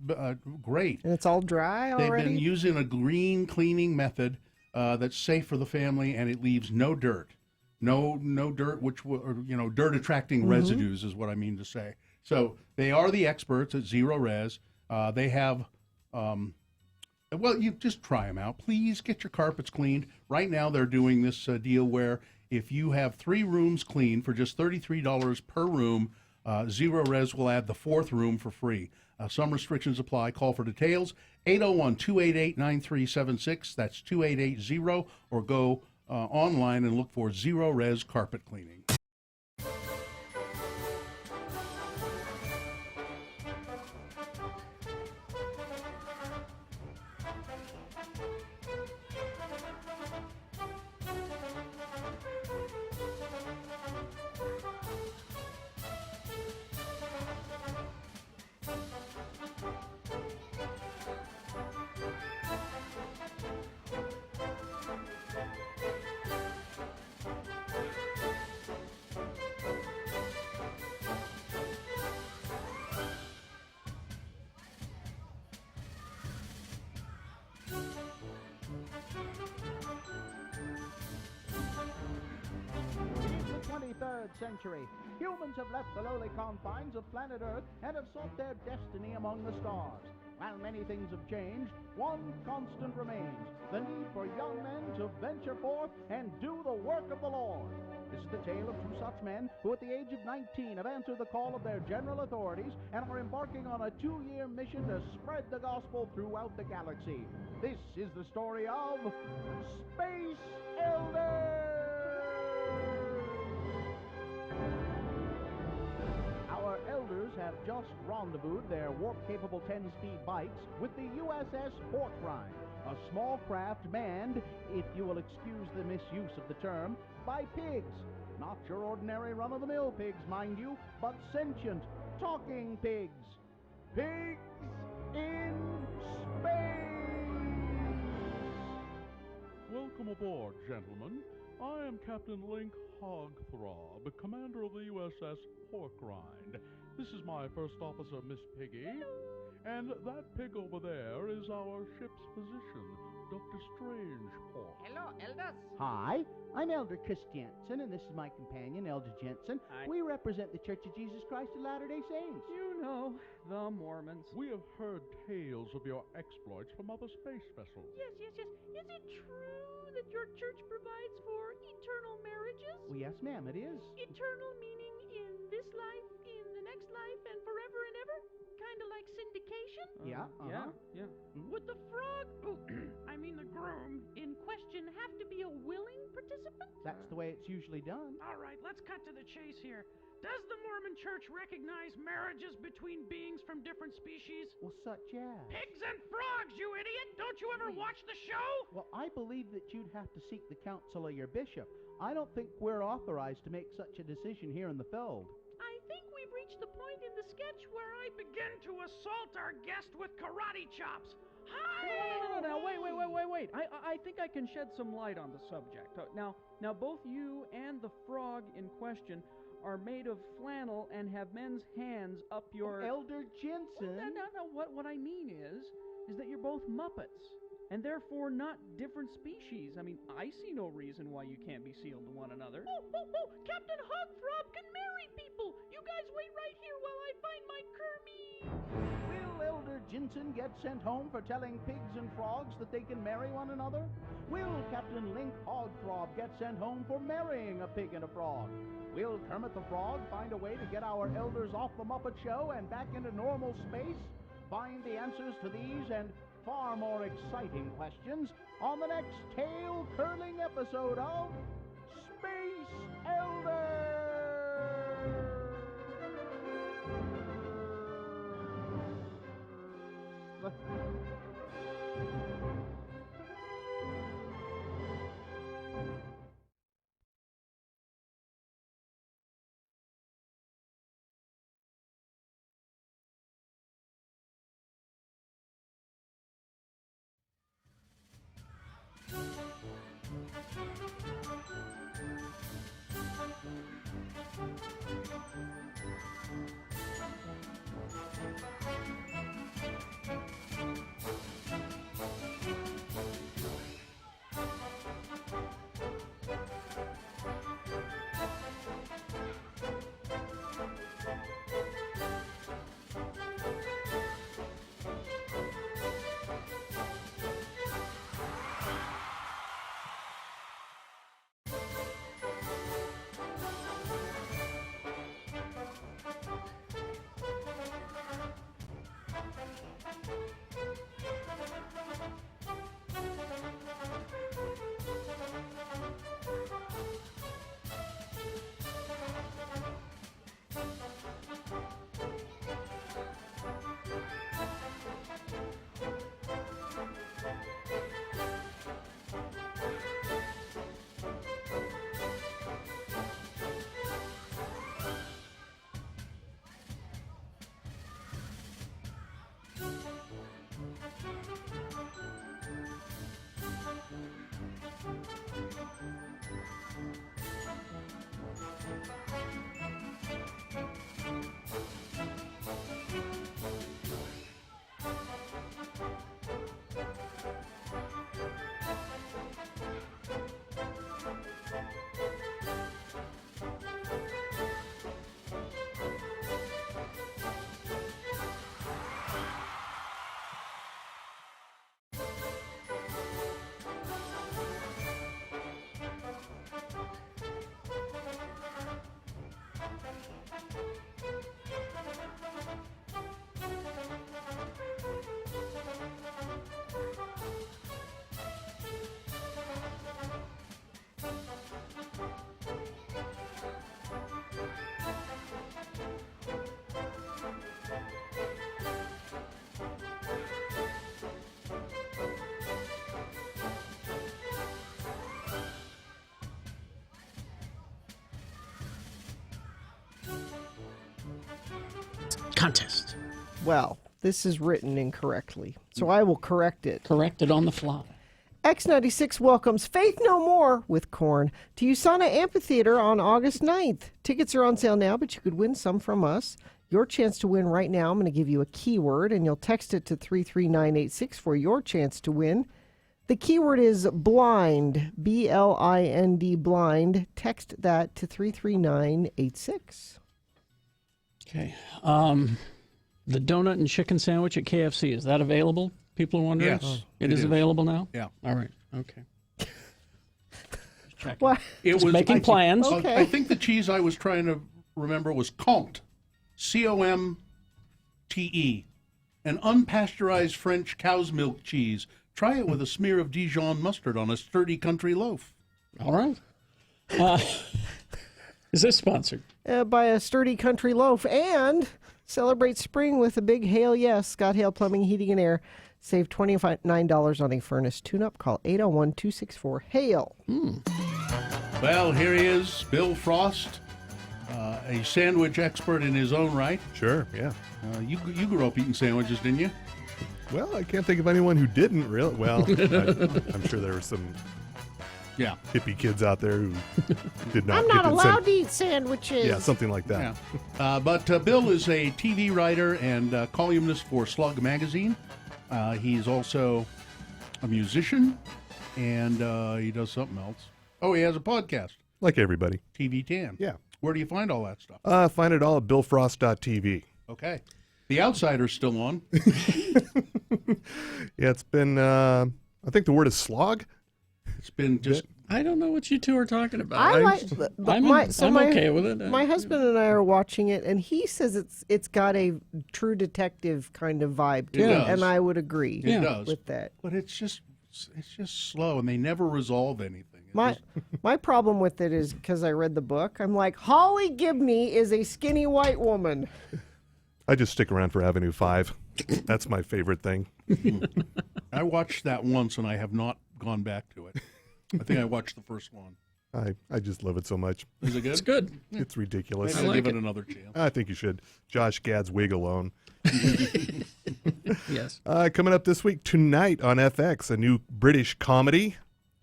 great. And it's all dry already? They've been using a green cleaning method that's safe for the family, and it leaves no dirt. No dirt, dirt attracting residues is what I mean to say. So they are the experts at Zero Res. They have, you just try them out. Please get your carpets cleaned. Right now they're doing this deal where if you have 3 rooms cleaned for just $33 per room, Zero Res will add the 4th room for free. Some restrictions apply. Call for details, 801-288-9376. That's 2880, or go online and look for Zero Res Carpet Cleaning. Century. Humans have left the lowly confines of planet Earth and have sought their destiny among the stars. While many things have changed, one constant remains: the need for young men to venture forth and do the work of the Lord. This is the tale of 2 such men who at the age of 19 have answered the call of their general authorities and are embarking on a 2-year mission to spread the gospel throughout the galaxy. This is the story of Space Elders! Our elders have just rendezvoused their warp-capable 10-speed bikes with the USS Pork Rind, a small craft manned, if you will excuse the misuse of the term, by pigs. Not your ordinary run-of-the-mill pigs, mind you, but sentient, talking pigs. Pigs in space! Welcome aboard, gentlemen. I am Captain Link Hogthrob, commander of the USS Pork Rind. This is my first officer, Miss Piggy. And that pig over there is our ship's physician, Dr. Strangepaw. Hello, elders. Hi, I'm Elder Chris Jensen, and this is my companion, Elder Jensen. Hi. We represent the Church of Jesus Christ of Latter-day Saints. You know, the Mormons. We have heard tales of your exploits from other space vessels. Yes. Is it true that your church provides for eternal marriages? Well, yes, ma'am, it is. Eternal meaning in this life, in the next life, and forever and ever? Kind of like syndication? Yeah. Would the frog, the groom, in question have to be a willing participant? That's the way it's usually done. All right, let's cut to the chase here. Does the Mormon Church recognize marriages between beings from different species? Well, such as? Pigs and frogs, you idiot! Don't you ever watch the show? Well, I believe that you'd have to seek the counsel of your bishop. I don't think we're authorized to make such a decision here in the field. I think we've reached the point in the sketch where I begin to assault our guest with karate chops. Hi! No, wait. I think I can shed some light on the subject. Now, both you and the frog in question are made of flannel and have men's hands up your... Elder Jensen! No, what I mean is that you're both Muppets, and therefore not different species. I mean, I see no reason why you can't be sealed to one another. Oh, Captain Hogthrob can marry people! You guys wait right here while I find my Kermie! Will Elder Jensen get sent home for telling pigs and frogs that they can marry one another? Will Captain Link Hogthrob get sent home for marrying a pig and a frog? Will Kermit the Frog find a way to get our elders off the Muppet Show and back into normal space? Find the answers to these and far more exciting questions on the next tail-curling episode of Space Elders! Contest. Well, this is written incorrectly, so I will correct it. Correct it on the fly. X96 welcomes Faith No More with Korn to USANA Amphitheater on August 9th. Tickets are on sale now, but you could win some from us. Your chance to win right now, I'm going to give you a keyword, and you'll text it to 33986 for your chance to win. The keyword is blind, B-L-I-N-D, blind. Text that to 33986. Okay. The donut and chicken sandwich at KFC, is that available? People are wondering? Yes. It is available now? Yeah. All right. Okay. What? It was making plans. Okay. I think the cheese I was trying to remember was Comte, C-O-M-T-E, an unpasteurized French cow's milk cheese. Try it with a smear of Dijon mustard on a sturdy country loaf. All right. Is this sponsored? By a sturdy country loaf, and celebrate spring with a big Hail Yes. Scott Hale Plumbing, Heating, and Air. Save $29 on a furnace tune-up. Call 801-264-HAIL. Well, here he is, Bill Frost, a sandwich expert in his own right. Sure, yeah. You grew up eating sandwiches, didn't you? Well, I can't think of anyone who didn't really. Well, I'm sure there were some hippie kids out there who did not. I'm not allowed to eat sandwiches. Yeah, something like that. Yeah. But Bill is a TV writer and columnist for Slug Magazine. He's also a musician, and he does something else. Oh, he has a podcast. Like everybody. TV Tan. Yeah. Where do you find all that stuff? Find it all at billfrost.tv. Okay. The Outsider's still on. Yeah, it's been, I think the word is slog. It's been just... I don't know what you two are talking about. I'm okay with it. My husband and I are watching it, and he says it's got a True Detective kind of vibe to it, and I would agree with that. But it's just slow, and they never resolve anything. My problem with it is because I read the book, I'm like, Holly Gibney is a skinny white woman. I just stick around for Avenue 5. That's my favorite thing. I watched that once, and I have not gone back to it. I think I watched the first one. I just love it so much. Is it good? It's good. It's ridiculous. Maybe I'll give it another chance. I think you should. Josh Gad's wig alone. Yes. Coming up this week, tonight on FX, a new British comedy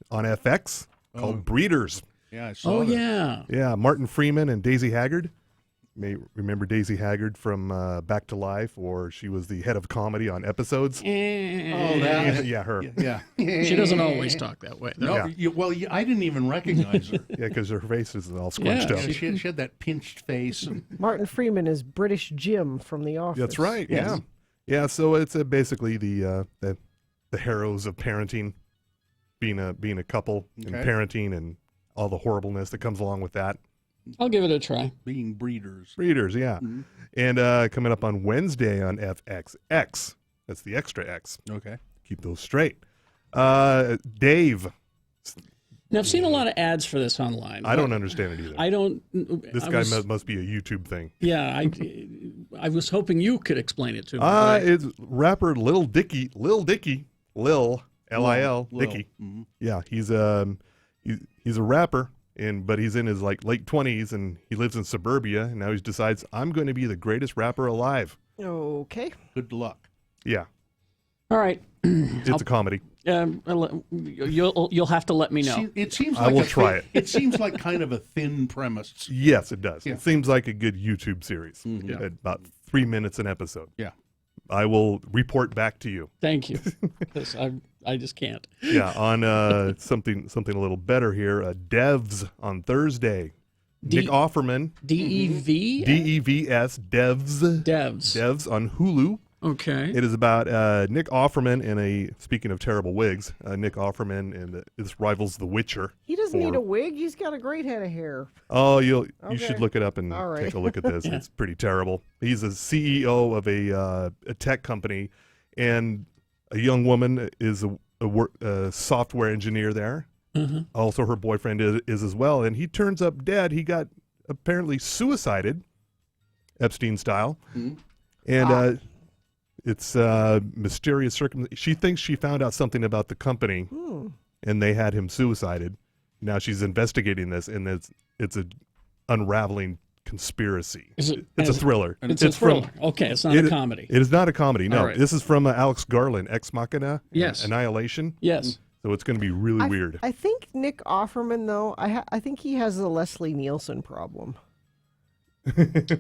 on FX called Breeders. Yeah, I saw that. Yeah. Yeah, Martin Freeman and Daisy Haggard. You may remember Daisy Haggard from Back to Life, or she was the head of comedy on Episodes. Oh, that. Yeah, her. Yeah. She doesn't always talk that way. No, I didn't even recognize her. Yeah, because her face is all scrunched up. She had that pinched face. Martin Freeman is British Jim from The Office. That's right. Yes. Yeah. So it's basically the heroes of parenting, being a couple and Okay. parenting and all the horribleness that comes along with that. I'll give it a try. Being breeders. Breeders, yeah. Mm-hmm. And coming up on Wednesday on FXX. That's the extra X. Okay. Keep those straight. Dave. Now, I've seen a lot of ads for this online. I don't understand it either. I don't. This guy must be a YouTube thing. Yeah, I was hoping you could explain it to me. It's rapper Lil Dicky, Lil, L-I-L, Dicky. Mm-hmm. Yeah, he's a rapper, but he's in his late 20s, and he lives in suburbia, and now he decides, I'm going to be the greatest rapper alive. Okay. Good luck. Yeah. All right. It's a comedy. You'll have to let me know. It seems I like will try it. It seems like kind of a thin premise. Yes, it does. Yeah. It seems like a good YouTube series. Mhm. At about 3 minutes an episode. Yeah. I will report back to you. Thank you. 'Cause I just can't. Yeah, on something a little better here. Devs on Thursday. Nick Offerman. D-E-V? D-E-V-S. Devs. Devs on Hulu. Okay. It is about Nick Offerman speaking of terrible wigs, Nick Offerman, and this rivals The Witcher. He doesn't need a wig. He's got a great head of hair. Oh, you Okay. should look it up and All right. take a look at this. Yeah. It's pretty terrible. He's a CEO of a tech company, and a young woman is a software engineer there. Mm-hmm. Also, her boyfriend is as well, and he turns up dead. He got apparently suicided, Epstein style, and it's mysterious circumstance. She thinks she found out something about the company, and they had him suicided. Now she's investigating this, and it's a unraveling conspiracy. It's a thriller. It's a thriller. Okay, it's not a comedy. It is not a comedy. No, All right. this is from Alex Garland, Ex Machina. Yes. Annihilation. Yes. So it's going to be really weird. I think Nick Offerman, though, I think he has the Leslie Nielsen problem.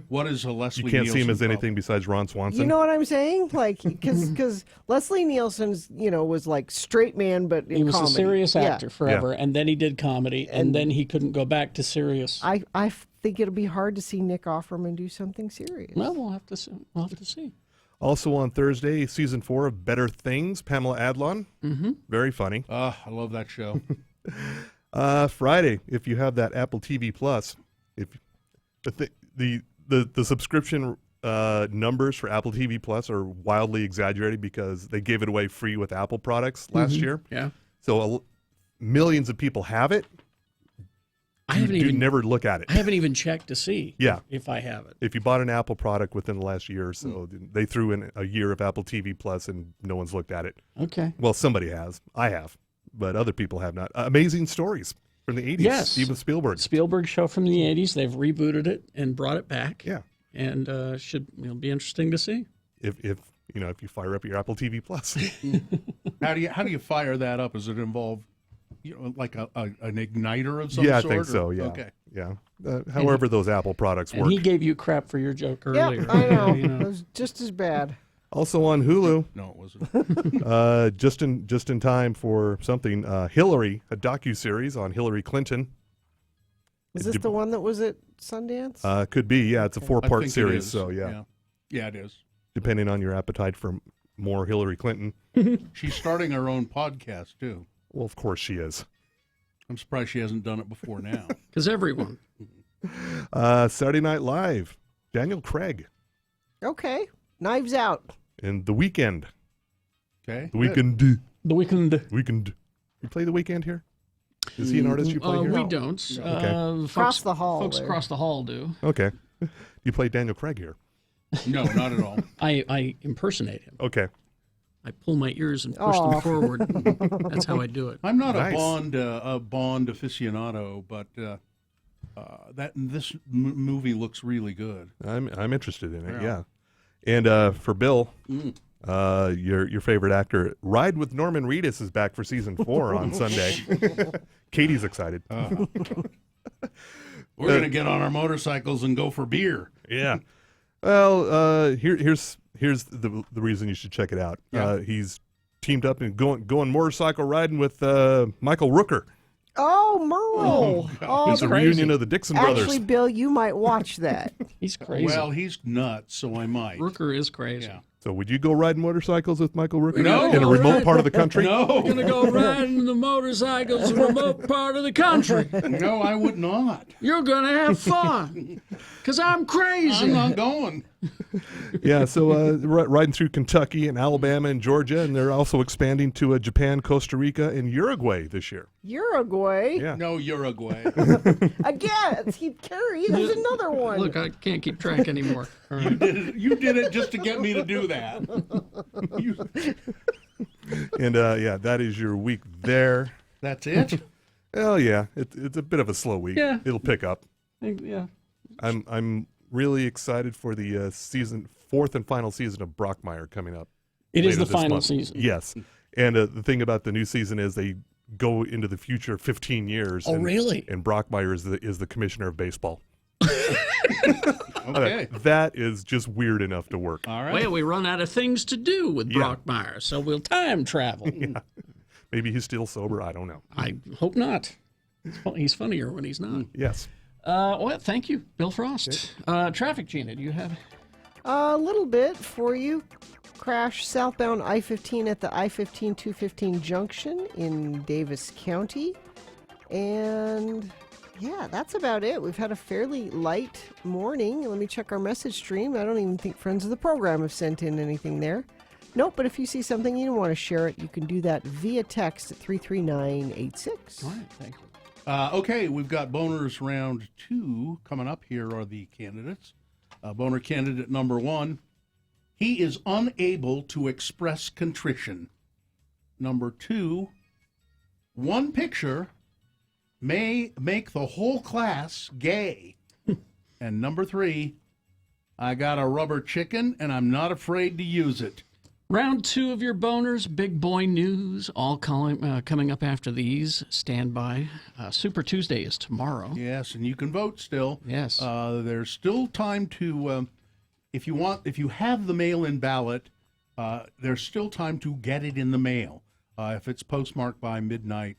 What is a Leslie You can't see him Nielsen as anything problem? besides Ron Swanson. You know what I'm saying? Like, because Leslie Nielsen's, was like straight man, but in He was comedy. a serious Yeah. actor forever, and then he did comedy, and then he couldn't go back to serious. I think it'll be hard to see Nick Offerman do something serious. Well, we'll have to see. We'll have to see. Also on Thursday, season 4 of Better Things, Pamela Adlon. Mm-hmm. Very funny. I love that show. Friday, if you have that Apple TV Plus, if the subscription numbers for Apple TV Plus are wildly exaggerated because they gave it away free with Apple products last year. Yeah. So millions of people have it. I haven't even never look at it. I haven't even checked to see. Yeah. If I have it. If you bought an Apple product within the last year or so, they threw in a year of Apple TV Plus and no one's looked at it. Okay. Well, somebody has. I have. But other people have not. Amazing Stories from the 80s. Yes. Steven Spielberg. Spielberg show from the 80s. They've rebooted it and brought it back. Yeah. And it'll be interesting to see. If you fire up your Apple TV Plus. How do you fire that up? Does it involve like an igniter of some Yeah, I sort? think so. Yeah. Okay. Yeah. However those Apple products And work. he gave you crap for your joke earlier. Yeah, I know. You know. It was just as bad. Also on Hulu. No, it wasn't. just in time for something. Hillary, a docuseries on Hillary Clinton. Is this the one that was at Sundance? Could be. Yeah, it's a I 4-part think it series. is. So yeah, it is. depending on your appetite for more Hillary Clinton. She's starting her own podcast too. Well, of course she is. I'm surprised she hasn't done it before now. Because everyone. Saturday Night Live, Daniel Craig, Okay. Knives Out. and The Weeknd. Okay. The Weeknd. The Weeknd. Weeknd. You play The Weeknd here? Is he an artist you play here? We don't. Okay. Across the hall Folks there. across the hall do. Okay. You play Daniel Craig here. No, not at all. I impersonate him. Okay. I pull my ears and push them forward. That's how I do it. I'm not a Bond aficionado, but this movie looks really good. I'm interested in it. Yeah. And for Bill, your favorite actor, Ride with Norman Reedus is back for season 4 on Sunday. Katie's excited. We're going to get on our motorcycles and go for beer. Yeah. Well, here's the reason you should check it out. Yeah. He's teamed up and going motorcycle riding with Michael Rooker. Oh, Merle. Oh, it's a reunion of the Dixon brothers. Actually, Bill, you might watch that. He's crazy. Well, he's nuts, so I might. Rooker is crazy. Yeah. So would you go riding motorcycles with Michael Rooker No. in a remote part of the country? No. We're going to go riding the motorcycles in a remote part of the country. No, I would not. You're going to have fun because I'm crazy. I'm not going. Yeah, so riding through Kentucky and Alabama and Georgia, and they're also expanding to Japan, Costa Rica, and Uruguay this year. Uruguay? Yeah. No, Uruguay. Again, Carrie, there's another one. Look, I can't keep track anymore. All right. You did it just to get me to do that. And yeah, that is your week there. That's it? Well, yeah, it's a bit of a slow week. Yeah. It'll pick up. Yeah. I'm really excited for the fourth and final season of Brockmire coming up. It is later the this final month. season. Yes. And the thing about the new season is they go into the future 15 years. Oh, really? And Brockmire is the commissioner of baseball. Okay. That is just weird enough to work. All right. Well, we run out of things to do with Brockmire, so we'll time travel. Yeah. Maybe he's still sober. I don't know. I hope not. He's funnier when he's not. Yes. Well, thank you, Bill Frost. Traffic, Gina, do you have? A little bit for you. Crash southbound I-15 at the I-15-215 junction in Davis County. And yeah, that's about it. We've had a fairly light morning. Let me check our message stream. I don't even think friends of the program have sent in anything there. Nope, but if you see something you want to share it, you can do that via text at 33986. All right, thank you. Okay, we've got boners round 2 coming up. Here are the candidates. Boner candidate number 1, he is unable to express contrition. Number 2, one picture may make the whole class gay. And number 3, I got a rubber chicken and I'm not afraid to use it. Round 2 of your boners, big boy news, all coming up after these. Stand by. Super Tuesday is tomorrow. Yes, and you can vote still. Yes. There's still time to, if you have the mail-in ballot, there's still time to get it in the mail if it's postmarked by midnight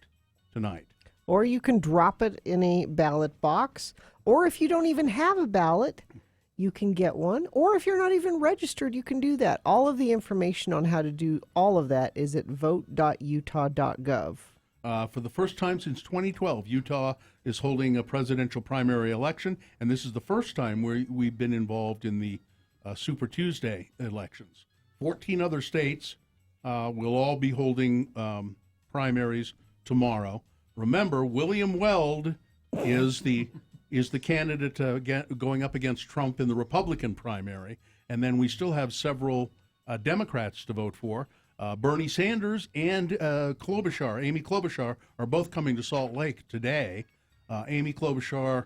tonight. Or you can drop it in a ballot box. Or if you don't even have a ballot, you can get one. Or if you're not even registered, you can do that. All of the information on how to do all of that is at vote.utah.gov. For the first time since 2012, Utah is holding a presidential primary election, and this is the first time where we've been involved in the Super Tuesday elections. 14 other states will all be holding primaries tomorrow. Remember, William Weld is the candidate going up against Trump in the Republican primary, and then we still have several Democrats to vote for. Bernie Sanders and Amy Klobuchar are both coming to Salt Lake today. Amy Klobuchar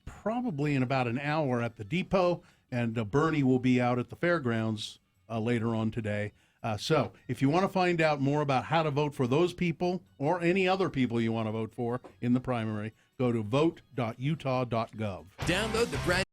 probably in about an hour at the depot, and Bernie will be out at the fairgrounds later on today. So if you want to find out more about how to vote for those people or any other people you want to vote for in the primary, go to vote.utah.gov. Download the brand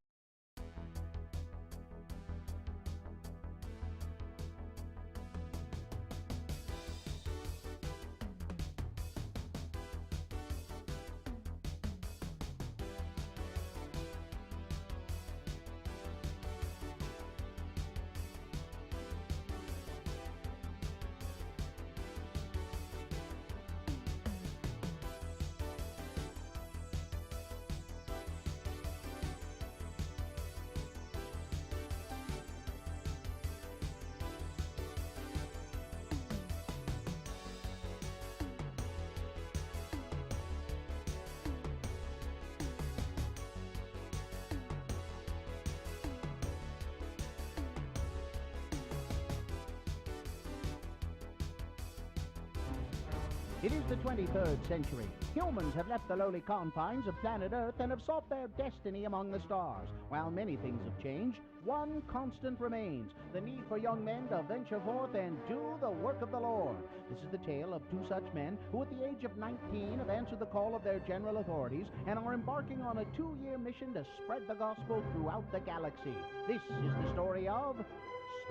It is the 23rd century. Humans have left the lowly confines of planet Earth and have sought their destiny among the stars. While many things have changed, one constant remains: the need for young men to venture forth and do the work of the Lord. This is the tale of two such men who at the age of 19 have answered the call of their general authorities and are embarking on a 2-year mission to spread the gospel throughout the galaxy. This is the story of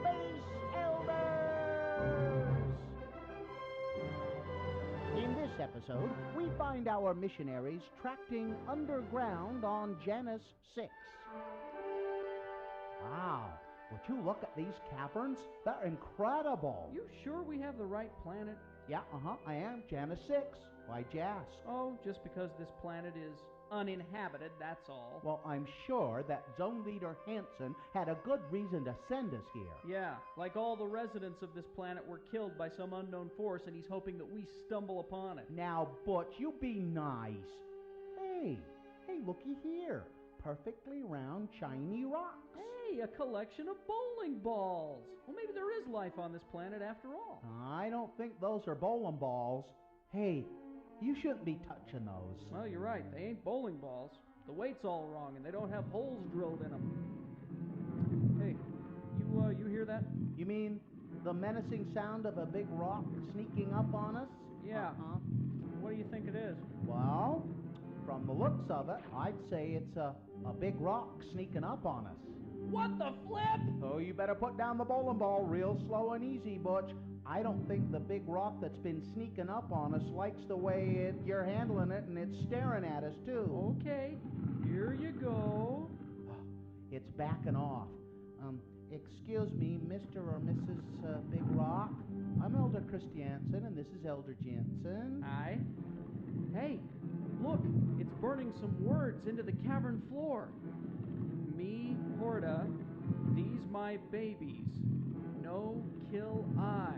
Space Elders! In this episode, we find our missionaries tracting underground on Janus 6. Wow, would you look at these caverns? They're incredible. You sure we have the right planet? Yeah, I am. Janus 6. Why'd you ask? Oh, just because this planet is uninhabited, that's all. Well, I'm sure that Zone Leader Hansen had a good reason to send us here. Yeah, like all the residents of this planet were killed by some unknown force, and he's hoping that we stumble upon it. Now, Butch, you be nice. Hey, looky here. Perfectly round, shiny rocks. Hey, a collection of bowling balls. Well, maybe there is life on this planet after all. I don't think those are bowling balls. Hey, you shouldn't be touching those. Well, you're right. They ain't bowling balls. The weight's all wrong, and they don't have holes drilled in them. Hey, you hear that? You mean the menacing sound of a big rock sneaking up on us? Yeah. What do you think it is? Well, from the looks of it, I'd say it's a big rock sneaking up on us. What the flip? Oh, you better put down the bowling ball real slow and easy, Butch. I don't think the big rock that's been sneaking up on us likes the way you're handling it, and it's staring at us, too. Okay, here you go. It's backing off. Excuse me, Mr. or Mrs. Big Rock. I'm Elder Christiansen, and this is Elder Jensen. Hi. Hey, look, it's burning some words into the cavern floor. Me, Horta, these my babies. No kill I.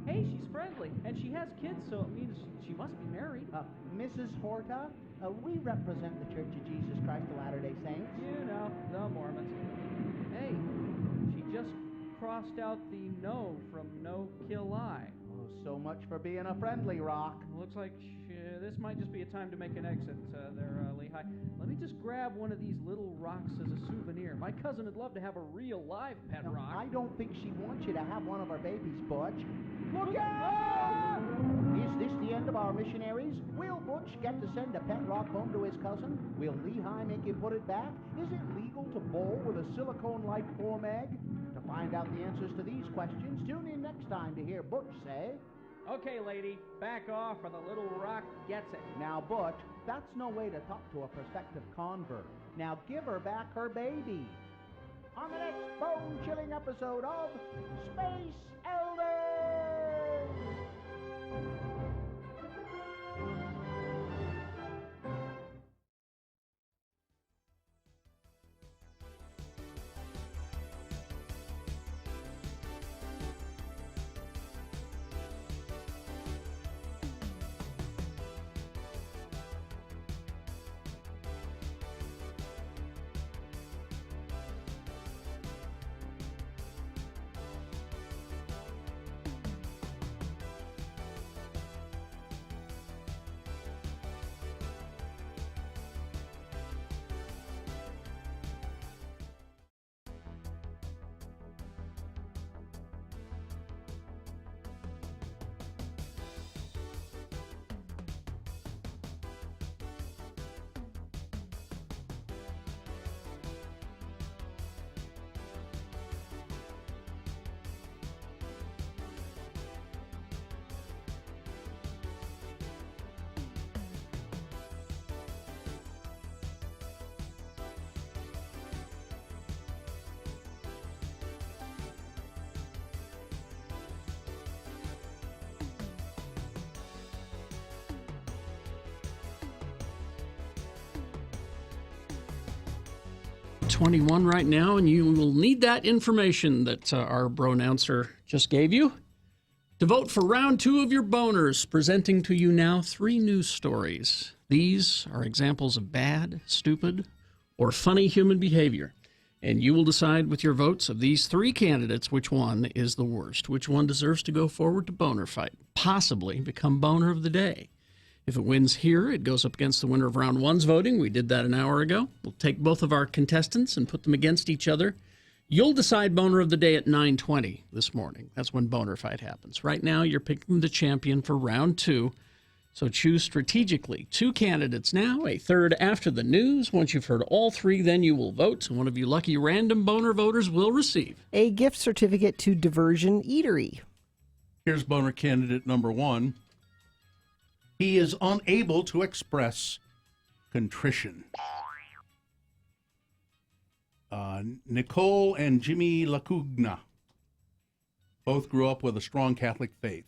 Hey, she's friendly, and she has kids, so it means she must be married. Mrs. Horta, we represent the Church of Jesus Christ of Latter-day Saints. You know, the Mormons. Hey, she just crossed out the no from no kill I. Oh, so much for being a friendly rock. Looks like this might just be a time to make an exit there, Lehigh. Let me just grab one of these little rocks as a souvenir. My cousin would love to have a real live pet rock. I don't think she wants you to have one of our babies, Butch. Look out! Is this the end of our missionaries? Will Butch get to send a pet rock home to his cousin? Will Lehigh make him put it back? Is it legal to bowl with a silicone-like form egg? To find out the answers to these questions, tune in next time to hear Butch say... Okay, lady, back off or the little rock gets it. Now, Butch, that's no way to talk to a prospective convert. Now give her back her baby. On the next bone-chilling episode of Space Elders! 21 right now, and you will need that information that our bro announcer just gave you to vote for round 2 of your boners. Presenting to you now 3 news stories. These are examples of bad, stupid, or funny human behavior. And you will decide with your votes of these 3 candidates which one is the worst, which one deserves to go forward to Boner Fight, possibly become Boner of the Day. If it wins here, it goes up against the winner of round 1's voting. We did that an hour ago. We'll take both of our contestants and put them against each other. You'll decide Boner of the Day at 9:20 this morning. That's when Boner Fight happens. Right now, you're picking the champion for round 2. So choose strategically 2 candidates now, a third after the news. Once you've heard all 3, then you will vote. And one of you lucky random Boner voters will receive a gift certificate to Diversion Eatery. Here's Boner candidate number 1. He is unable to express contrition. Nicole and Jimmy Lacugna both grew up with a strong Catholic faith.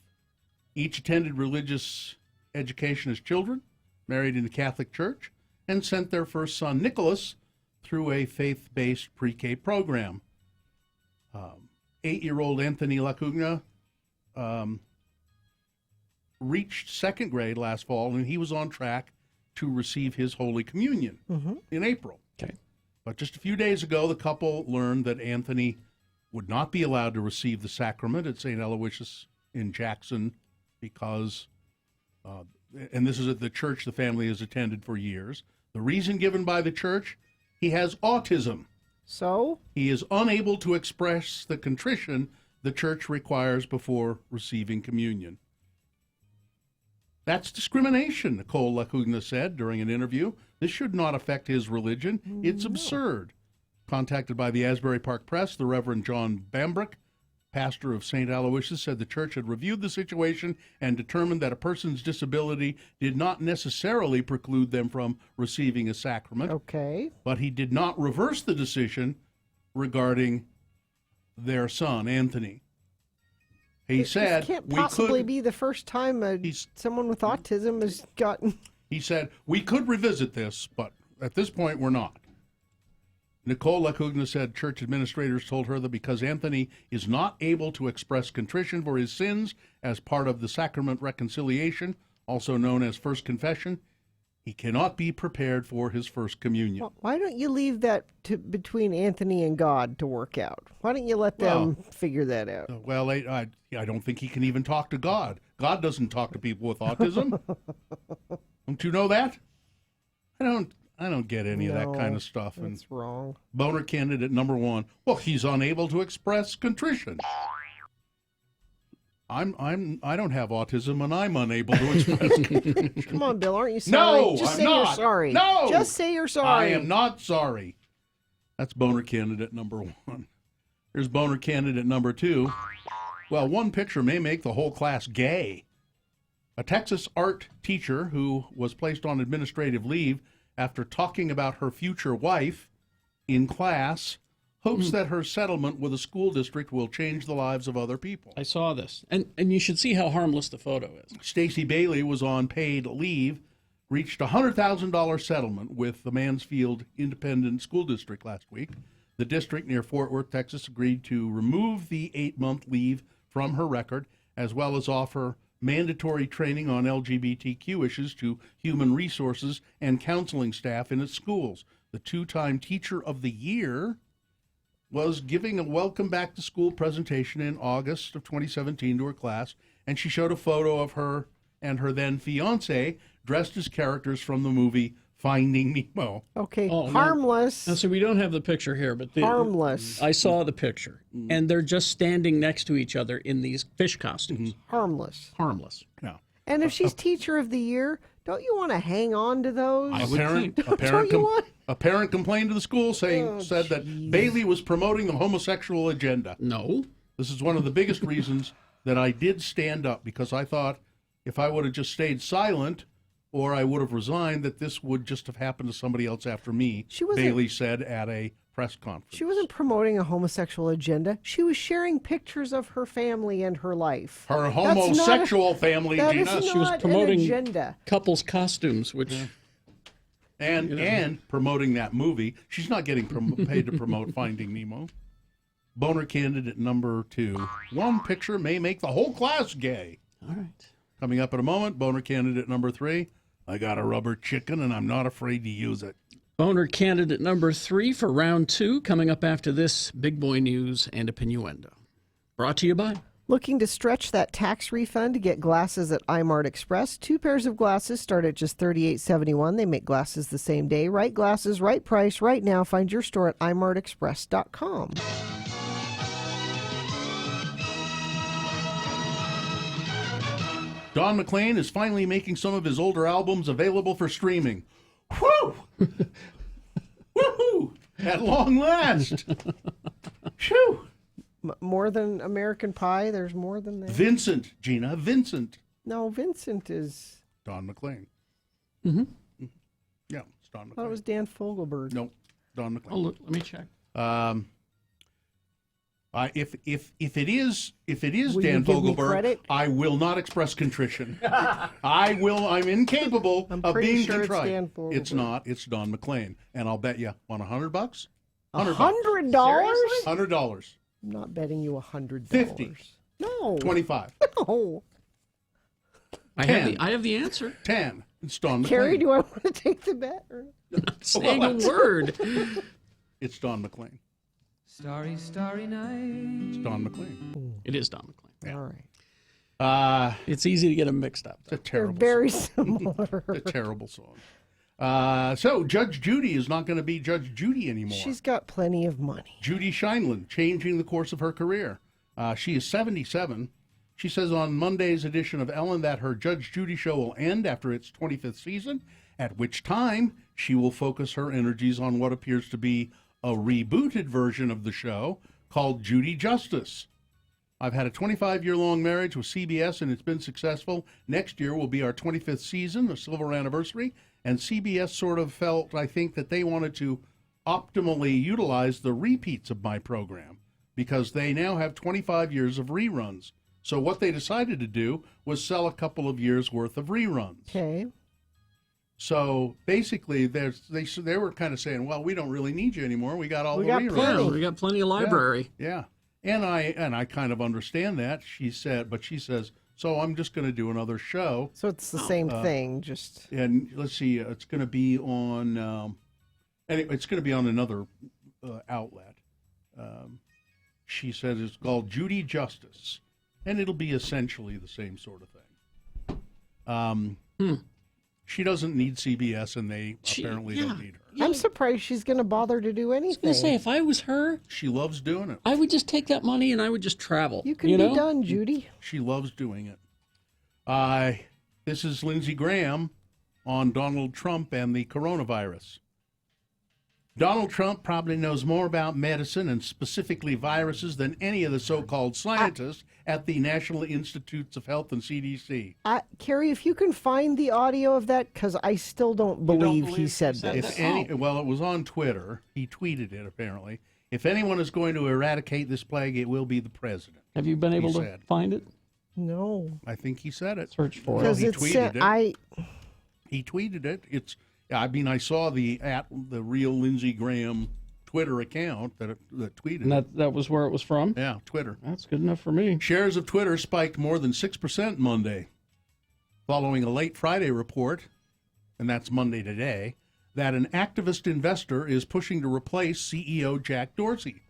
Each attended religious education as children, married in the Catholic Church, and sent their first son, Nicholas, through a faith-based pre-K program. 8-year-old Anthony Lacugna reached 2nd grade last fall, and he was on track to receive his Holy Communion in April. Okay. But just a few days ago, the couple learned that Anthony would not be allowed to receive the sacrament at St. Aloysius in Jackson because, and this is at the church the family has attended for years. The reason given by the church, he has autism. So? He is unable to express the contrition the church requires before receiving communion. That's discrimination, Nicole Lacugna said during an interview. This should not affect his religion. It's absurd. Contacted by the Asbury Park Press, the Reverend John Bambrick, pastor of St. Aloysius, said the church had reviewed the situation and determined that a person's disability did not necessarily preclude them from receiving a sacrament. Okay. But he did not reverse the decision regarding their son, Anthony. He said, "It can't possibly be the first time someone with autism has gotten." He said, "We could revisit this, but at this point, we're not." Nicole Lacugna said church administrators told her that because Anthony is not able to express contrition for his sins as part of the sacrament reconciliation, also known as First Confession, he cannot be prepared for his First Communion. Well, why don't you leave that between Anthony and God to work out? Why don't you let them figure that out? Well, I don't think he can even talk to God. God doesn't talk to people with autism. Don't you know that? I don't get any of that kind of stuff. That's wrong. Boner candidate number 1. Well, he's unable to express contrition. I don't have autism and I'm unable to express contrition. Come on, Bill, aren't you sorry? No, Just I'm say not. you're sorry. No, just say you're sorry. I am not sorry. That's Boner candidate number 1. Here's Boner candidate number 2. Well, one picture may make the whole class gay. A Texas art teacher who was placed on administrative leave after talking about her future wife in class hopes that her settlement with a school district will change the lives of other people. I saw this. And you should see how harmless the photo is. Stacy Bailey was on paid leave, reached a $100,000 settlement with the Mansfield Independent School District last week. The district near Fort Worth, Texas, agreed to remove the 8-month leave from her record, as well as offer mandatory training on LGBTQ issues to human resources and counseling staff in its schools. The 2-time Teacher of the Year was giving a welcome back to school presentation in August of 2017 to her class, and she showed a photo of her and her then fiance dressed as characters from the movie Finding Nemo. Okay, harmless. Now, so we don't have the picture here, but harmless. I saw the picture, and they're just standing next to each other in these fish costumes. Harmless. Harmless. Yeah. And if she's Teacher of the Year, don't you want to hang on to those? A parent complained to the school said that Bailey was promoting the homosexual agenda. No. This is one of the biggest reasons that I did stand up, because I thought if I would have just stayed silent or I would have resigned, that this would just have happened to somebody else after me, Bailey said at a press conference. She wasn't promoting a homosexual agenda. She was sharing pictures of her family and her life. Her homosexual family, Gina. She was promoting an agenda. Couples costumes, which... And promoting that movie. She's not getting paid to promote Finding Nemo. Boner candidate number 2. One picture may make the whole class gay. All right. Coming up in a moment, Boner candidate number 3. I got a rubber chicken and I'm not afraid to use it. Boner candidate number 3 for round 2 coming up after this big boy news and opinioendo. Brought to you by... Looking to stretch that tax refund to get glasses at iMart Express? 2 pairs of glasses start at just $38.71. They make glasses the same day. Right glasses, right price, right now. Find your store at imartexpress.com. Don McLean is finally making some of his older albums available for streaming. Whew! Woohoo! At long last. Phew! More than American Pie? There's more than that? Vincent, Gina. Vincent. No, Vincent is... Don McLean. Mm-hmm. Yeah, it's Don I thought McLean. it was Dan Fogelberg. Nope, Don McLean. Oh, look, let me check. If it is Will Dan you give me Fogelberg, credit? I will not express contrition. I'm incapable I'm of pretty being sure it's contrite. Dan Fogelberg. It's not. It's Don McLean, and I'll bet you on $100. $100? $100. I'm not betting you $100. 50. No. 25. No. I have the answer. 10. It's Don McLean. Carrie, do I want to take the bet? Or... I'm not saying a word. It's Don McLean. Starry, starry night. It's Don McLean. It is Don McLean. Yeah. All right. It's easy to get them mixed up. It's a terrible They're very song. similar. It's a terrible song. So Judge Judy is not going to be Judge Judy anymore. She's got plenty of money. Judy Scheinland, changing the course of her career. She is 77. She says on Monday's edition of Ellen that her Judge Judy show will end after its 25th season, at which time she will focus her energies on what appears to be a rebooted version of the show called Judy Justice. I've had a 25-year-long marriage with CBS, and it's been successful. Next year will be our 25th season, the silver anniversary, and CBS sort of felt, I think, that they wanted to optimally utilize the repeats of my program because they now have 25 years of reruns. So what they decided to do was sell a couple of years' worth of reruns. Okay. So basically, they were kind of saying, "Well, we don't really need you anymore. We got all the reruns. Plenty. We got plenty of library." Yeah. And I kind of understand that. She says, "So I'm just going to do another show." So it's the same thing, just. And let's see, it's going to be on. Anyway, it's going to be on another outlet. She says it's called Judy Justice, and it'll be essentially the same sort of thing. She doesn't need CBS, and they apparently don't need her. I'm surprised she's going to bother to do anything. I was going to say, if I was her, she loves doing it. I would just take that money and I would just travel. You can be done, Judy. She loves doing it. This is Lindsey Graham on Donald Trump and the coronavirus. Donald Trump probably knows more about medicine and specifically viruses than any of the so-called scientists at the National Institutes of Health and CDC. Carrie, if you can find the audio of that, because I still don't believe he said that. Well, it was on Twitter. He tweeted it, apparently. If anyone is going to eradicate this plague, it will be the president. Have you been able to find it? No. I think he said it. Search for it. Well, he tweeted it. He tweeted it. I saw the real Lindsey Graham Twitter account that tweeted and it. that was where it was from? Yeah, Twitter. That's good enough for me. Shares of Twitter spiked more than 6% Monday, following a late Friday report, and that's Monday today, that an activist investor is pushing to replace CEO Jack Dorsey.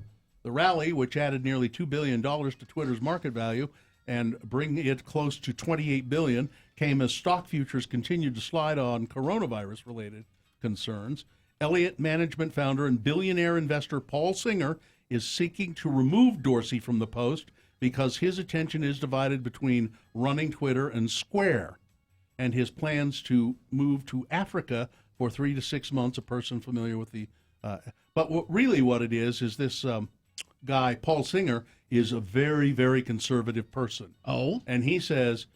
The rally, which added nearly $2 billion to Twitter's market value and bring it close to $28 billion, came as stock futures continued to slide on coronavirus-related concerns. Elliott Management founder and billionaire investor Paul Singer is seeking to remove Dorsey from the post because his attention is divided between running Twitter and Square, and his plans to move to Africa for 3 to 6 months. A person familiar with the... but what it is this guy, Paul Singer, is a very, very conservative person. Oh? And he says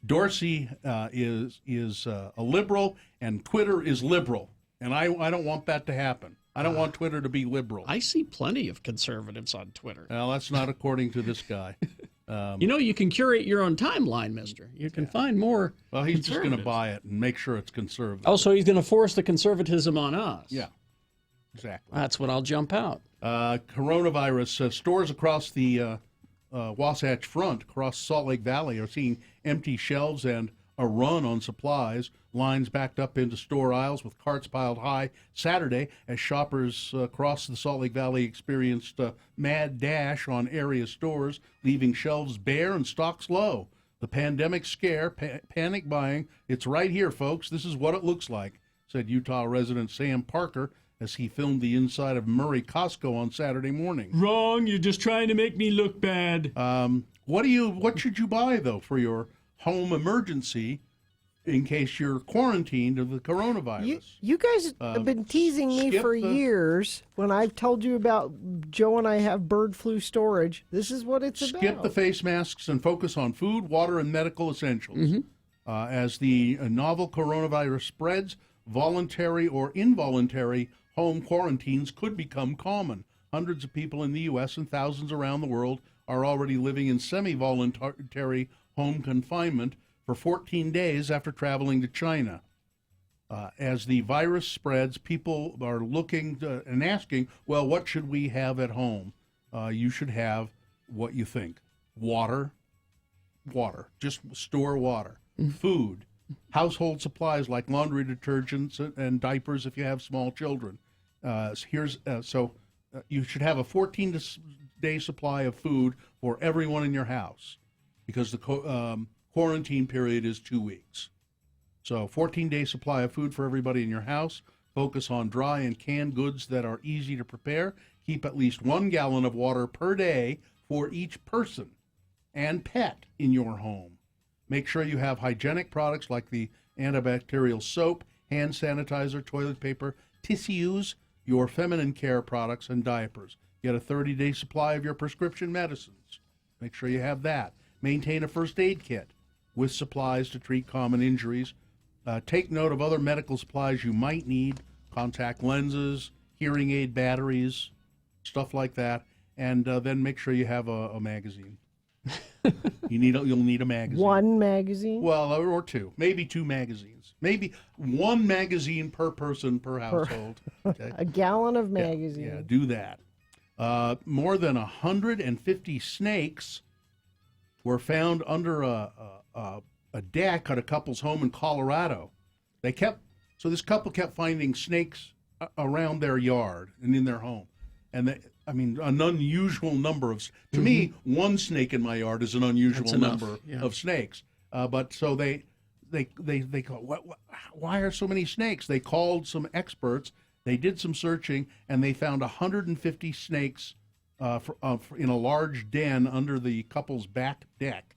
Dorsey is a liberal and Twitter is liberal. And I don't want that to happen. I don't want Twitter to be liberal. I see plenty of conservatives on Twitter. Well, that's not according to this guy. You can curate your own timeline, mister. You can find more. Well, he's just going to buy it and make sure it's conservative. Oh, so he's going to force the conservatism on us. Yeah, exactly. That's when I'll jump out. Coronavirus stores across the Wasatch Front, across Salt Lake Valley, are seeing empty shelves and a run on supplies. Lines backed up into store aisles with carts piled high Saturday as shoppers across the Salt Lake Valley experienced a mad dash on area stores, leaving shelves bare and stocks low. The pandemic scare, panic buying, it's right here, folks. This is what it looks like, said Utah resident Sam Parker as he filmed the inside of Murray Costco on Saturday morning. Wrong. You're just trying to make me look bad. What should you buy, though, for your home emergency in case you're quarantined of the coronavirus? You guys have been teasing me for years when I've told you about Joe and I have bird flu storage. This is what it's about. Skip the face masks and focus on food, water, and medical essentials. As the novel coronavirus spreads, voluntary or involuntary home quarantines could become common. Hundreds of people in the U.S. and thousands around the world are already living in semi-voluntary home confinement for 14 days after traveling to China. As the virus spreads, people are looking and asking, well, what should we have at home? You should have what you think. Water. Just store water. Food. Household supplies like laundry detergents and diapers if you have small children. You should have a 14-day supply of food for everyone in your house because the quarantine period is 2 weeks. So 14-day supply of food for everybody in your house. Focus on dry and canned goods that are easy to prepare. Keep at least 1 gallon of water per day for each person and pet in your home. Make sure you have hygienic products like the antibacterial soap, hand sanitizer, toilet paper, tissues, your feminine care products, and diapers. Get a 30-day supply of your prescription medicines. Make sure you have that. Maintain a first aid kit with supplies to treat common injuries. Take note of other medical supplies you might need, contact lenses, hearing aid batteries, stuff like that. And then make sure you have a magazine. You'll need a magazine. One magazine? Well, or two. Maybe 2 magazines. Maybe 1 magazine per person per household. Okay. A gallon of magazine. Yeah, do that. More than 150 snakes were found under a deck at a couple's home in Colorado. This couple kept finding snakes around their yard and in their home. And an unusual number of, to me, 1 snake in my yard is an unusual number of snakes. But so they call, why are so many snakes? They called some experts. They did some searching, and they found 150 snakes in a large den under the couple's back deck.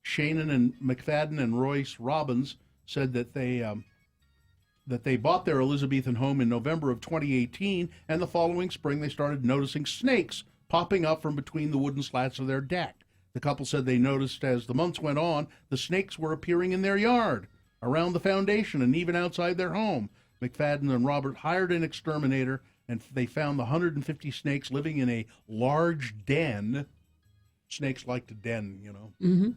Shannon and McFadden and Royce Robbins said that they bought their Elizabethan home in November of 2018, and the following spring they started noticing snakes popping up from between the wooden slats of their deck. The couple said they noticed as the months went on, the snakes were appearing in their yard, around the foundation, and even outside their home. McFadden and Robert hired an exterminator, and they found the 150 snakes living in a large den. Snakes like to den,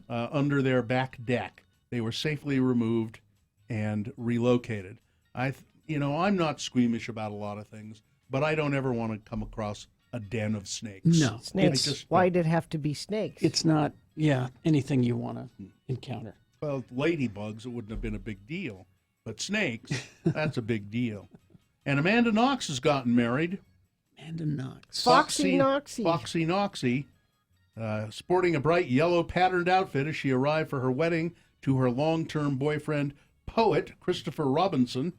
under their back deck. They were safely removed and relocated. I'm not squeamish about a lot of things, but I don't ever want to come across a den of snakes. No. Snakes. Why did it have to be snakes? It's not, anything you want to encounter. Well, ladybugs, it wouldn't have been a big deal. But snakes, that's a big deal. And Amanda Knox has gotten married. Amanda Knox. Foxy Knoxy. Foxy Knoxy, sporting a bright yellow patterned outfit as she arrived for her wedding to her long-term boyfriend, poet Christopher Robinson,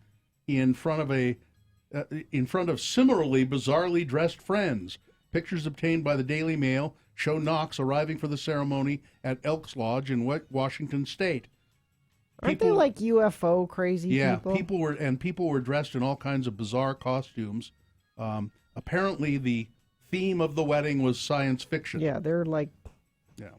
in front of similarly bizarrely dressed friends. Pictures obtained by the Daily Mail show Knox arriving for the ceremony at Elks Lodge in Washington State. Aren't they like UFO crazy people? Yeah, people were dressed in all kinds of bizarre costumes. Apparently, the theme of the wedding was science fiction. Yeah, they're like. Yeah,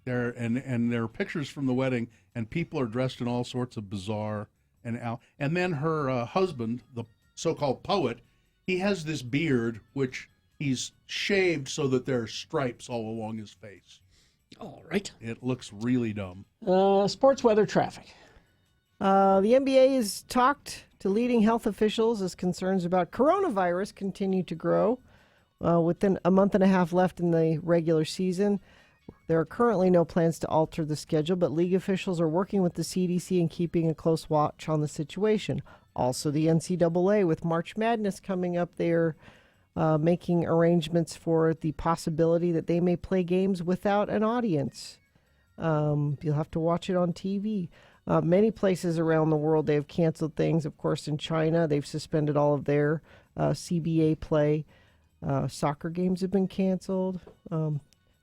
there are pictures from the wedding, and people are dressed in all sorts of bizarre and then her husband, the so-called poet, he has this beard which he's shaved so that there are stripes all along his face. All right. It looks really dumb. Sports weather traffic. The NBA has talked to leading health officials as concerns about coronavirus continue to grow. Within a month and a half left in the regular season, There are currently no plans to alter the schedule, but league officials are working with the CDC and keeping a close watch on the situation. Also, the NCAA, with March Madness coming up, they're making arrangements for the possibility that they may play games without an audience. You'll have to watch it on TV. Many places around the world, they have canceled things. Of course, in China, they've suspended all of their CBA play. Soccer games have been canceled.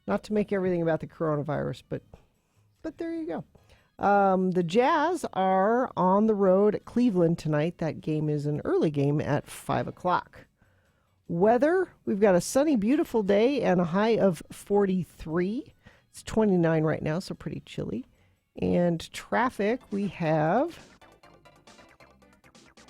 Not to make everything about the coronavirus, but there you go. The Jazz are on the road at Cleveland tonight. That game is an early game at 5 o'clock. Weather, we've got a sunny, beautiful day and a high of 43. It's 29 right now, so pretty chilly. And traffic, we have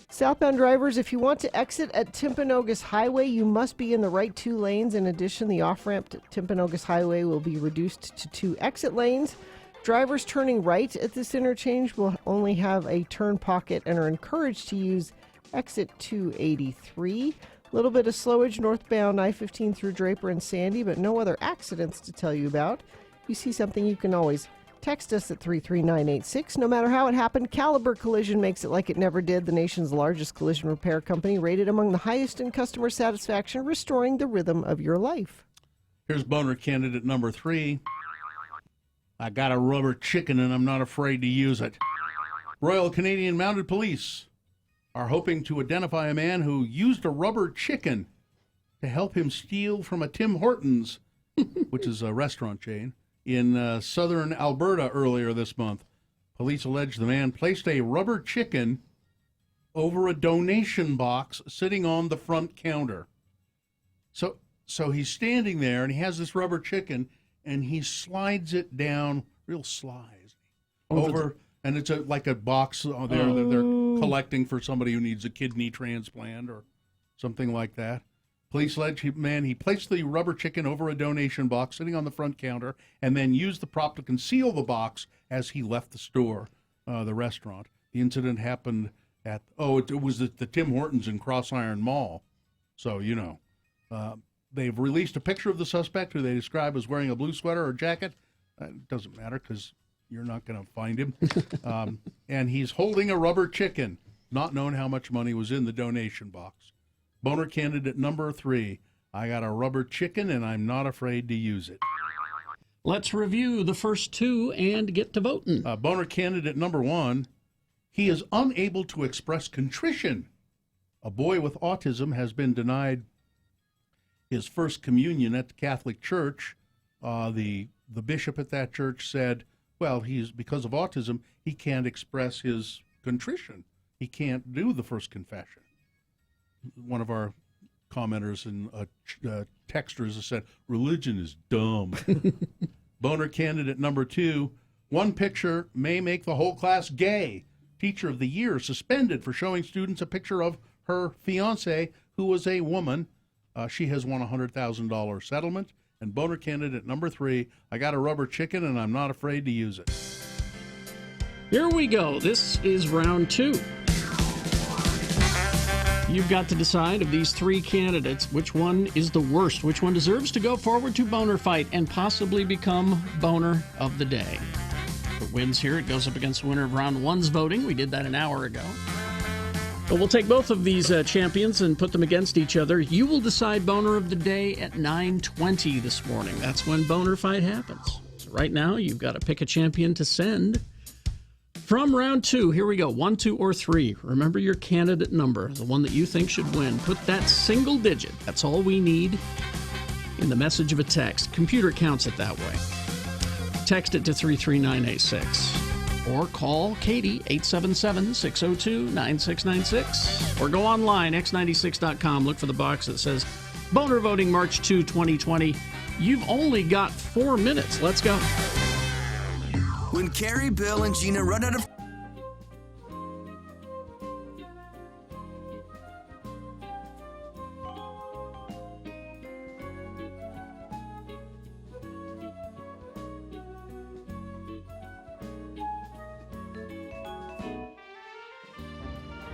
southbound drivers. If you want to exit at Timpanogos Highway, you must be in the right 2 lanes. In addition, the off-ramp to Timpanogos Highway will be reduced to 2 exit lanes. Drivers turning right at this interchange will only have a turn pocket and are encouraged to use exit 283. A little bit of slowage northbound I-15 through Draper and Sandy, but no other accidents to tell you about. If you see something, you can always text us at 33986. No matter how it happened, Caliber Collision makes it like it never did. The nation's largest collision repair company, rated among the highest in customer satisfaction, restoring the rhythm of your life. Here's boner candidate number 3. I got a rubber chicken and I'm not afraid to use it. Royal Canadian Mounted Police are hoping to identify a man who used a rubber chicken to help him steal from a Tim Hortons, which is a restaurant chain, in southern Alberta earlier this month. Police allege the man placed a rubber chicken over a donation box sitting on the front counter. So he's standing there and he has this rubber chicken and he slides it down real sly over, and it's like a box there that they're collecting for somebody who needs a kidney transplant or something like that. Police allege he placed the rubber chicken over a donation box sitting on the front counter and then used the prop to conceal the box as he left the store, the restaurant. The incident happened at, it was the Tim Hortons in Cross Iron Mall. So, you know, they've released a picture of the suspect who they describe as wearing a blue sweater or jacket. It doesn't matter because you're not going to find him. And he's holding a rubber chicken, not knowing how much money was in the donation box. Boner candidate number 3. I got a rubber chicken and I'm not afraid to use it. Let's review the first 2 and get to voting. Boner candidate number 1. He is unable to express contrition. A boy with autism has been denied his first communion at the Catholic Church. The bishop at that church said, well, because of autism, he can't express his contrition. He can't do the first confession. One of our commenters and texters has said, religion is dumb. Boner candidate number 2. One picture may make the whole class gay. Teacher of the year suspended for showing students a picture of her fiance, who was a woman. She has won a $100,000 settlement. And boner candidate number 3, I got a rubber chicken and I'm not afraid to use it. Here we go. This is round 2. You've got to decide of these 3 candidates, which one is the worst, which one deserves to go forward to Boner Fight and possibly become Boner of the Day. If it wins here, it goes up against the winner of round 1's voting. We did that an hour ago. But we'll take both of these champions and put them against each other. You will decide Boner of the Day at 9:20 this morning. That's when Boner Fight happens. So right now, you've got to pick a champion to send. From round 2, here we go. 1, 2, or 3. Remember your candidate number, the one that you think should win. Put that single digit, that's all we need, in the message of a text. Computer counts it that way. Text it to 33986. Or call Katie, 877-602-9696. Or go online, x96.com. Look for the box that says Boner Voting March 2, 2020. You've only got 4 minutes. Let's go. When Carrie, Bill, and Gina run out of...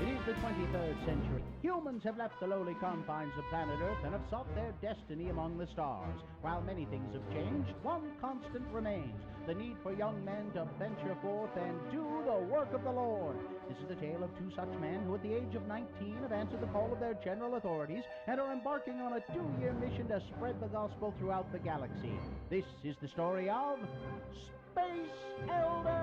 It is the 23rd century. Humans have left the lowly confines of planet Earth and have sought their destiny among the stars. While many things have changed, one constant remains: the need for young men to venture forth and do the work of the Lord. This is the tale of two such men who at the age of 19 have answered the call of their general authorities and are embarking on a 2-year mission to spread the gospel throughout the galaxy. This is the story of Space Elders!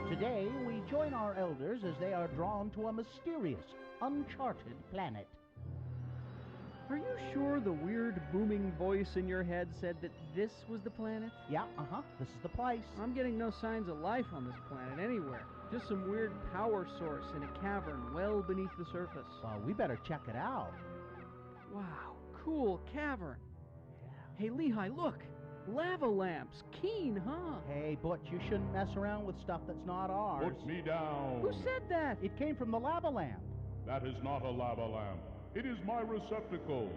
Today, we join our elders as they are drawn to a mysterious, uncharted planet. Are you sure the weird booming voice in your head said that this was the planet? Yeah, this is the place. I'm getting no signs of life on this planet anywhere. Just some weird power source in a cavern well beneath the surface. Well, we better check it out. Wow, cool cavern. Hey, Lehigh, look! Lava lamps. Keen, huh? Hey, Butch, you shouldn't mess around with stuff that's not ours. Put me down. Who said that? It came from the lava lamp. That is not a lava lamp. It is my receptacle.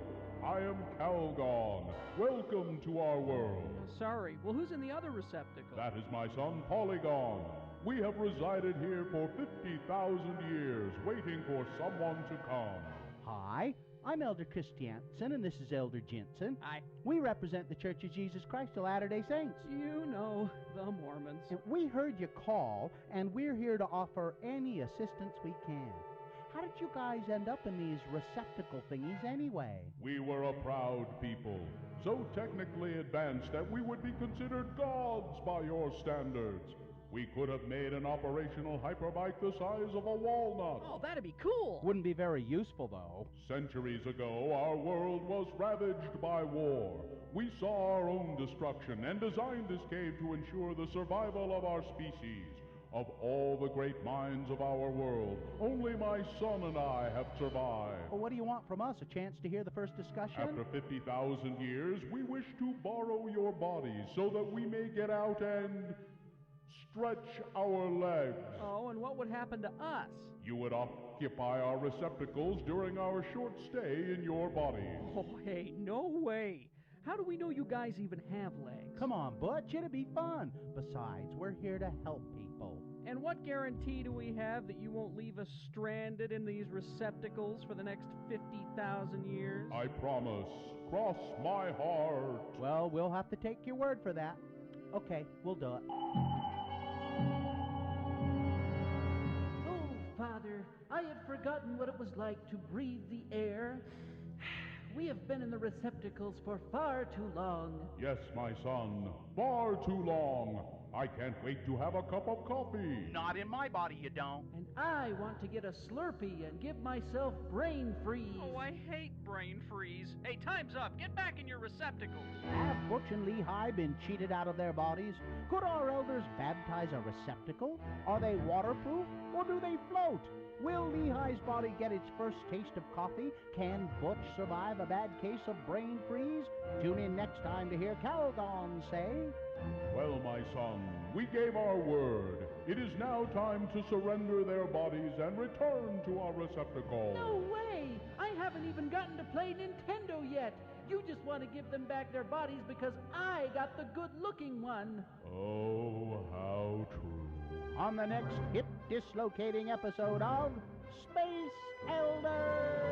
I am Calgon. Welcome to our world. Sorry. Well, who's in the other receptacle? That is my son, Polygon. We have resided here for 50,000 years, waiting for someone to come. Hi, I'm Elder Christiansen, and this is Elder Jensen. Hi. We represent the Church of Jesus Christ of Latter-day Saints. You know, the Mormons. And we heard you call, and we're here to offer any assistance we can. How did you guys end up in these receptacle thingies anyway? We were a proud people, so technically advanced that we would be considered gods by your standards. We could have made an operational hyperbike the size of a walnut. Oh, that'd be cool. Wouldn't be very useful, though. Centuries ago, our world was ravaged by war. We saw our own destruction and designed this cave to ensure the survival of our species. Of all the great minds of our world, only my son and I have survived. Well, what do you want from us? A chance to hear the first discussion? After 50,000 years, we wish to borrow your bodies so that we may get out and stretch our legs. Oh, and what would happen to us? You would occupy our receptacles during our short stay in your bodies. Oh, hey, no way. How do we know you guys even have legs? Come on, Butch, it'll be fun. Besides, we're here to help people. And what guarantee do we have that you won't leave us stranded in these receptacles for the next 50,000 years? I promise. Cross my heart. Well, we'll have to take your word for that. Okay, we'll do it. Oh, Father, I had forgotten what it was like to breathe the air. We have been in the receptacles for far too long. Yes, my son, far too long. I can't wait to have a cup of coffee. Not in my body, you don't. And I want to get a Slurpee and give myself brain freeze. Oh, I hate brain freeze. Hey, time's up. Get back in your receptacles. Have Butch and Lehigh been cheated out of their bodies? Could our elders baptize a receptacle? Are they waterproof, or do they float? Will Lehigh's body get its first taste of coffee? Can Butch survive a bad case of brain freeze? Tune in next time to hear Calgon say... Well, my son, we gave our word. It is now time to surrender their bodies and return to our receptacle. No way! I haven't even gotten to play Nintendo yet. You just want to give them back their bodies because I got the good-looking one. Oh, how true. On the next hip-dislocating episode of Space Elders!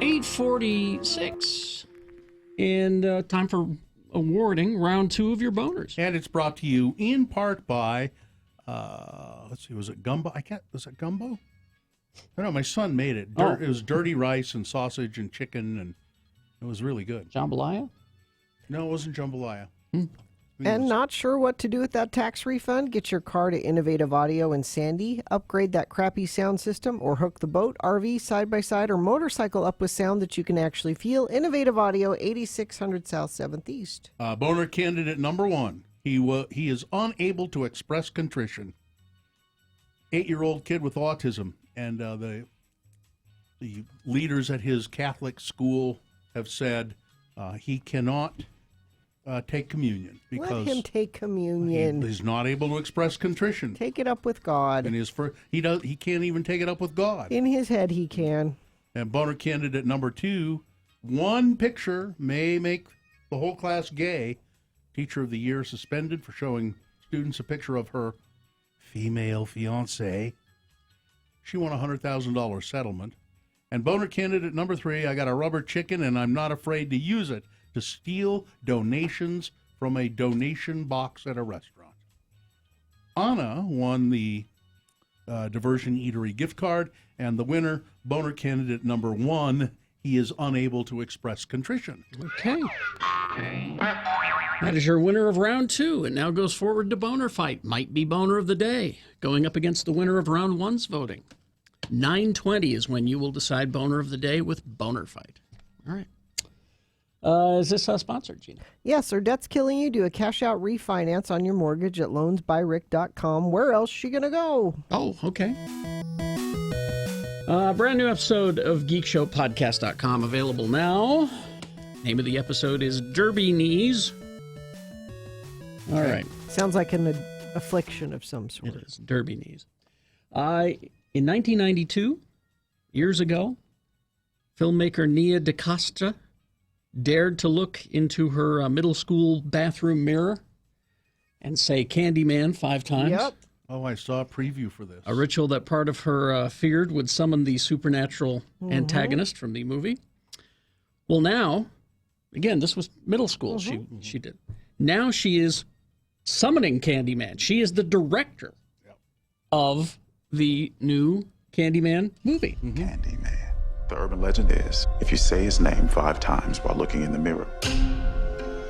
.846, and time for awarding round 2 of your boners. And it's brought to you in part by, let's see, was it Gumbo? Was it Gumbo? I know my son made it. It was dirty rice and sausage and chicken, and it was really good. Jambalaya? No, it wasn't jambalaya. And not sure what to do with that tax refund? Get your car to Innovative Audio in Sandy, upgrade that crappy sound system, or hook the boat, RV, side-by-side, or motorcycle up with sound that you can actually feel. Innovative Audio, 8600 South 7th East. Boner candidate number 1. He is unable to express contrition. 8-year-old kid with autism, and the leaders at his Catholic school have said he cannot take communion because let him take communion. He's not able to express contrition. Take it up with God. And he can't even take it up with God. In his head, he can. And boner candidate number 2, one picture may make the whole class gay. Teacher of the year suspended for showing students a picture of her female fiance. She won a $100,000 settlement. And boner candidate number 3, I got a rubber chicken and I'm not afraid to use it to steal donations from a donation box at a restaurant. Anna won the diversion eatery gift card, and the winner, boner candidate number 1, he is unable to express contrition. Okay. That is your winner of round 2, and now goes forward to boner fight. Might be boner of the day, going up against the winner of round 1's voting. 9:20 is when you will decide boner of the day with boner fight. All right. Is this sponsored, Gina? Yes, or debt's killing you. Do a cash-out refinance on your mortgage at loansbyrick.com. Where else is she going to go? Oh, okay. Brand new episode of GeekShowPodcast.com available now. Name of the episode is Derby Knees. All right. Sounds like an affliction of some sort. It is. Derby Knees. In 1992, years ago, filmmaker Nia DaCosta dared to look into her middle school bathroom mirror and say Candyman 5 times. Yep. Oh, I saw a preview for this. A ritual that part of her feared would summon the supernatural antagonist from the movie. Well, now, again, this was middle school she did. Now she is summoning Candyman. She is the director of the new Candyman movie. Candyman. The urban legend is, if you say his name 5 times while looking in the mirror,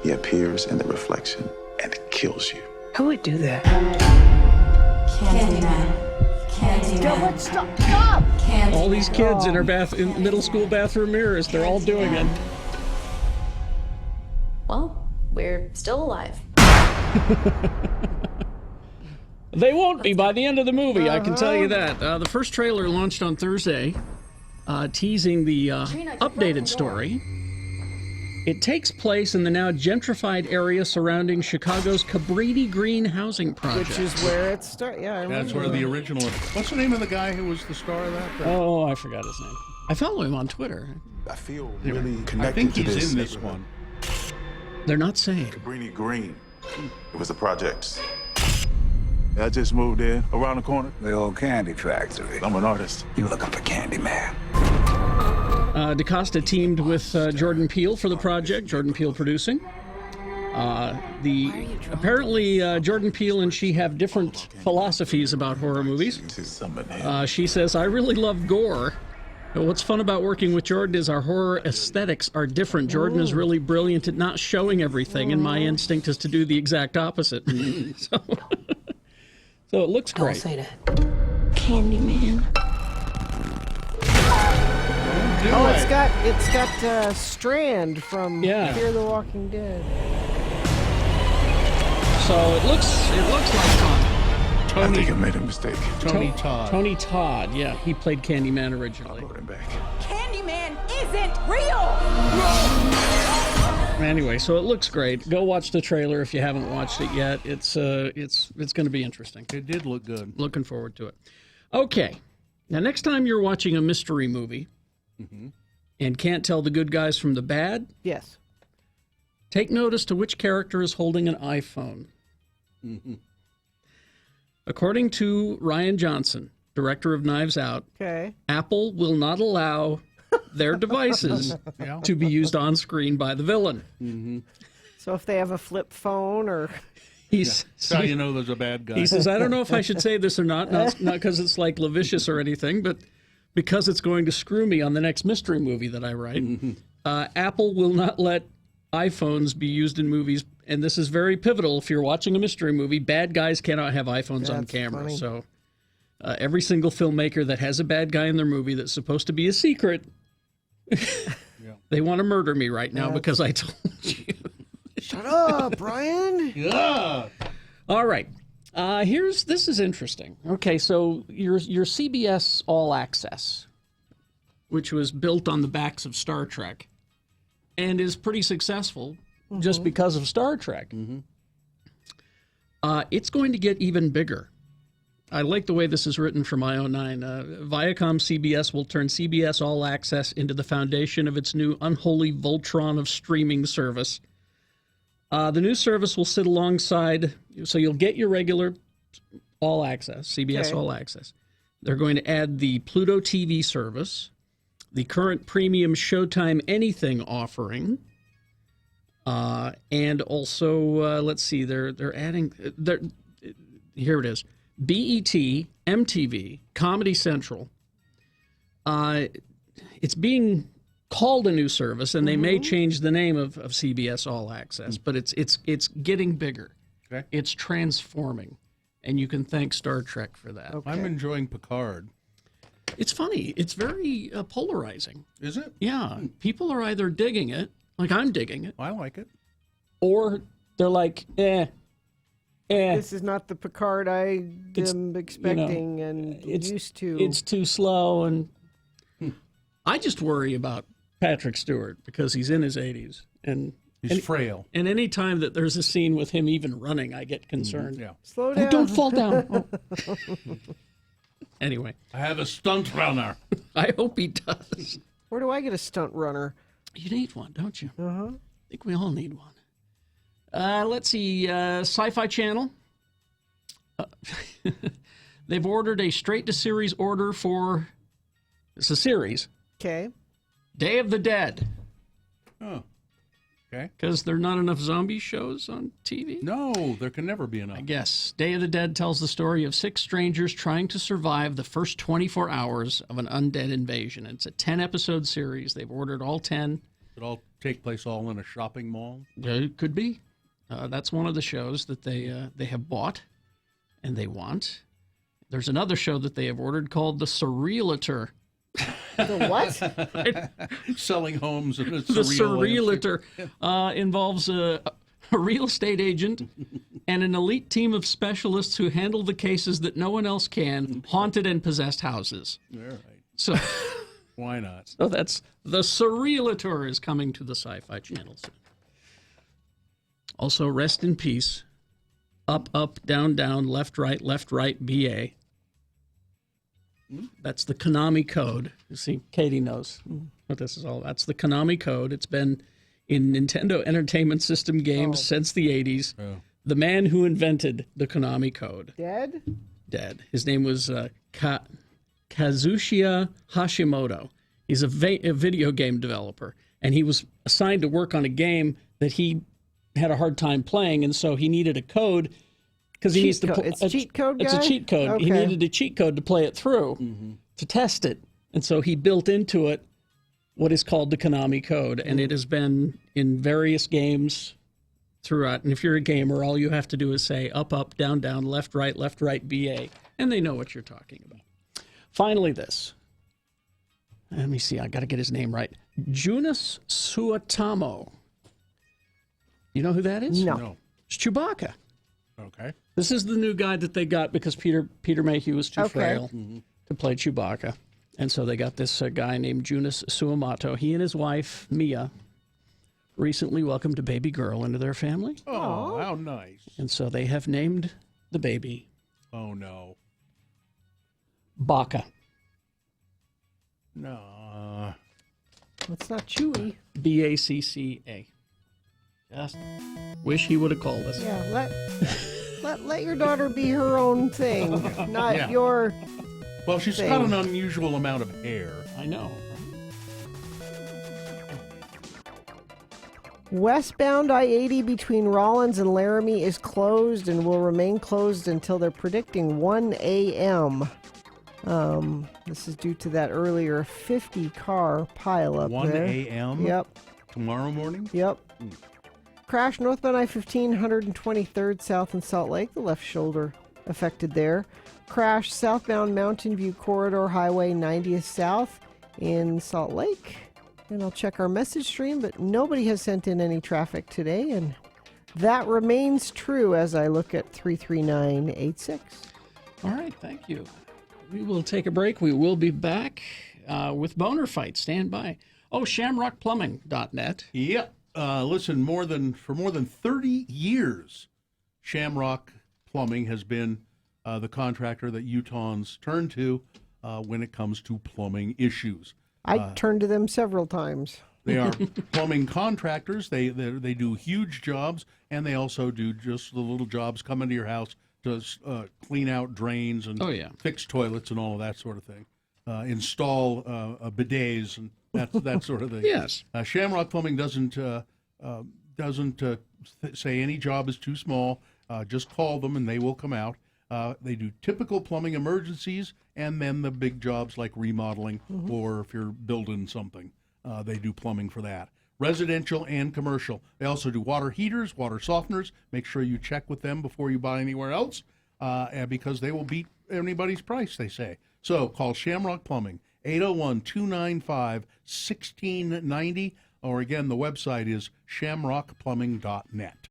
he appears in the reflection and kills you. Who would do that? Candyman. Candyman. Stop! Candyman. All these kids in her in middle school bathroom mirrors, they're all doing it. Well, we're still alive. They won't be by the end of the movie, I can tell you that. The first trailer launched on Thursday, teasing the updated story. It takes place in the now gentrified area surrounding Chicago's Cabrini Green housing project. Which is where it started. Yeah, I remember. That's where the original... What's the name of the guy who was the star of that? Oh, I forgot his name. I follow him on Twitter. I feel really connected I think to he's this in this neighborhood. one. They're not saying. Cabrini Green. It was the projects. I just moved in around the corner. The old candy factory. I'm an artist. You looking for Candyman? DaCosta teamed with Jordan Peele for the project, Jordan Peele producing. Apparently, Jordan Peele and she have different philosophies about horror movies. She says, I really love gore. But what's fun about working with Jordan is our horror aesthetics are different. Jordan is really brilliant at not showing everything, and my instinct is to do the exact opposite. So it looks great. Don't say that. Candyman. It's got Strand from Fear the Walking Dead. So it looks like fun. I think I made a mistake. Tony Todd. Tony Todd, yeah, he played Candyman originally. Candyman isn't real! Anyway, so it looks great. Go watch the trailer if you haven't watched it yet. It's going to be interesting. It did look good. Looking forward to it. Okay, now next time you're watching a mystery movie and can't tell the good guys from the bad, yes, take notice to which character is holding an iPhone. According to Ryan Johnson, director of Knives Out, Apple will not allow their devices to be used on screen by the villain. So if they have a flip phone or... That's how you know there's a bad guy. He says, I don't know if I should say this or not because it's like lascivious or anything, but because it's going to screw me on the next mystery movie that I write. Apple will not let iPhones be used in movies, and this is very pivotal. If you're watching a mystery movie, bad guys cannot have iPhones on camera. funny. So every single filmmaker that has a bad guy in their movie that's supposed to be a secret, they want to murder me right now because I told you. Shut up, Brian. Yeah. All right. This is interesting. Okay, so your CBS All Access, which was built on the backs of Star Trek, and is pretty successful just because of Star Trek. It's going to get even bigger. I like the way this is written from IO9. Viacom CBS will turn CBS All Access into the foundation of its new unholy Voltron of streaming service. The new service will sit alongside, so you'll get your regular All Access, CBS All Access. They're going to add the Pluto TV service, the current premium Showtime Anything offering, and also, let's see, they're adding, here it is, BET, MTV, Comedy Central. It's being called a new service, and they may change the name of CBS All Access, but it's getting bigger. Okay. It's transforming, and you can thank Star Trek for that. I'm enjoying Picard. It's funny. It's very polarizing. Is it? Yeah. People are either digging it, like I'm digging it, I like it. or they're like, This is not the Picard I am expecting and used to. It's too slow, and I just worry about Patrick Stewart because he's in his 80s and he's frail. And any time that there's a scene with him even running, I get concerned. Yeah. Slow down. Oh, don't fall down. Oh. Anyway, I have a stunt runner. I hope he does. Where do I get a stunt runner? You need one, don't you? Uh-huh. I think we all need one. Let's see, Sci-Fi Channel. They've ordered a straight-to-series order for, it's a series, Okay. Day of the Dead. Oh, okay. Because there are not enough zombie shows on TV? No, there can never be enough. I guess. Day of the Dead tells the story of 6 strangers trying to survive the first 24 hours of an undead invasion. It's a 10-episode series. They've ordered all 10. It all take place all in a shopping mall? It could be. That's one of the shows that they have bought and they want. There's another show that they have ordered called The Surrealator. The what? Selling homes in a The surreal Surrealator involves a real estate agent and an elite team of specialists who handle the cases that no one else can, haunted and possessed houses. All right. So why not? So that's The Surrealator is coming to the Sci-Fi Channel soon. Also, rest in peace. Up, up, down, down, left, right, BA. That's the Konami code. You see, Katie knows what this is all about. That's the Konami code. It's been in Nintendo Entertainment System games since the 80s. Oh. The man who invented the Konami code. Dead? Dead. His name was Kazushia Hashimoto. He's a video game developer, and he was assigned to work on a game that he had a hard time playing, and so he needed a code because he needs to. It's a cheat code guy? It's a cheat code. Okay. He needed a cheat code to play it through, to test it, and so he built into it what is called the Konami code, and it has been in various games throughout. And if you're a gamer, all you have to do is say up, up, down, down, left, right, BA, and they know what you're talking about. Finally, this. Let me see. I got to get his name right. Junius Suotamo. You know who that is? No. It's Chewbacca. Okay. This is the new guy that they got because Peter Mayhew was too frail to play Chewbacca. And so they got this guy named Junius Suotamo. He and his wife, Mia, recently welcomed a baby girl into their family. Oh, how nice. And so they have named the baby. Oh, no. Baka. No. It's not Chewy. Bacca. Just wish he would have called us. Yeah, let your daughter be her own thing, not your. Well, she's thing. got an unusual amount of hair. I know. Westbound I-80 between Rollins and Laramie is closed and will remain closed until they're predicting 1 a.m. This is due to that earlier 50-car pileup 1 there. a.m.? Yep. Tomorrow morning? Yep. Crash northbound I-15, 123rd south in Salt Lake. The left shoulder affected there. Crash southbound Mountain View Corridor Highway 90th south in Salt Lake. And I'll check our message stream, but nobody has sent in any traffic today, and that remains true as I look at 33986. All right, thank you. We will take a break. We will be back with Boner Fight. Stand by. Oh, shamrockplumbing.net. Yep. Listen, for more than 30 years, Shamrock Plumbing has been the contractor that Utahns turn to when it comes to plumbing issues. I turned to them several times. They are plumbing contractors. They do huge jobs, and they also do just the little jobs, come into your house to clean out drains and fix toilets and all of that sort of thing. Install bidets and that sort of thing. Yes. Shamrock Plumbing doesn't say any job is too small. Just call them and they will come out. They do typical plumbing emergencies and then the big jobs like remodeling or if you're building something. They do plumbing for that. Residential and commercial. They also do water heaters, water softeners. Make sure you check with them before you buy anywhere else because they will beat anybody's price, they say. So call Shamrock Plumbing, 801-295-1690. Or again, the website is shamrockplumbing.net.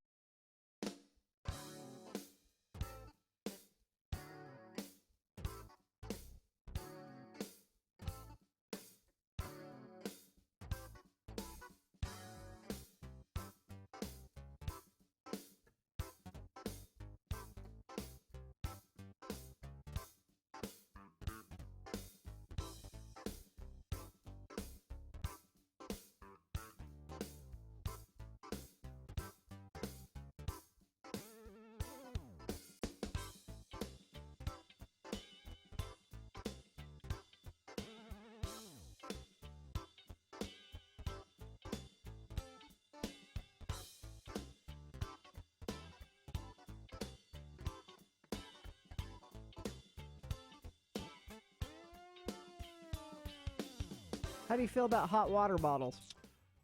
How do you feel about hot water bottles?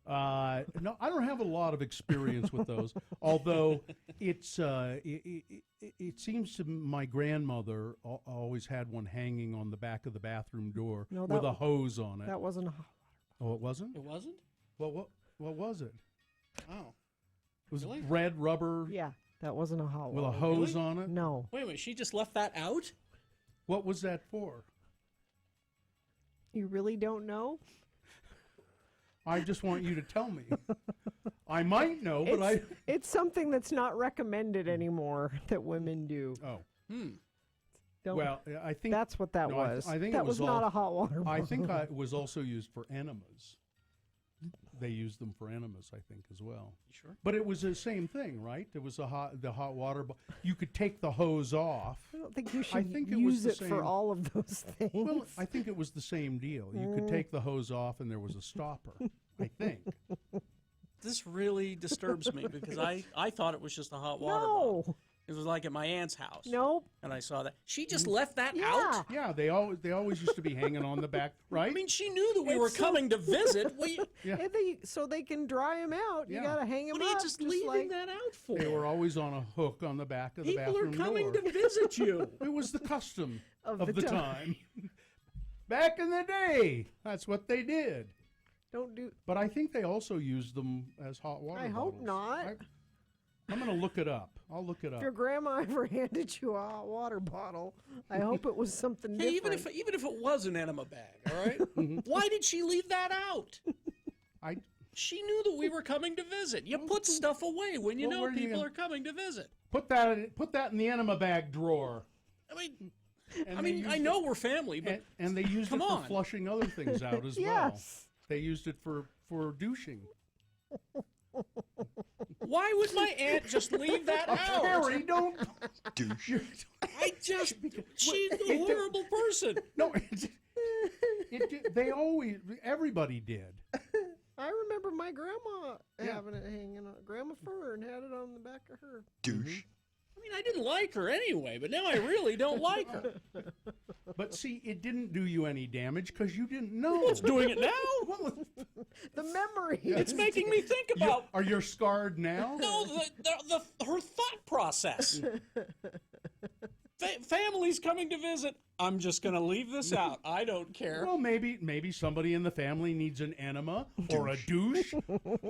No, I don't have a lot of experience with those. Although it seems to my grandmother always had one hanging on the back of the bathroom door with a hose on it. That wasn't a hot water. Oh, it wasn't? It wasn't? Well, what was it? Oh. It was Really? red rubber. Yeah, that wasn't a hot with water. a hose on it? No. Wait a minute, she just left that out? What was that for? You really don't know? I just want you to tell me. I might know, but It's something that's not recommended anymore that women do. Oh. Well, I think that's what that was. I think that it was not a hot water bottle. I think it was also used for enemas. They used them for enemas, I think, as well. You sure? But it was the same thing, right? It was the hot water. You could take the hose off. I don't think you should it use was it for all of those things. Well, I think it was the same deal. You could take the hose off, and there was a stopper. I think. This really disturbs me because I thought it was just a hot water bottle. It was like at my aunt's house. Nope. And I saw that. She just left that out? Yeah, they always used to be hanging on the back, right? I mean, she knew that we were coming to visit. So they can dry them out. You got to hang them up. What are you just leaving that out for? They were always on a hook on the back of the bathroom door. People are coming to visit you. It was the custom of the time. Back in the day, that's what they did. But I think they also used them as hot water bottles. I hope not. I'm going to look it up. I'll look it up. If your grandma ever handed you a hot water bottle, I hope it was something different. Even if it was an enema bag, all right? Why did she leave that out? She knew that we were coming to visit. You put stuff away when you know people are coming to visit. Put that in the enema bag drawer. I mean, I know we're family, but and they used it for flushing other things out as well. They used it for douching. Why would my aunt just leave that out? Terry, don't douche. She's a horrible person. No, everybody did. I remember my grandma having it hanging on. Grandma Fern had it on the back of her. Douche. I mean, I didn't like her anyway, but now I really don't like her. But see, it didn't do you any damage because you didn't know. It's doing it now. The memory. It's making me think about. Are you scarred now? No, her thought process. Family's coming to visit. I'm just going to leave this out. I don't care. Well, maybe somebody in the family needs an enema or a douche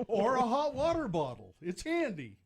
or a hot water bottle. It's handy.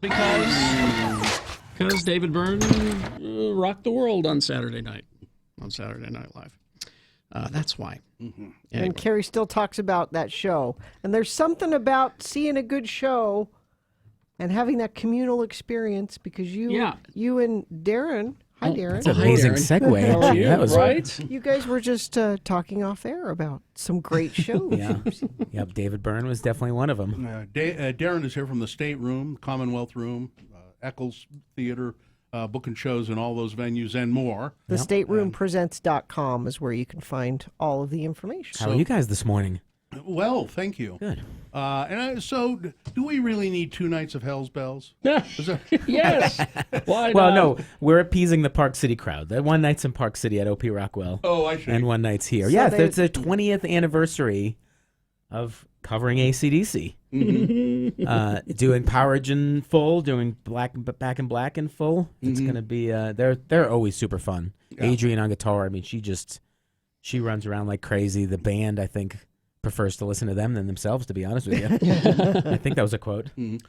Because David Byrne rocked the world on Saturday Night Live. That's why. Anyway. And Carrie still talks about that show. And there's something about seeing a good show and having that communal experience because you and Darren. Hi, Darren. That's an amazing segue. Actually. That was right. You guys were just talking off air about some great shows. Yep, David Byrne was definitely one of them. Darren is here from the State Room, Commonwealth Room, Eccles Theater, booking shows in all those venues and more. The stateroompresents.com is where you can find all of the information. How are you guys this morning? Well, thank you. Good. So, do we really need 2 nights of Hell's Bells? Yes. Why Well, not? no, we're appeasing the Park City crowd. That one night's in Park City at OP Rockwell. Oh, I see. And one night's here. So It's the 20th anniversary of covering AC/DC. Doing Powerage in full, doing Back in Black in full. It's going to be, they're always super fun. Yeah. Adrienne on guitar, I mean, she runs around like crazy. The band, I think, prefers to listen to them than themselves, to be honest with you. I think that was a quote. It's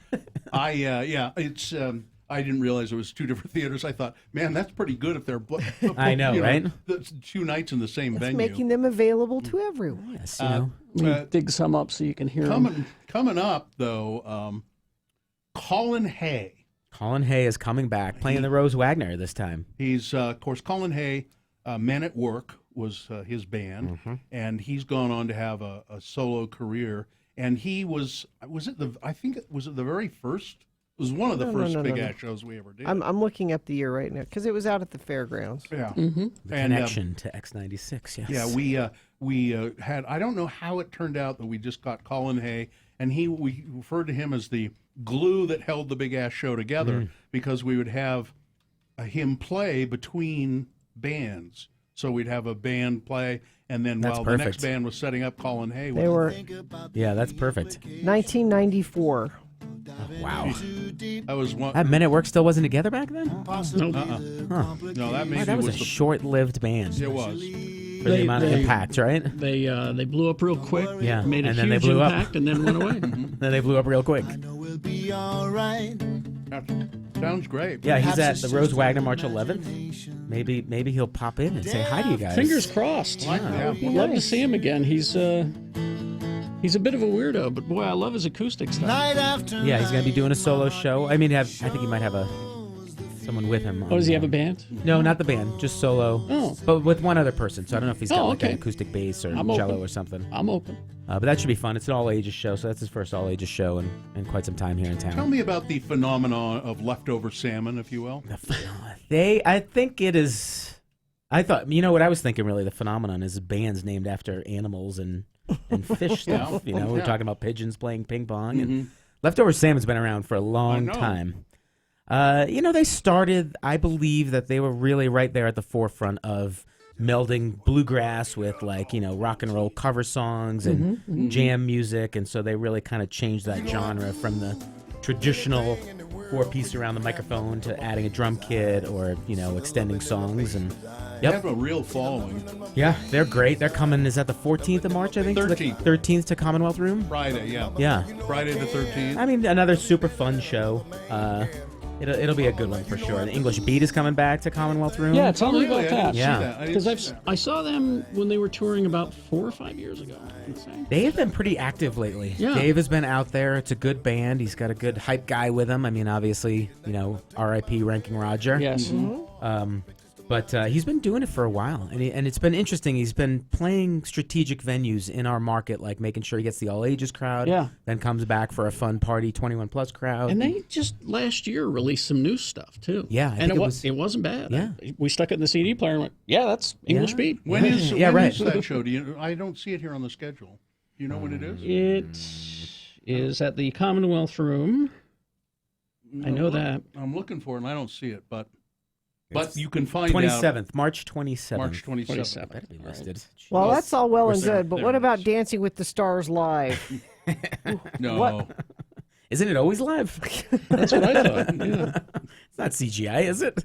I didn't realize it was 2 different theaters. I thought, man, that's pretty good if they're I know, right? 2 nights in the same venue. Making them available to everyone. Yes, dig some up so you can hear them. Coming up, though, Colin Hay. Colin Hay is coming back, playing the Rose Wagner this time. He's, of course, Colin Hay, Men at Work was his band, and he's gone on to have a solo career. And he was it the very first? It was one of the first big-ass shows we ever did. I'm looking up the year right now because it was out at the fairgrounds. Yeah. The connection to X96, yes. Yeah, we had, I don't know how it turned out that we just got Colin Hay, and we referred to him as the glue that held the big-ass show together because we would have him play between bands. So we'd have a band play, and then while the next band was setting up, Colin Hay They were. Yeah, that's perfect. 1994. Wow. That was one. That Men at Work still wasn't together back then? No, that maybe that was a short-lived band. It was. For the amount of impact, right? They blew up real quick. Yeah, made a and then huge they blew impact up. and then went away. Then they blew up real quick. Sounds great. Yeah, he's at the Rose Wagner March 11th. Maybe he'll pop in and say hi to you guys. Fingers crossed. I'd love to see him again. He's a bit of a weirdo, but boy, I love his acoustic stuff. Yeah, he's going to be doing a solo show. I mean, I think he might have someone with him. Does he have a band? No, not the band, just solo. Oh. But with one other person, so I don't know if he's got like okay. an acoustic bass or I'm cello open. or something. I'm open. But that should be fun. It's an all-ages show, so that's his first all-ages show in quite some time here in town. Tell me about the phenomenon of leftover salmon, if you will. I think it is. I thought, what I was thinking really, the phenomenon is bands named after animals and fish stuff. We're talking about pigeons playing ping pong. And leftover salmon's been around for a long time. They started, I believe that they were really right there at the forefront of melding bluegrass with rock and roll cover songs and jam music, and so they really kind of changed that genre from the traditional 4-piece around the microphone to adding a drum kit or extending songs. And They have a real following. Yeah, they're great. They're coming. Is that the 14th of March? I think 13th. 13th to Commonwealth Room. Friday, yeah. Yeah. Friday the 13th. I mean, another super fun show. It'll be a good one for sure. The English Beat is coming back to Commonwealth Room. Yeah, tell me about that. Yeah, because I saw them when they were touring about 4 or 5 years ago. They have been pretty active lately. Yeah. Dave has been out there. It's a good band. He's got a good hype guy with him. I mean, obviously, R.I.P. Ranking Roger. Yes. But he's been doing it for a while, and it's been interesting. He's been playing strategic venues in our market, like making sure he gets the all-ages crowd, then comes back for a fun party 21-plus crowd. And they just last year released some new stuff, too. Yeah. I think it wasn't bad. Yeah. We stuck it in the CD player and went, that's English Beat. When is right. that show? I don't see it here on the schedule. Do you know when it is? It is at the Commonwealth Room. I know that. I'm looking for it, and I don't see it, but you can find 27th, March 27th. March 27th. Better be listed. Well, that's all well and There- good, but there what it about Dancing with the Stars live? No. What? Isn't it always live? That's what I thought. Yeah. It's not CGI, is it?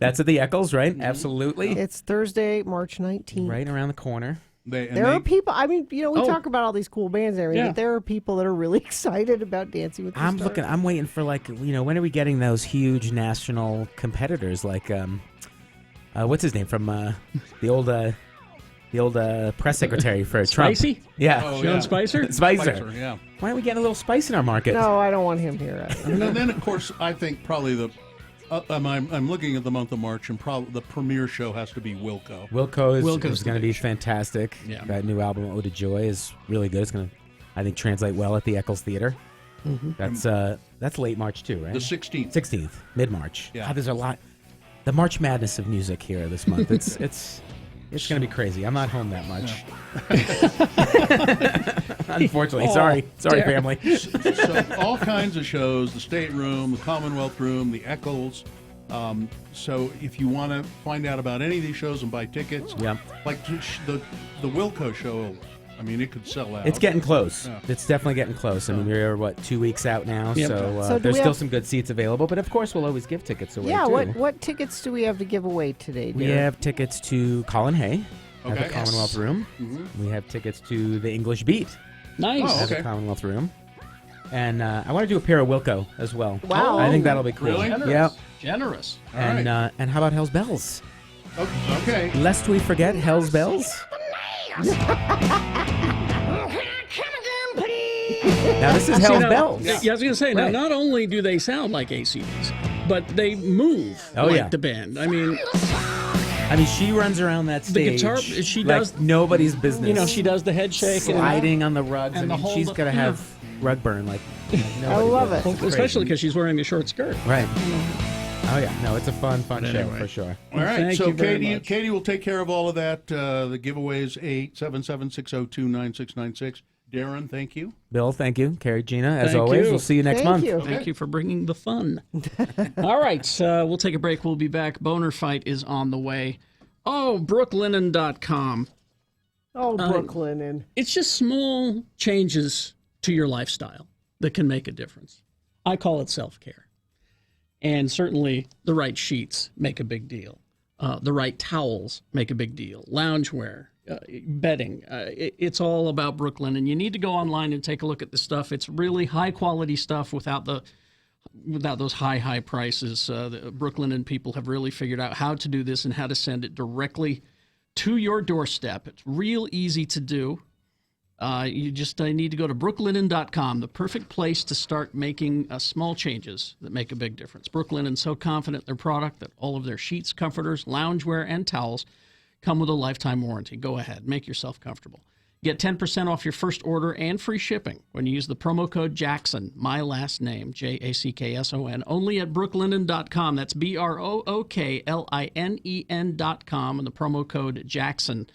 That's at the Eccles, right? Absolutely. It's Thursday, March 19th. Right around the corner. There are people. I mean, we talk about all these cool bands and everything, but there are people that are really excited about Dancing with the Stars. I'm waiting for when are we getting those huge national competitors like what's his name from the old press secretary for Trump? Spicy? Yeah, Sean Spicer. Spicer. Yeah. Why aren't we getting a little spice in our market? No, I don't want him here. And then, of course, I think probably I'm looking at the month of March, and probably the premiere show has to be Wilco. Wilco is going to be fantastic. Yeah. That new album, Ode to Joy, is really good. It's going to, I think, translate well at the Eccles Theater. Mm-hmm. That's late March too, right? The 16th. 16th, mid-March. Yeah. There's a lot. The March Madness of music here this month. It's going to be crazy. I'm not home that much. Unfortunately. Sorry, family. So all kinds of shows, the State Room, the Commonwealth Room, the Eccles. So if you want to find out about any of these shows and buy tickets, like the Wilco show, I mean, it could sell out. It's getting close. Yeah. It's definitely getting close. I mean, we're 2 weeks out now, Yep. so there's still some good seats available. But of course, we'll always give tickets away. Yeah, too. what tickets do we have to give away today, We Derek? have tickets to Colin Hay at the Commonwealth Room. Mm-hmm. We have tickets to the English Beat Nice. at the Commonwealth Room. And I want to do a pair of Wilco as well. Wow. I think that'll be cool. Really? Yep. Generous. And how about Hell's Bells? Okay. Lest we forget Hell's Bells. Now this is Hell's Bells. Yeah, I was going to say, now not only do they sound like ACDs, but they move like the band. I mean, she runs around that stage. The guitar, she like does nobody's business. She does the head shake, sliding on the rugs. and She's gonna have rug burn like. I love it, especially because she's wearing a short skirt. Right. Oh yeah, no, it's a fun show for sure. All right, Thank so you very much. Katie will take care of all of that. The giveaways 877-602-9696. Darren, thank you. Bill, thank you. Carrie, Gina, as Thank always. you. We'll see you next month. Thank you for bringing the fun. All right, we'll take a break. We'll be back. Boner Fight is on the way. Oh, brooklinen.com. Oh, Brooklinen. It's just small changes to your lifestyle that can make a difference. I call it self-care. And certainly the right sheets make a big deal. The right towels make a big deal. Loungewear, bedding. It's all about Brooklyn. And you need to go online and take a look at the stuff. It's really high-quality stuff without those high prices. The Brooklyn people have really figured out how to do this and how to send it directly to your doorstep. It's real easy to do. You just need to go to brooklinen.com, the perfect place to start making small changes that make a big difference. Brooklinen's so confident in their product that all of their sheets, comforters, loungewear, and towels come with a lifetime warranty. Go ahead, make yourself comfortable. Get 10% off your first order and free shipping when you use the promo code Jackson, my last name, JACKSON, only at brooklinen.com. That's BROOKLINEN.com, and the promo code Jackson.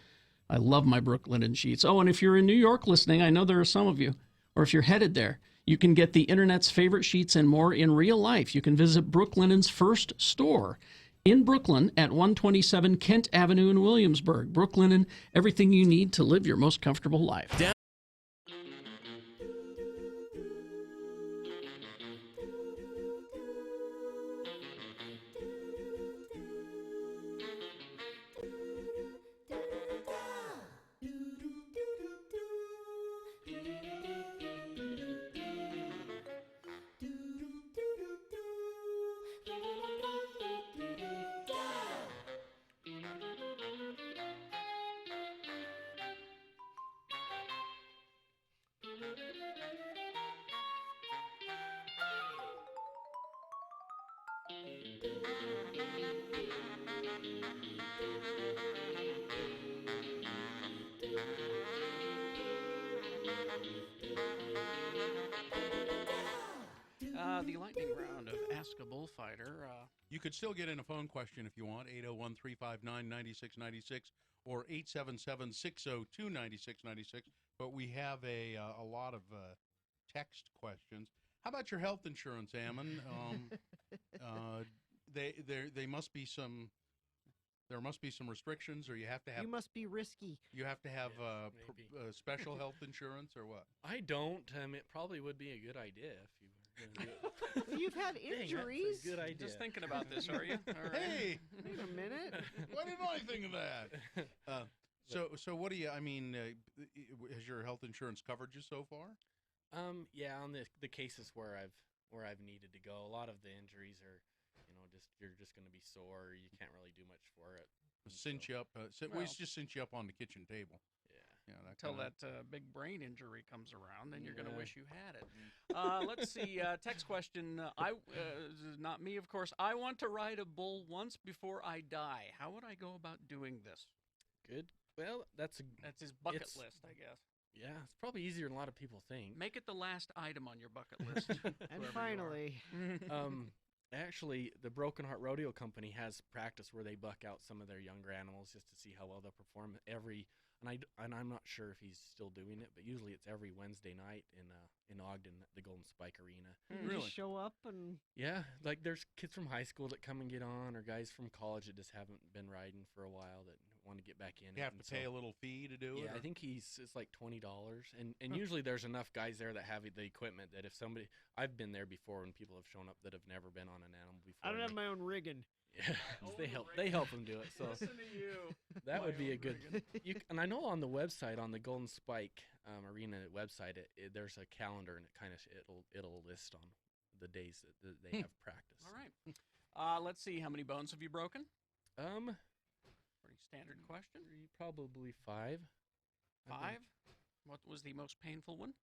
I love my Brooklinen sheets. Oh, and if you're in New York listening, I know there are some of you, or if you're headed there, you can get the internet's favorite sheets and more in real life. You can visit Brooklinen's first store in Brooklyn at 127 Kent Avenue in Williamsburg. Brooklinen, everything you need to live your most comfortable life. The lightning round of Ask a Bullfighter. You could still get in a phone question if you want, 801-359-9696 or 877-602-9696. But we have a lot of text questions. How about your health insurance, Ammon? They must be some. There must be some restrictions, or you have to have. You must be risky. You have to have special health insurance, or what? I don't. It probably would be a good idea if you. You've had injuries. Good idea. Just thinking about this, are you? All right. Hey, wait a minute. Why didn't I think of that? So what do you? I mean, has your health insurance covered you so far? Yeah, on the cases where I've needed to go, a lot of the injuries are, you're just going to be sore. You can't really do much for it. Cinch you up. We just cinch you up on the kitchen table. Yeah. Until that big brain injury comes around, then you're going to wish you had it. Mm. Let's see. Text question. This is not me, of course. I want to ride a bull once before I die. How would I go about doing this? Good. Well, that's his bucket list, I guess. Yeah, it's probably easier than a lot of people think. Make it the last item on your bucket list. And finally, actually, the Broken Heart Rodeo Company has practice where they buck out some of their younger animals just to see how well they'll perform. And I'm not sure if he's still doing it, but usually it's every Wednesday night in Ogden at the Golden Spike Arena. Really? Just show up and Yeah, like there's kids from high school that come and get on, or guys from college that just haven't been riding for a while that want to get back in. You have to pay a little fee to do it. Yeah, I think it's like $20, and usually there's enough guys there that have the equipment that if somebody, I've been there before when people have shown up that have never been on an animal before. I don't have my own rigging. Yeah, they help them do it. So listen to you. That would be a good. And I know on the website, on the Golden Spike Arena website, there's a calendar, and it'll list on the days that they have practice. All right. Let's see. How many bones have you broken? Pretty standard question. Probably 5. 5. What was the most painful one?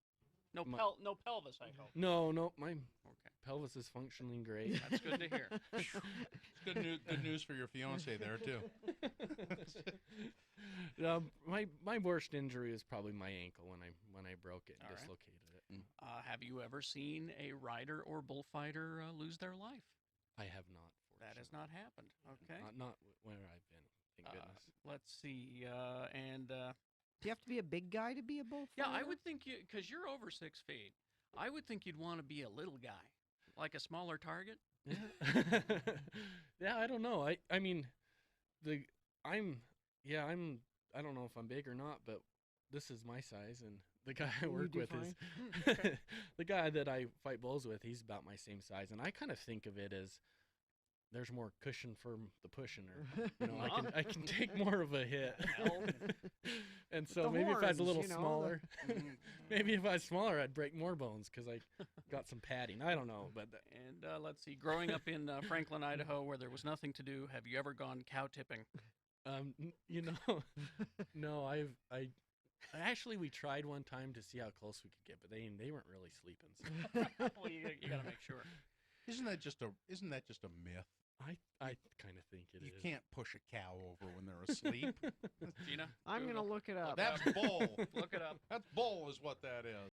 No, no pelvis, I hope. No, my pelvis is functioning great. That's good to hear. It's good news for your fiance there too. My worst injury is probably my ankle when I broke it and dislocated it. Have you ever seen a rider or bullfighter lose their life? I have not. That has not happened. Okay. Not where I've been. Thank goodness. Let's see. Do you have to be a big guy to be a bullfighter? Yeah, I would think because you're over 6 feet. I would think you'd want to be a little guy, like a smaller target. Yeah. Yeah, I don't know. I mean, I don't know if I'm big or not, but this is my size, and the guy I work with is the guy that I fight bulls with. He's about my same size, and I kind of think of it as there's more cushion for the pushing, or I can take more of a hit. And so maybe if I was a little smaller, maybe if I was smaller, I'd break more bones because I got some padding. I don't know, but and let's see. Growing up in Franklin, Idaho, where there was nothing to do, have you ever gone cow tipping? No, I actually we tried one time to see how close we could get, but they weren't really sleeping. So. Well, you got to make sure. Isn't that just a myth? I kind of think it is. You can't push a cow over when they're asleep. Gina, I'm going to look it up. That's bull. Look it up. That's bull is what that is.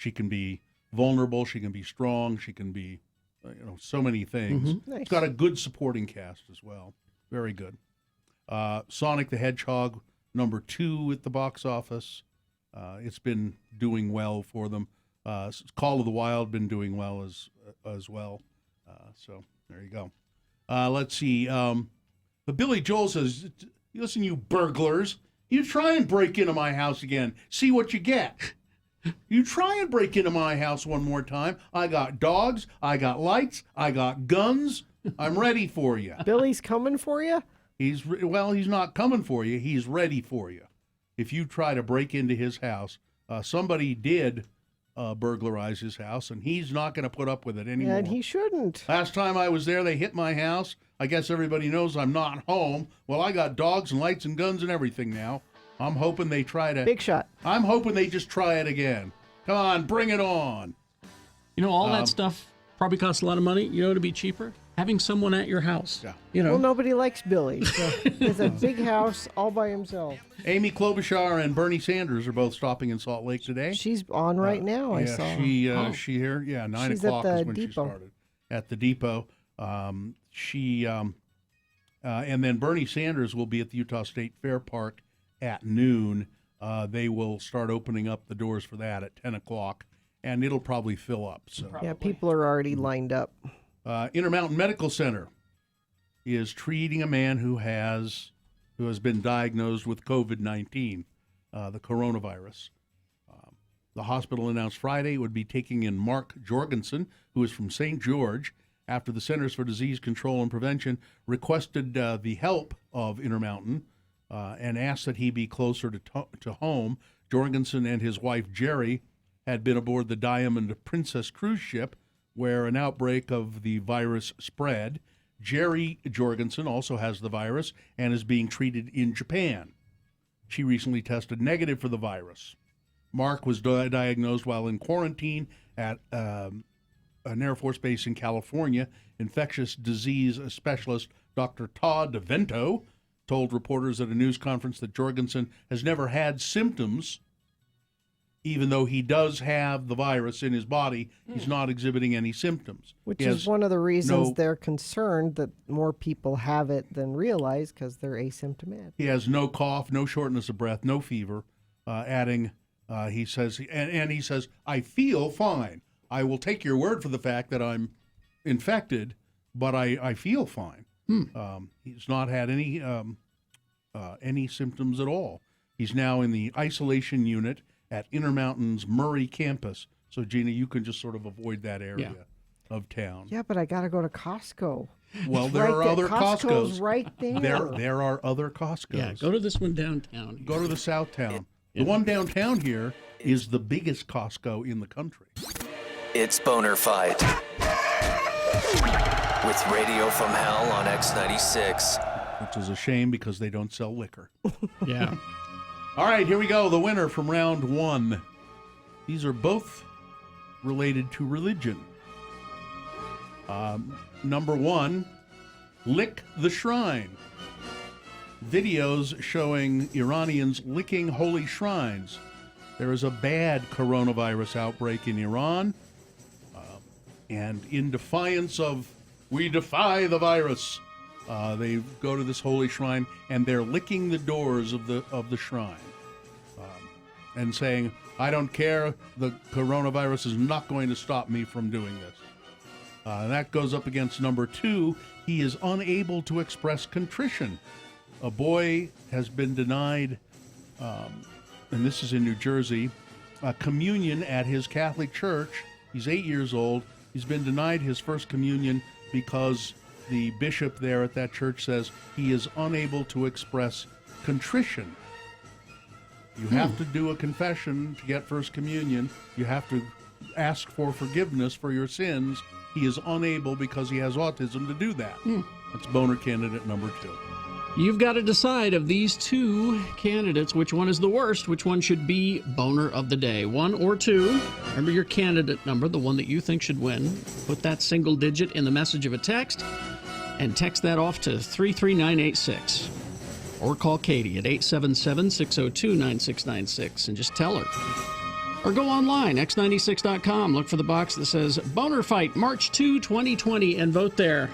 She can be vulnerable. She can be strong. She can be, so many things. Nice. It's got a good supporting cast as well. Very good. Sonic the Hedgehog, number 2 at the box office. It's been doing well for them. Call of the Wild been doing well as well. So there you go. Let's see. But Billy Joel says, listen, you burglars, you try and break into my house again. See what you get. You try and break into my house one more time. I got dogs. I got lights. I got guns. I'm ready for you. Billy's coming for you? He's not coming for you. He's ready for you. If you try to break into his house, somebody did burglarize his house, and he's not going to put up with it anymore. And he shouldn't. Last time I was there, they hit my house. I guess everybody knows I'm not home. Well, I got dogs and lights and guns and everything now. I'm hoping they try to... Big shot. I'm hoping they just try it again. Come on, bring it on. All that stuff probably costs a lot of money. To be cheaper? Having someone at your house. Yeah. Well, nobody likes Billy. So it's a big house all by himself. Amy Klobuchar and Bernie Sanders are both stopping in Salt Lake today. She's on right now, I saw. She here? Yeah, 9 She's o'clock at is the when she depot. started. At the depot. And then Bernie Sanders will be at the Utah State Fair Park at noon. They will start opening up the doors for that at 10 o'clock, and it'll probably fill up. So Yeah, people are already lined up. Intermountain Medical Center is treating a man who has been diagnosed with COVID-19, the coronavirus. The hospital announced Friday it would be taking in Mark Jorgensen, who is from St. George, after the Centers for Disease Control and Prevention requested the help of Intermountain and asked that he be closer to home. Jorgensen and his wife, Jerry, had been aboard the Diamond Princess cruise ship where an outbreak of the virus spread. Jerry Jorgensen also has the virus and is being treated in Japan. She recently tested negative for the virus. Mark was diagnosed while in quarantine at an Air Force base in California. Infectious disease specialist Dr. Todd DeVento told reporters at a news conference that Jorgensen has never had symptoms. Even though he does have the virus in his body, he's not exhibiting any symptoms. Which is one of the reasons they're concerned that more people have it than realize because they're asymptomatic. He has no cough, no shortness of breath, no fever. He says, I feel fine. I will take your word for the fact that I'm infected, but I feel fine. He's not had any symptoms at all. He's now in the isolation unit at Intermountain's Murray campus. So, Gina, you can just sort of avoid that area of town. Yeah, but I got to go to Costco. Well, there are other Costco's Costcos. right there. There are other Costcos. Yeah, go to this one downtown. Go to the South Town. The one downtown here is the biggest Costco in the country. It's Boner Fight with Radio from Hell on X96. Which is a shame because they don't sell liquor. Yeah. All right, here we go. The winner from round 1. These are both related to religion. Number 1, Lick the Shrine. Videos showing Iranians licking holy shrines. There is a bad coronavirus outbreak in Iran. And in defiance of, we defy the virus, they go to this holy shrine and they're licking the doors of the shrine and saying, I don't care, the coronavirus is not going to stop me from doing this. That goes up against number 2, he is unable to express contrition. A boy has been denied, and this is in New Jersey, a communion at his Catholic church. He's 8 years old. He's been denied his first communion because the bishop there at that church says he is unable to express contrition. You have to do a confession to get first communion. You have to ask for forgiveness for your sins. He is unable because he has autism to do that. That's boner candidate number 2. You've got to decide of these 2 candidates, which one is the worst, which one should be boner of the day, 1 or 2. Remember your candidate number, the one that you think should win. Put that single digit in the message of a text and text that off to 33986. Or call Katie at 877-602-9696 and just tell her. Or go online, x96.com. Look for the box that says Boner Fight March 2, 2020, and vote there.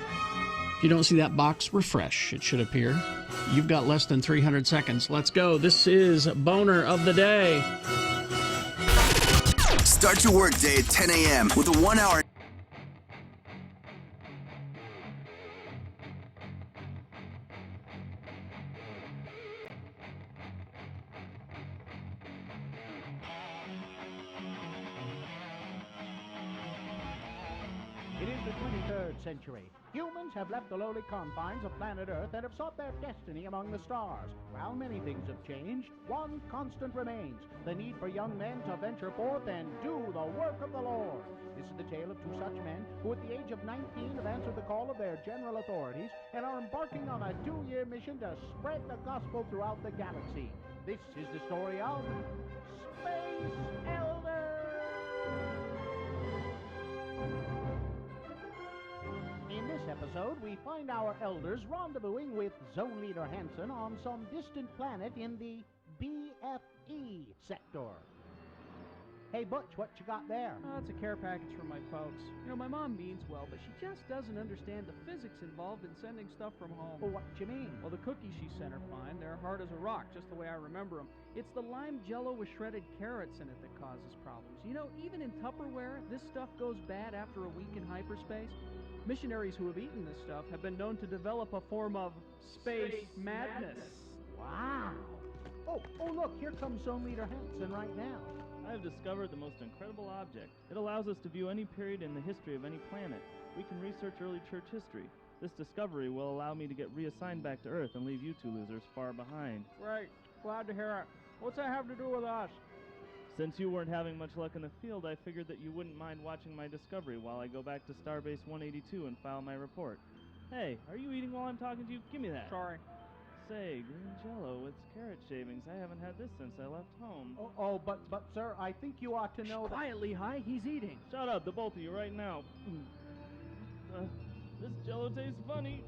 If you don't see that box, refresh. It should appear. You've got less than 300 seconds. Let's go. This is Boner of the Day. Start your workday at 10 a.m. with a 1 hour. It is the 23rd century. Humans have left the lowly confines of planet Earth and have sought their destiny among the stars. While many things have changed, one constant remains: the need for young men to venture forth and do the work of the Lord. This is the tale of two such men who at the age of 19 have answered the call of their general authorities and are embarking on a 2-year mission to spread the gospel throughout the galaxy. This is the story of Space Elders! In this episode, we find our elders rendezvousing with Zone Leader Hansen on some distant planet in the BFE sector. Hey, Butch, what you got there? Oh, it's a care package from my folks. You know, my mom means well, but she just doesn't understand the physics involved in sending stuff from home. Well, what you mean? Well, the cookies she sent are fine. They're hard as a rock, just the way I remember them. It's the lime jello with shredded carrots in it that causes problems. You know, even in Tupperware, this stuff goes bad after a week in hyperspace. Missionaries who have eaten this stuff have been known to develop a form of space madness. Wow. Oh, look, here comes Zone Leader Hansen right now. I have discovered the most incredible object. It allows us to view any period in the history of any planet. We can research early church history. This discovery will allow me to get reassigned back to Earth and leave you two losers far behind. Great. Glad to hear it. What's that have to do with us? Since you weren't having much luck in the field, I figured that you wouldn't mind watching my discovery while I go back to Starbase 182 and file my report. Hey, are you eating while I'm talking to you? Give me that. Sorry. Say, green jello with carrot shavings. I haven't had this since I left home. But sir, I think you ought to know that... Quiet, Lehigh. He's eating. Shut up, the both of you right now. This jello tastes funny.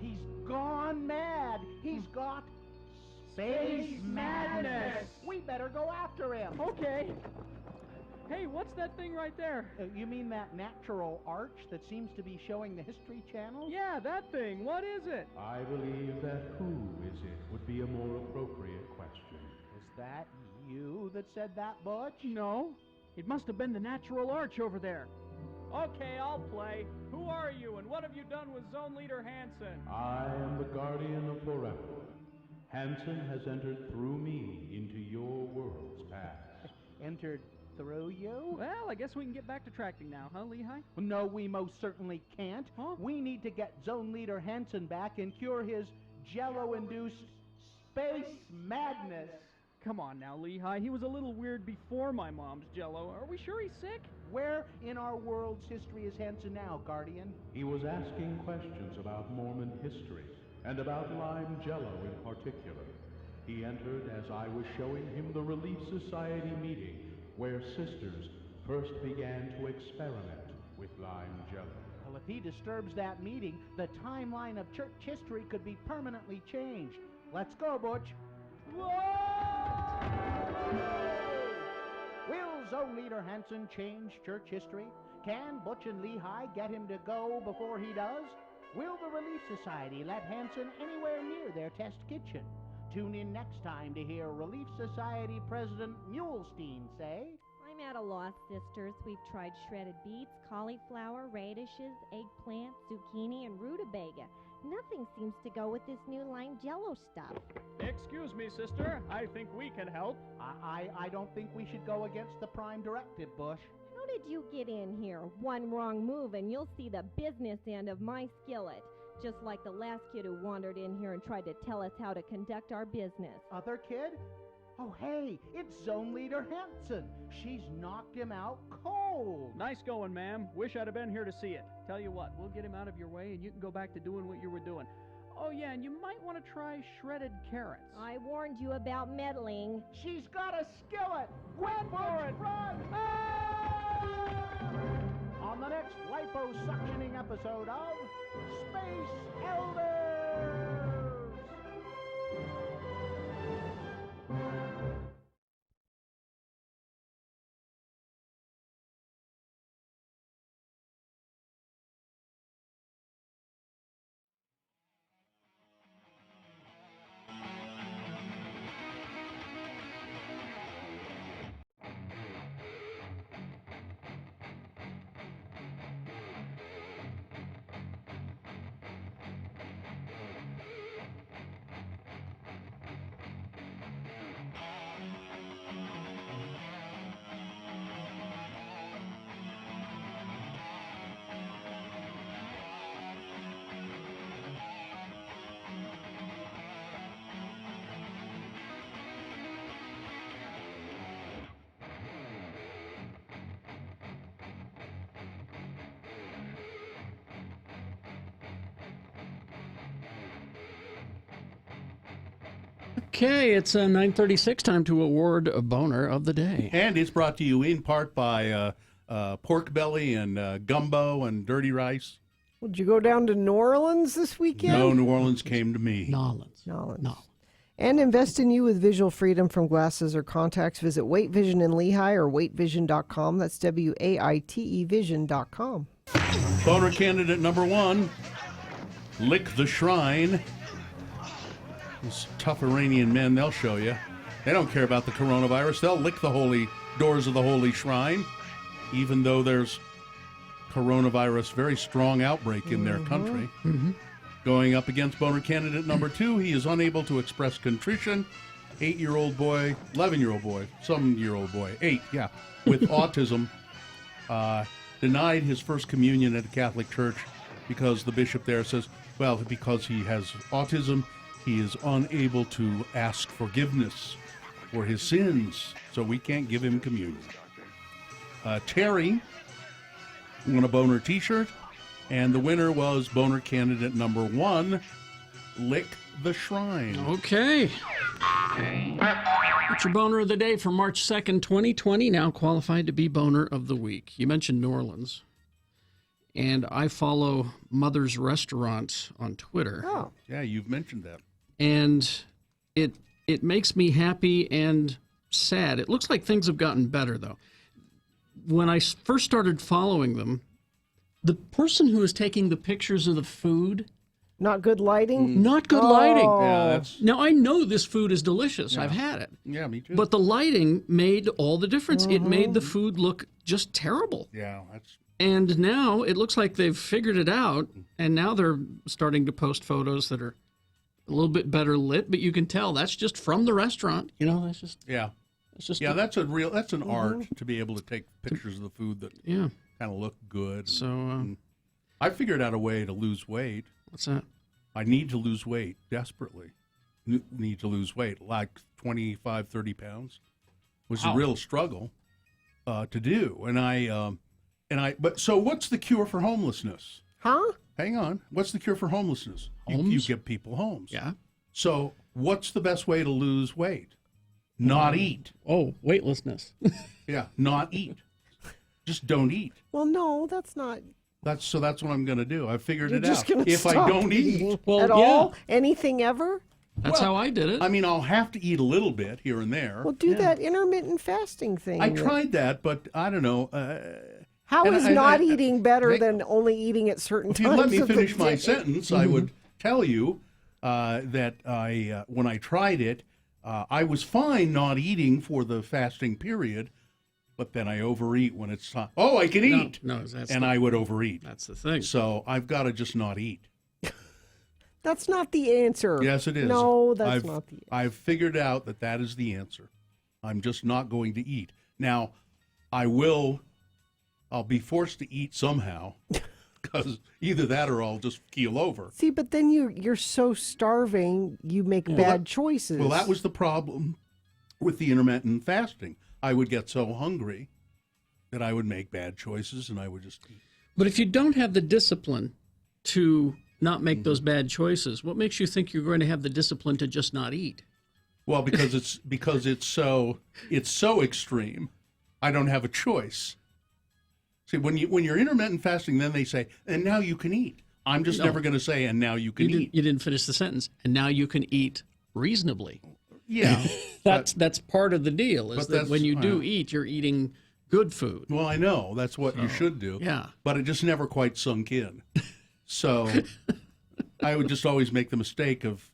He's gone mad. He's got space madness. We better go after him. Okay. Hey, what's that thing right there? You mean that natural arch that seems to be showing the History Channel? Yeah, that thing. What is it? I believe that who is it would be a more appropriate question. Was that you that said that, Butch? No. It must have been the natural arch over there. Okay, I'll play. Who are you, and what have you done with Zone Leader Hansen? I am the guardian of forever. Hansen has entered through me into your world's past. Entered through you? Well, I guess we can get back to tracking now, huh, Lehigh? No, we most certainly can't. Huh? We need to get Zone Leader Hansen back and cure his jello-induced space madness. Come on now, Lehigh. He was a little weird before my mom's jello. Are we sure he's sick? Where in our world's history is Hansen now, Guardian? He was asking questions about Mormon history and about lime jello in particular. He entered as I was showing him the Relief Society meeting where sisters first began to experiment with lime jello. Well, if he disturbs that meeting, the timeline of church history could be permanently changed. Let's go, Butch. Whoa! Will Zone Leader Hansen change church history? Can Butch and Lehigh get him to go before he does? Will the Relief Society let Hansen anywhere near their test kitchen? Tune in next time to hear Relief Society President Mulestein say, I'm at a loss, sisters. We've tried shredded beets, cauliflower, radishes, eggplant, zucchini, and rutabaga. Nothing seems to go with this new lime jello stuff. Excuse me, sister. I think we can help. I don't think we should go against the Prime Directive, Bush. How did you get in here? One wrong move and you'll see the business end of my skillet. Just like the last kid who wandered in here and tried to tell us how to conduct our business. Other kid? Oh, hey, it's Zone Leader Hansen. She's knocked him out cold. Nice going, ma'am. Wish I'd have been here to see it. Tell you what, we'll get him out of your way and you can go back to doing what you were doing. Oh, yeah, and you might want to try shredded carrots. I warned you about meddling. She's got a skillet. Run for it. Run. On the next liposuctioning episode of Space Elders. Okay, it's 9:36. Time to award a boner of the day. And it's brought to you in part by pork belly and gumbo and dirty rice. Would you go down to New Orleans this weekend? No, New Orleans came to me. Nolans. And invest in you with visual freedom from glasses or contacts. Visit Weight Vision in Lehigh or weightvision.com. That's WAITE vision.com. Boner candidate number 1, lick the shrine. These tough Iranian men, they'll show you. They don't care about the coronavirus. They'll lick the holy doors of the holy shrine, even though there's coronavirus, very strong outbreak in their country. Going up against boner candidate number 2, he is unable to express contrition. 8-year-old boy, 11-year-old boy, some year-old boy, 8, yeah, with autism, denied his first communion at a Catholic church because the bishop there says, well, because he has autism, he is unable to ask forgiveness for his sins, so we can't give him communion. Terry won a boner t-shirt, and the winner was boner candidate number 1, lick the shrine. Okay. What's your boner of the day for March 2nd, 2020? Now qualified to be boner of the week. You mentioned New Orleans. And I follow Mother's Restaurant on Twitter. Oh. Yeah, you've mentioned that. And it makes me happy and sad. It looks like things have gotten better, though. When I first started following them, the person who was taking the pictures of the food... Not good lighting? Not good lighting. Yeah, that's... Now, I know this food is delicious. Yeah. I've had it. Yeah, me too. But the lighting made all the difference. It made the food look just terrible. Yeah, that's... And now it looks like they've figured it out, and now they're starting to post photos that are a little bit better lit, but you can tell that's just from the restaurant. You know, that's just... Yeah. It's just that's an art to be able to take pictures of the food that kind of look good. So I figured out a way to lose weight. What's that? I need to lose weight desperately. Need to lose weight, like 25, 30 pounds, was a real struggle to do. But so what's the cure for homelessness? Huh? Hang on. What's the cure for homelessness? You give people homes. Yeah. So what's the best way to lose weight? Not eat. Oh, weightlessness. Yeah, not eat. Just don't eat. Well, no, that's not... That's what I'm going to do. I figured You're it just out. gonna If I stop don't eating eat at all? Anything ever? That's how I did it. I mean, I'll have to eat a little bit here and there. Well, do that intermittent fasting thing. I tried that, but I don't know. How is not eating better than only eating at certain If times? you let me of the finish my day? sentence, I would tell you that when I tried it, I was fine not eating for the fasting period, but then I overeat when it's time. Oh, I can eat. I would overeat. That's the thing. So I've got to just not eat. That's not the answer. Yes, it is. No, that's not the answer. I've figured out that is the answer. I'm just not going to eat. Now, I'll be forced to eat somehow, because either that or I'll just keel over. See, but then you're so starving, you make bad choices. Well, that was the problem with the intermittent fasting. I would get so hungry that I would make bad choices, and I would just eat. But if you don't have the discipline to not make those bad choices, what makes you think you're going to have the discipline to just not eat? Well, because it's so extreme. I don't have a choice. See, when you're intermittent fasting, then they say, and now you can eat. I'm just never going to say, and now you can eat. You didn't finish the sentence. And now you can eat reasonably. Yeah. That's part of the deal, is that when you do eat, you're eating good food. Well, I know. That's what you should do. Yeah. But it just never quite sunk in. So I would just always make the mistake of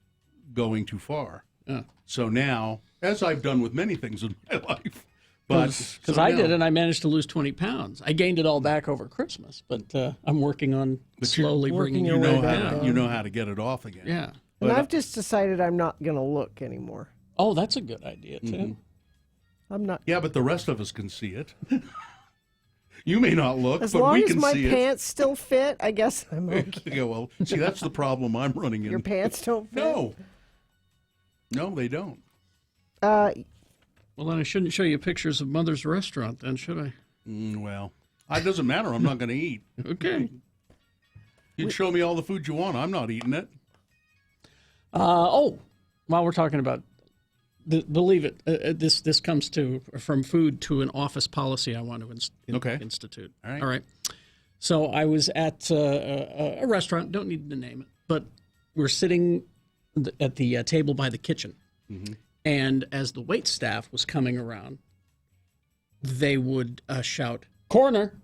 going too far. Yeah. So now, as I've done with many things in my life, because I did, and I managed to lose 20 pounds. I gained it all back over Christmas, but I'm working on slowly bringing it down. You know how to get it off again. Yeah. And I've just decided I'm not going to look anymore. Oh, that's a good idea, too. I'm not. Yeah, but the rest of us can see it. You may not look, as but long we as can my see it. pants still fit, I guess I'm okay. Yeah, well, see, that's the problem I'm running into. Your pants don't fit? No, they don't. Well, then I shouldn't show you pictures of Mother's Restaurant, then, should I? Well, it doesn't matter. I'm not going to eat. Okay. You can show me all the food you want. I'm not eating it. While we're talking about believe it, this comes from food to an office policy I want to institute. All right. All right. So I was at a restaurant, don't need to name it, but we're sitting at the table by the kitchen. Mm-hmm. And as the wait staff was coming around, they would shout, "Corner!"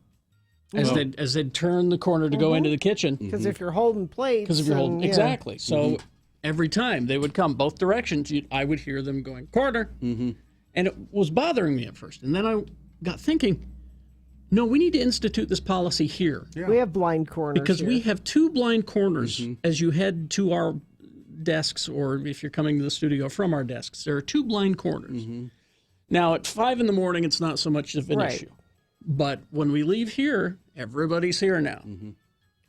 as they'd turn the corner to go into the kitchen. Because if you're holding plates. Exactly. So every time they would come both directions, I would hear them going, "Corner!" Mm-hmm. And it was bothering me at first. And then I got thinking, no, we need to institute this policy here. Yeah. We have blind corners because here. we have 2 blind corners as you head to our desks, or if you're coming to the studio from our desks. There are 2 blind corners. Now, at 5 in the morning, it's not so much of an issue. But when we leave here, everybody's here now.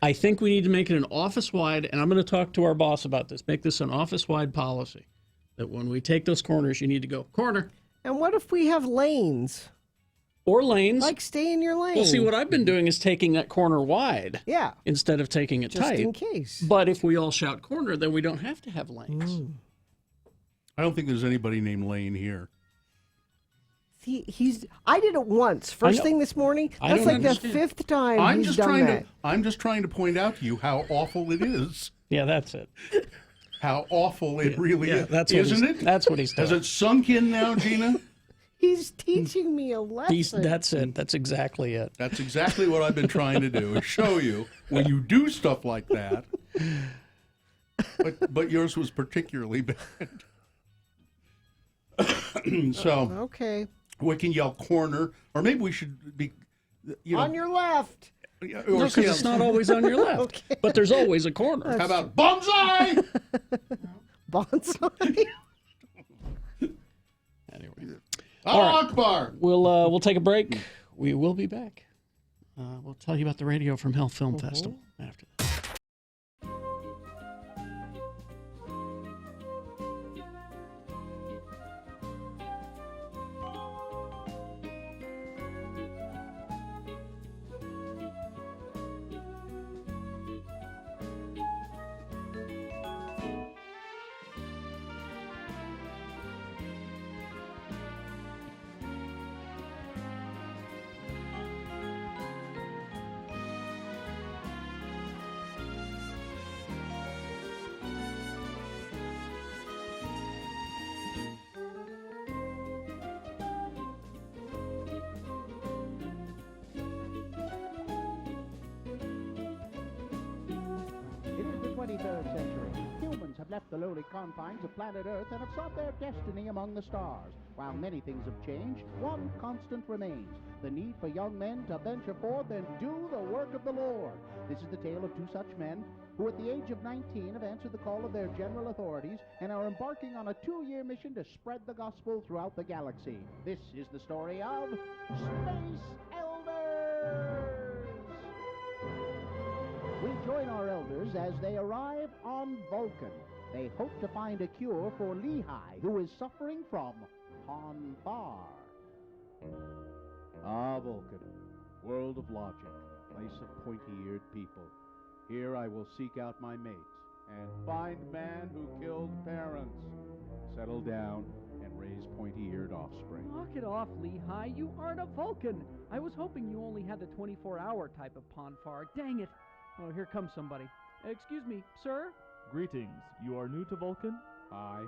I think we need to make it an office-wide, and I'm going to talk to our boss about this, make this an office-wide policy, that when we take those corners, you need to go, "Corner." And what if we have lanes? Or lanes. Like, stay in your lane. Well, see, what I've been doing is taking that corner wide. Yeah. Instead of taking it tight. Just in case. But if we all shout corner, then we don't have to have lanes. I don't think there's anybody named Lane here. I did it once, first thing this morning. That's like the 5th time he's done that. I'm just trying to point out to you how awful it is. Yeah, that's it. How awful it really is. That's Isn't it? That's what he's doing. Has it sunk in now, Gina? He's teaching me a lesson. That's it. That's exactly it. That's exactly what I've been trying to do, is show you when you do stuff like that. But yours was particularly bad. So okay, we can yell corner, or maybe we should be on your left. No, because it's not always on your left, but there's always a corner. How about bonsai? Bonsai. Anyway, Akbar. We'll take a break. We will be back. We'll tell you about the Radio from Hell Film Festival after this. It is the 23rd century. Humans have left the lowly confines of planet Earth and have sought their destiny among the stars. While many things have changed, one constant remains: the need for young men to venture forth and do the work of the Lord. This is the tale of 2 such men who at the age of 19 have answered the call of their general authorities and are embarking on a 2-year mission to spread the gospel throughout the galaxy. This is the story of Space Elders! We join our elders as they arrive on Vulcan. They hope to find a cure for Lehigh, who is suffering from Ponfar. Ah, Vulcan, world of logic, place of pointy-eared people. Here I will seek out my mate and find man who killed parents. Settle down and raise pointy-eared offspring. Knock it off, Lehigh. You aren't a Vulcan. I was hoping you only had the 24-hour type of Ponfar. Dang it. Oh, here comes somebody. Excuse me, sir? Greetings. You are new to Vulcan? Hi,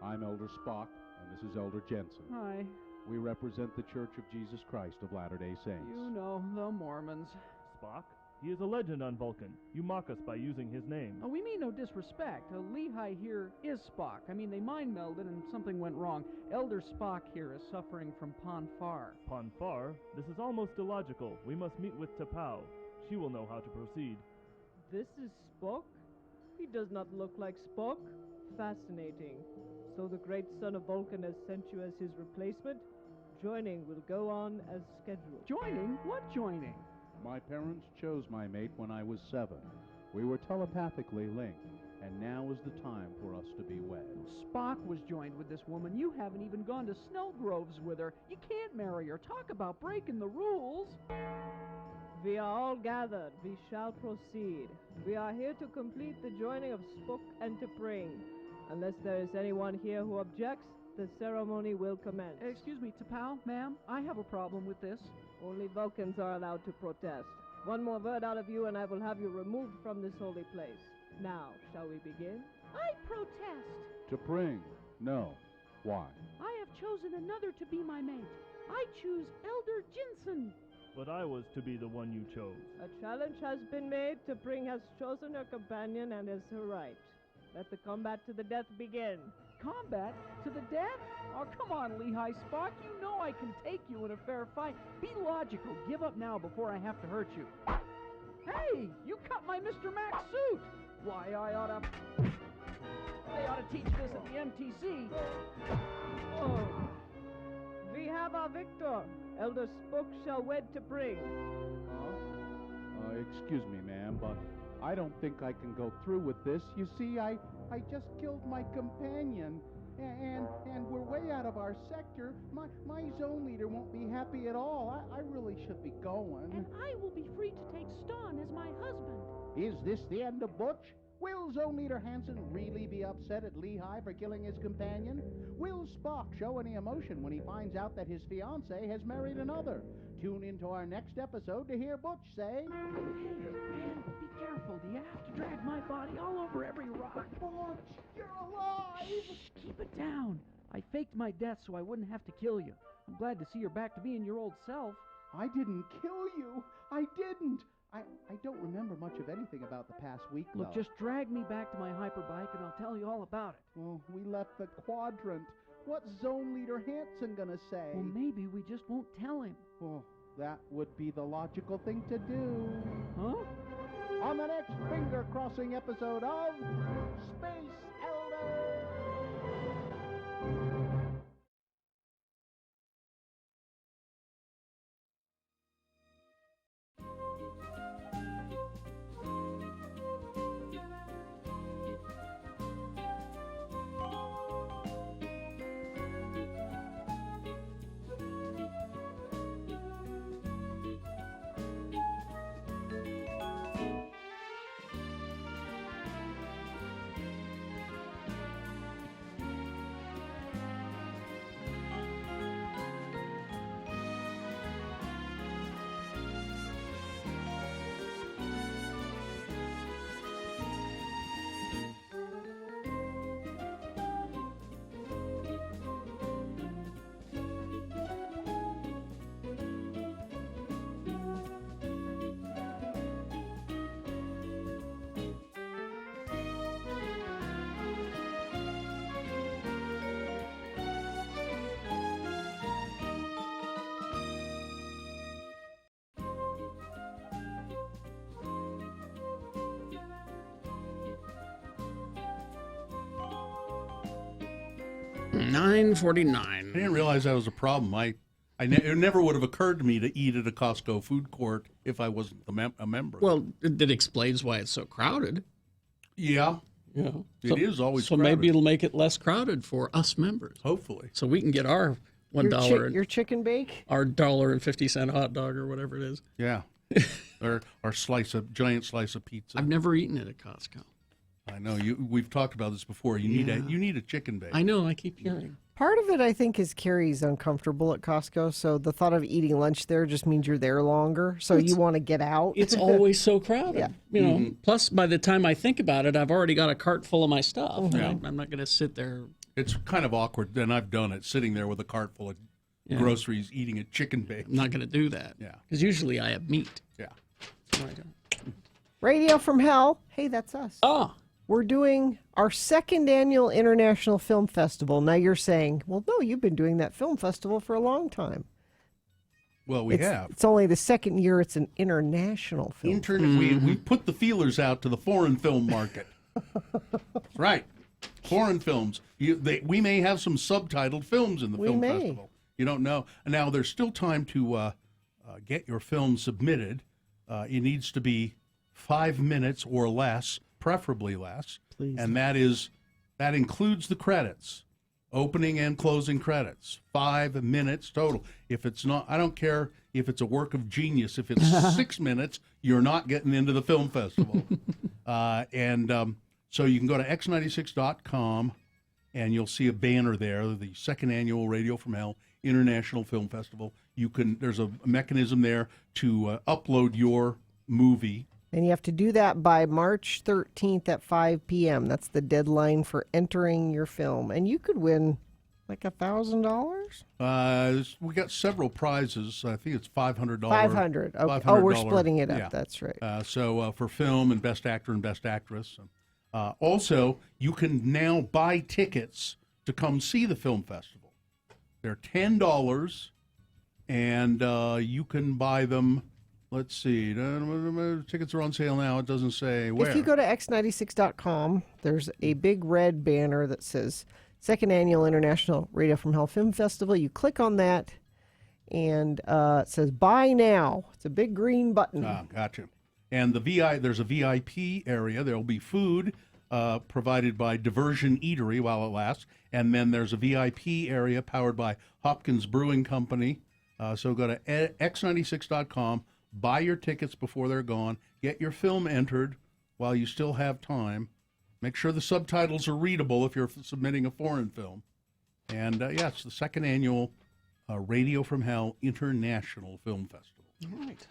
I'm Elder Spock, and this is Elder Jensen. Hi. We represent the Church of Jesus Christ of Latter-day Saints. You know, the Mormons. Spock? He is a legend on Vulcan. You mock us by using his name. Oh, we mean no disrespect. Lehigh here is Spock. I mean, they mind melded and something went wrong. Elder Spock here is suffering from Ponfar. Ponfar? This is almost illogical. We must meet with T'Pau. She will know how to proceed. This is Spock? He does not look like Spock. Fascinating. So the great son of Vulcan has sent you as his replacement? Joining will go on as scheduled. Joining? What joining? My parents chose my mate when I was 7. We were telepathically linked, and now is the time for us to be wed. Spock was joined with this woman. You haven't even gone to Snellgroves with her. You can't marry her. Talk about breaking the rules. We are all gathered. We shall proceed. We are here to complete the joining of Spock and T'Pring. Unless there is anyone here who objects, The ceremony will commence. Excuse me, T'Pau, ma'am, I have a problem with this. Only Vulcans are allowed to protest. One more word out of you and I will have you removed from this holy place. Now, shall we begin? I protest. To bring. No. Why? I have chosen another to be my mate. I choose Elder Jinsen. But I was to be the one you chose. A challenge has been made. T'Pring has chosen her companion and is her right. Let the combat to the death begin. Combat? To the death? Oh, come on, Lehigh Spock. You know I can take you in a fair fight. Be logical. Give up now before I have to hurt you. Hey, you cut my Mr. Max suit. Why, they ought to teach this at the MTC. Oh. We have our victor. Elder Spook shall wed T'Pring. Excuse me, ma'am, but I don't think I can go through with this. You see, I just killed my companion, and we're way out of our sector. My zone leader won't be happy at all. I really should be going. And I will be free to take Ston as my husband. Is this the end of Butch? Will Zone Leader Hansen really be upset at Lehigh for killing his companion? Will Spock show any emotion when he finds out that his fiancée has married another? Tune into our next episode to hear Butch say... Hey, man, be careful. Do you have to drag my body all over every rock? Butch, you're alive! Shh, keep it down. I faked my death so I wouldn't have to kill you. I'm glad to see you're back to being your old self. I didn't kill you. I didn't. I don't remember much of anything about the past week, though. Look, just drag me back to my hyperbike and I'll tell you all about it. Well, we left the quadrant. What's Zone Leader Hansen gonna say? Well, maybe we just won't tell him. Well, that would be the logical thing to do. Huh? On the next finger-crossing episode of Space Elder! 9:49. I didn't realize that was a problem. It never would have occurred to me to eat at a Costco food court if I wasn't a member. Well, it explains why it's so crowded. Yeah. Yeah. It is always so crowded. maybe it'll make it less crowded for us members. Hopefully. So we can get our $1 your chicken bake, our $1.50 hot dog or whatever it is. Yeah. or giant slice of pizza. I've never eaten it at Costco. I know we've talked about this before. You need a chicken bake. I know, I keep hearing. Part of it, I think, is Carrie's uncomfortable at Costco, so the thought of eating lunch there just means you're there longer, so you want to get out. It's always so crowded. Yeah. You know, plus by the time I think about it, I've already got a cart full of my stuff. Yeah. I'm not going to sit there. It's kind of awkward, and I've done it, sitting there with a cart full of groceries, eating a chicken bake. I'm not going to do that. Yeah. Because usually I have meat. Yeah. Radio from Hell. Hey, that's us. Oh. We're doing our second annual International Film Festival. Now you're saying, well, no, you've been doing that film festival for a long time. Well, we have. It's only the second year it's an international film. We put the feelers out to the foreign film market. Right. Foreign films. We may have some subtitled films in the film festival. You don't know. Now, there's still time to get your film submitted. It needs to be 5 minutes or less, preferably less. Please. And that includes the credits, opening and closing credits. 5 minutes total. If it's not, I don't care if it's a work of genius. If it's 6 minutes, you're not getting into the film festival. So you can go to x96.com and you'll see a banner there, the second annual Radio from Hell International Film Festival. There's a mechanism there to upload your movie. And you have to do that by March 13th at 5 p.m. That's the deadline for entering your film. And you could win like $1,000? We got several prizes. I think it's $500. $500. Okay. Oh, we're splitting it up. Yeah. That's right. So for film and Best Actor and Best Actress. Also, you can now buy tickets to come see the film festival. They're $10, and you can buy them. Let's see. Tickets are on sale now. It doesn't say where. If you go to x96.com, there's a big red banner that says Second Annual International Radio from Hell Film Festival. You click on that, and it says Buy Now. It's a big green button. Gotcha. And there's a VIP area. There will be food provided by Diversion Eatery while it lasts. And then there's a VIP area powered by Hopkins Brewing Company. So go to x96.com. Buy your tickets before they're gone. Get your film entered while you still have time. Make sure the subtitles are readable if you're submitting a foreign film. And it's the second annual Radio from Hell International Film Festival. All right.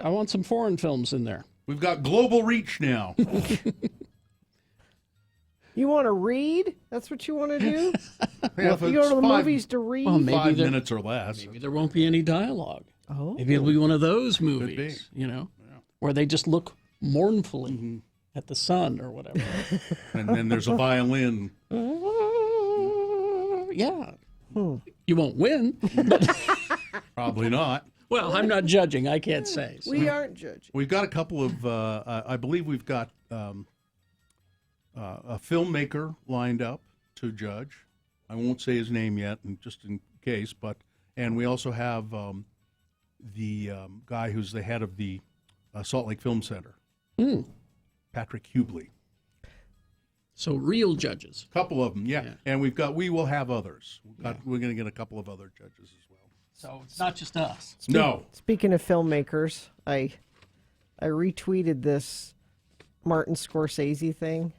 I want some foreign films in there. We've got global reach now. You want to read? That's what you want to do? If you go to the movies to read? Well, maybe 5 minutes or less. Maybe there won't be any dialogue. Oh. Maybe it'll be one of those movies, where they just look mournfully at the sun or whatever. And then there's a violin. Yeah. You won't win. Probably not. Well, I'm not judging. I can't say. So. We aren't judging. We've got a couple of, I believe we've got a filmmaker lined up to judge. I won't say his name yet, just in case. And we also have the guy who's the head of the Salt Lake Film Center, Patrick Hubley. So real judges. A couple of them, yeah. And we will have others. We're going to get a couple of other judges as well. So it's not just us. No. Speaking of filmmakers, I retweeted this Martin Scorsese thing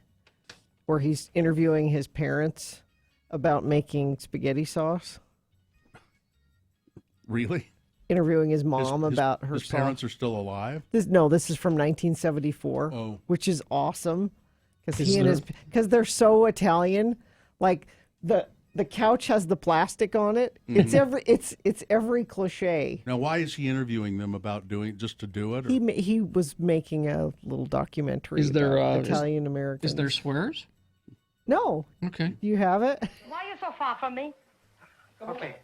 where he's interviewing his parents about making spaghetti sauce. Really? Interviewing his mom about her his parents are still alive? This is from 1974, which is awesome because they're so Italian. Like the couch has the plastic on it. It's every cliche. Now, why is he interviewing them about doing it just to do it? Or? He was making a little documentary about Italian Americans. Is there swears? No. Okay. Do you have it? Why are you so far from me? Okay.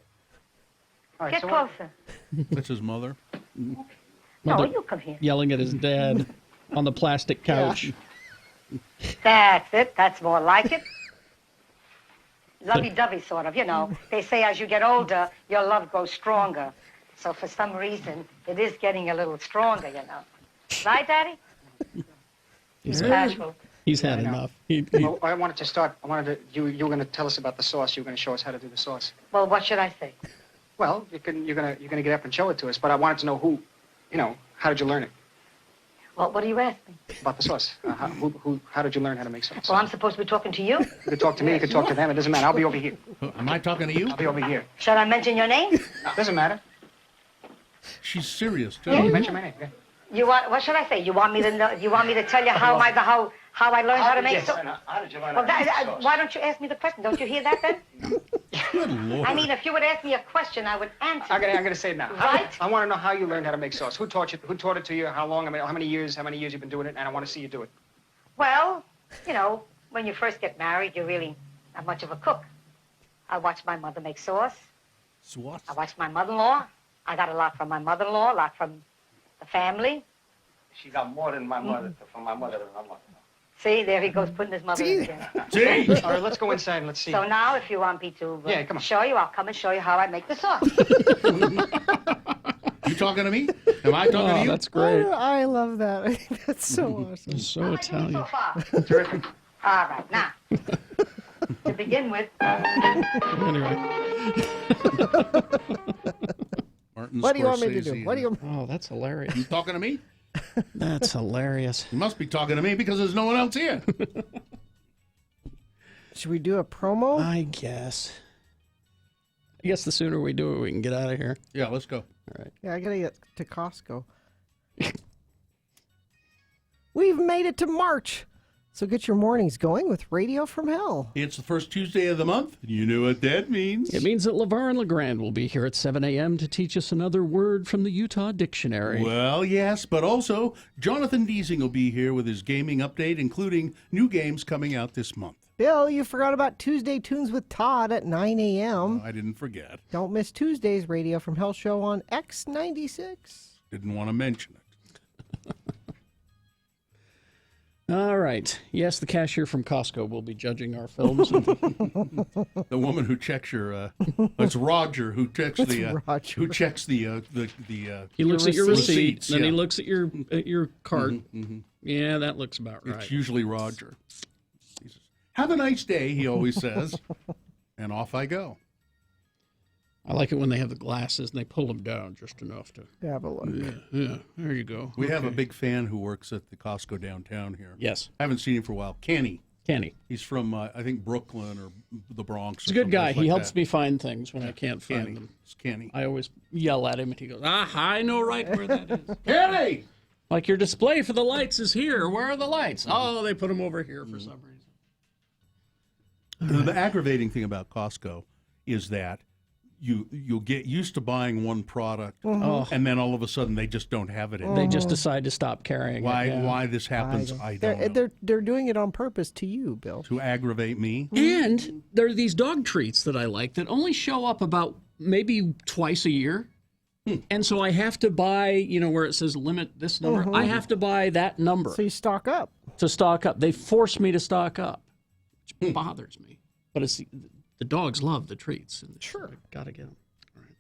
All right, Get closer. That's his mother. No, you come here. Yelling at his dad on the plastic couch. Yeah. That's it. That's more like it. Lovey-dovey, sort of, They say as you get older, your love grows stronger. So for some reason, it is getting a little stronger, Right, Daddy? He's Casual. He's had enough. Well, I wanted to start. You were going to tell us about the sauce. You were going to show us how to do the sauce. Well, what should I say? Well, you're going to get up and show it to us. But I wanted to know who, how did you learn it? Well, what do you ask me? About the sauce. How did you learn how to make sauce? Well, I'm supposed to be talking to you? You could talk to me. You could talk to them. It doesn't matter. I'll be over here. Am I talking to you? I'll be over here. Should I mention your name? No, doesn't matter. She's serious too. Yeah, you mention my name. Okay. You want? What should I say? You want me to know? You want me to tell you how I learned how to make sauce? How did you learn Well, how to make sauce? why don't you ask me the question? Don't you hear that then? Good Lord. I mean, if you would ask me a question, I would answer. I'm going to say it now. Right? I want to know how you learned how to make sauce. Who taught you? Who taught it to you? How long? I mean, how many years you've been doing it? And I want to see you do it. Well, when you first get married, you're really not much of a cook. I watched my mother make sauce. Sauce? I watched my mother-in-law. I got a lot from my mother-in-law, a lot from the family. She got more than my mother, from my mother than my mother. See, there he goes putting his mother in again. See? All right, let's go inside and let's see. So now, if you want me to come on. show you, I'll come and show you how I make the sauce. You talking to me? Am I talking to you? That's great. I love that. I think that's so awesome. It's so Italian. So far. Terrific. All right, now, to begin with. Anyway. Martin What do you want me to do? Scorsese. Oh, that's hilarious. You talking to me? That's hilarious. You must be talking to me because there's no one else here. Should we do a promo? I guess. The sooner we do it, we can get out of here. Yeah, let's go. All right. Yeah, I gotta get to Costco. We've made it to March. So get your mornings going with Radio from Hell. It's the first Tuesday of the month. You know what that means. It means that LeVar and LeGrand will be here at 7 a.m. to teach us another word from the Utah Dictionary. Well, yes, but also Jonathan Deasing will be here with his gaming update, including new games coming out this month. Bill, you forgot about Tuesday Tunes with Todd at 9 a.m. I didn't forget. Don't miss Tuesday's Radio from Hell show on X96. Didn't want to mention it. All right. Yes, the cashier from Costco will be judging our films. The woman who checks your it's Roger who checks Roger. who checks the he looks at your receipt, receipts, then he yeah. looks at your cart. Yeah, that looks about right. It's usually Roger. He says, "Have a nice day," he always says, and off I go. I like it when they have the glasses and they pull them down just enough to have a look. Yeah, there you go. We have a big fan who works at the Costco downtown here. Yes. I haven't seen him for a while. Kenny. He's from, I think, Brooklyn or the Bronx. He's a good guy. He helps me find things when I can't find Kenny. them. It's Kenny. I always yell at him and he goes, I know right where that is. Kenny! Like, your display for the lights is here. Where are the lights? Oh, they put them over here for some reason. The aggravating thing about Costco is that you'll get used to buying one product, and then all of a sudden they just don't have it anymore. They just decide to stop carrying it. Yeah. Why this happens, I don't know. They're doing it on purpose to you, Bill. To aggravate me. And there are these dog treats that I like that only show up about maybe twice a year. And so I have to buy, where it says limit this number, I have to buy that number. So you stock up. To stock up. They force me to stock up, which bothers me. But it's the dogs love the treats. And sure. Got to get them. All right.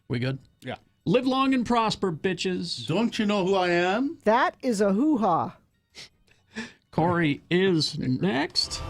We good? Yeah. Live long and prosper, bitches. Don't you know who I am? That is a hoo-ha. Corey is next.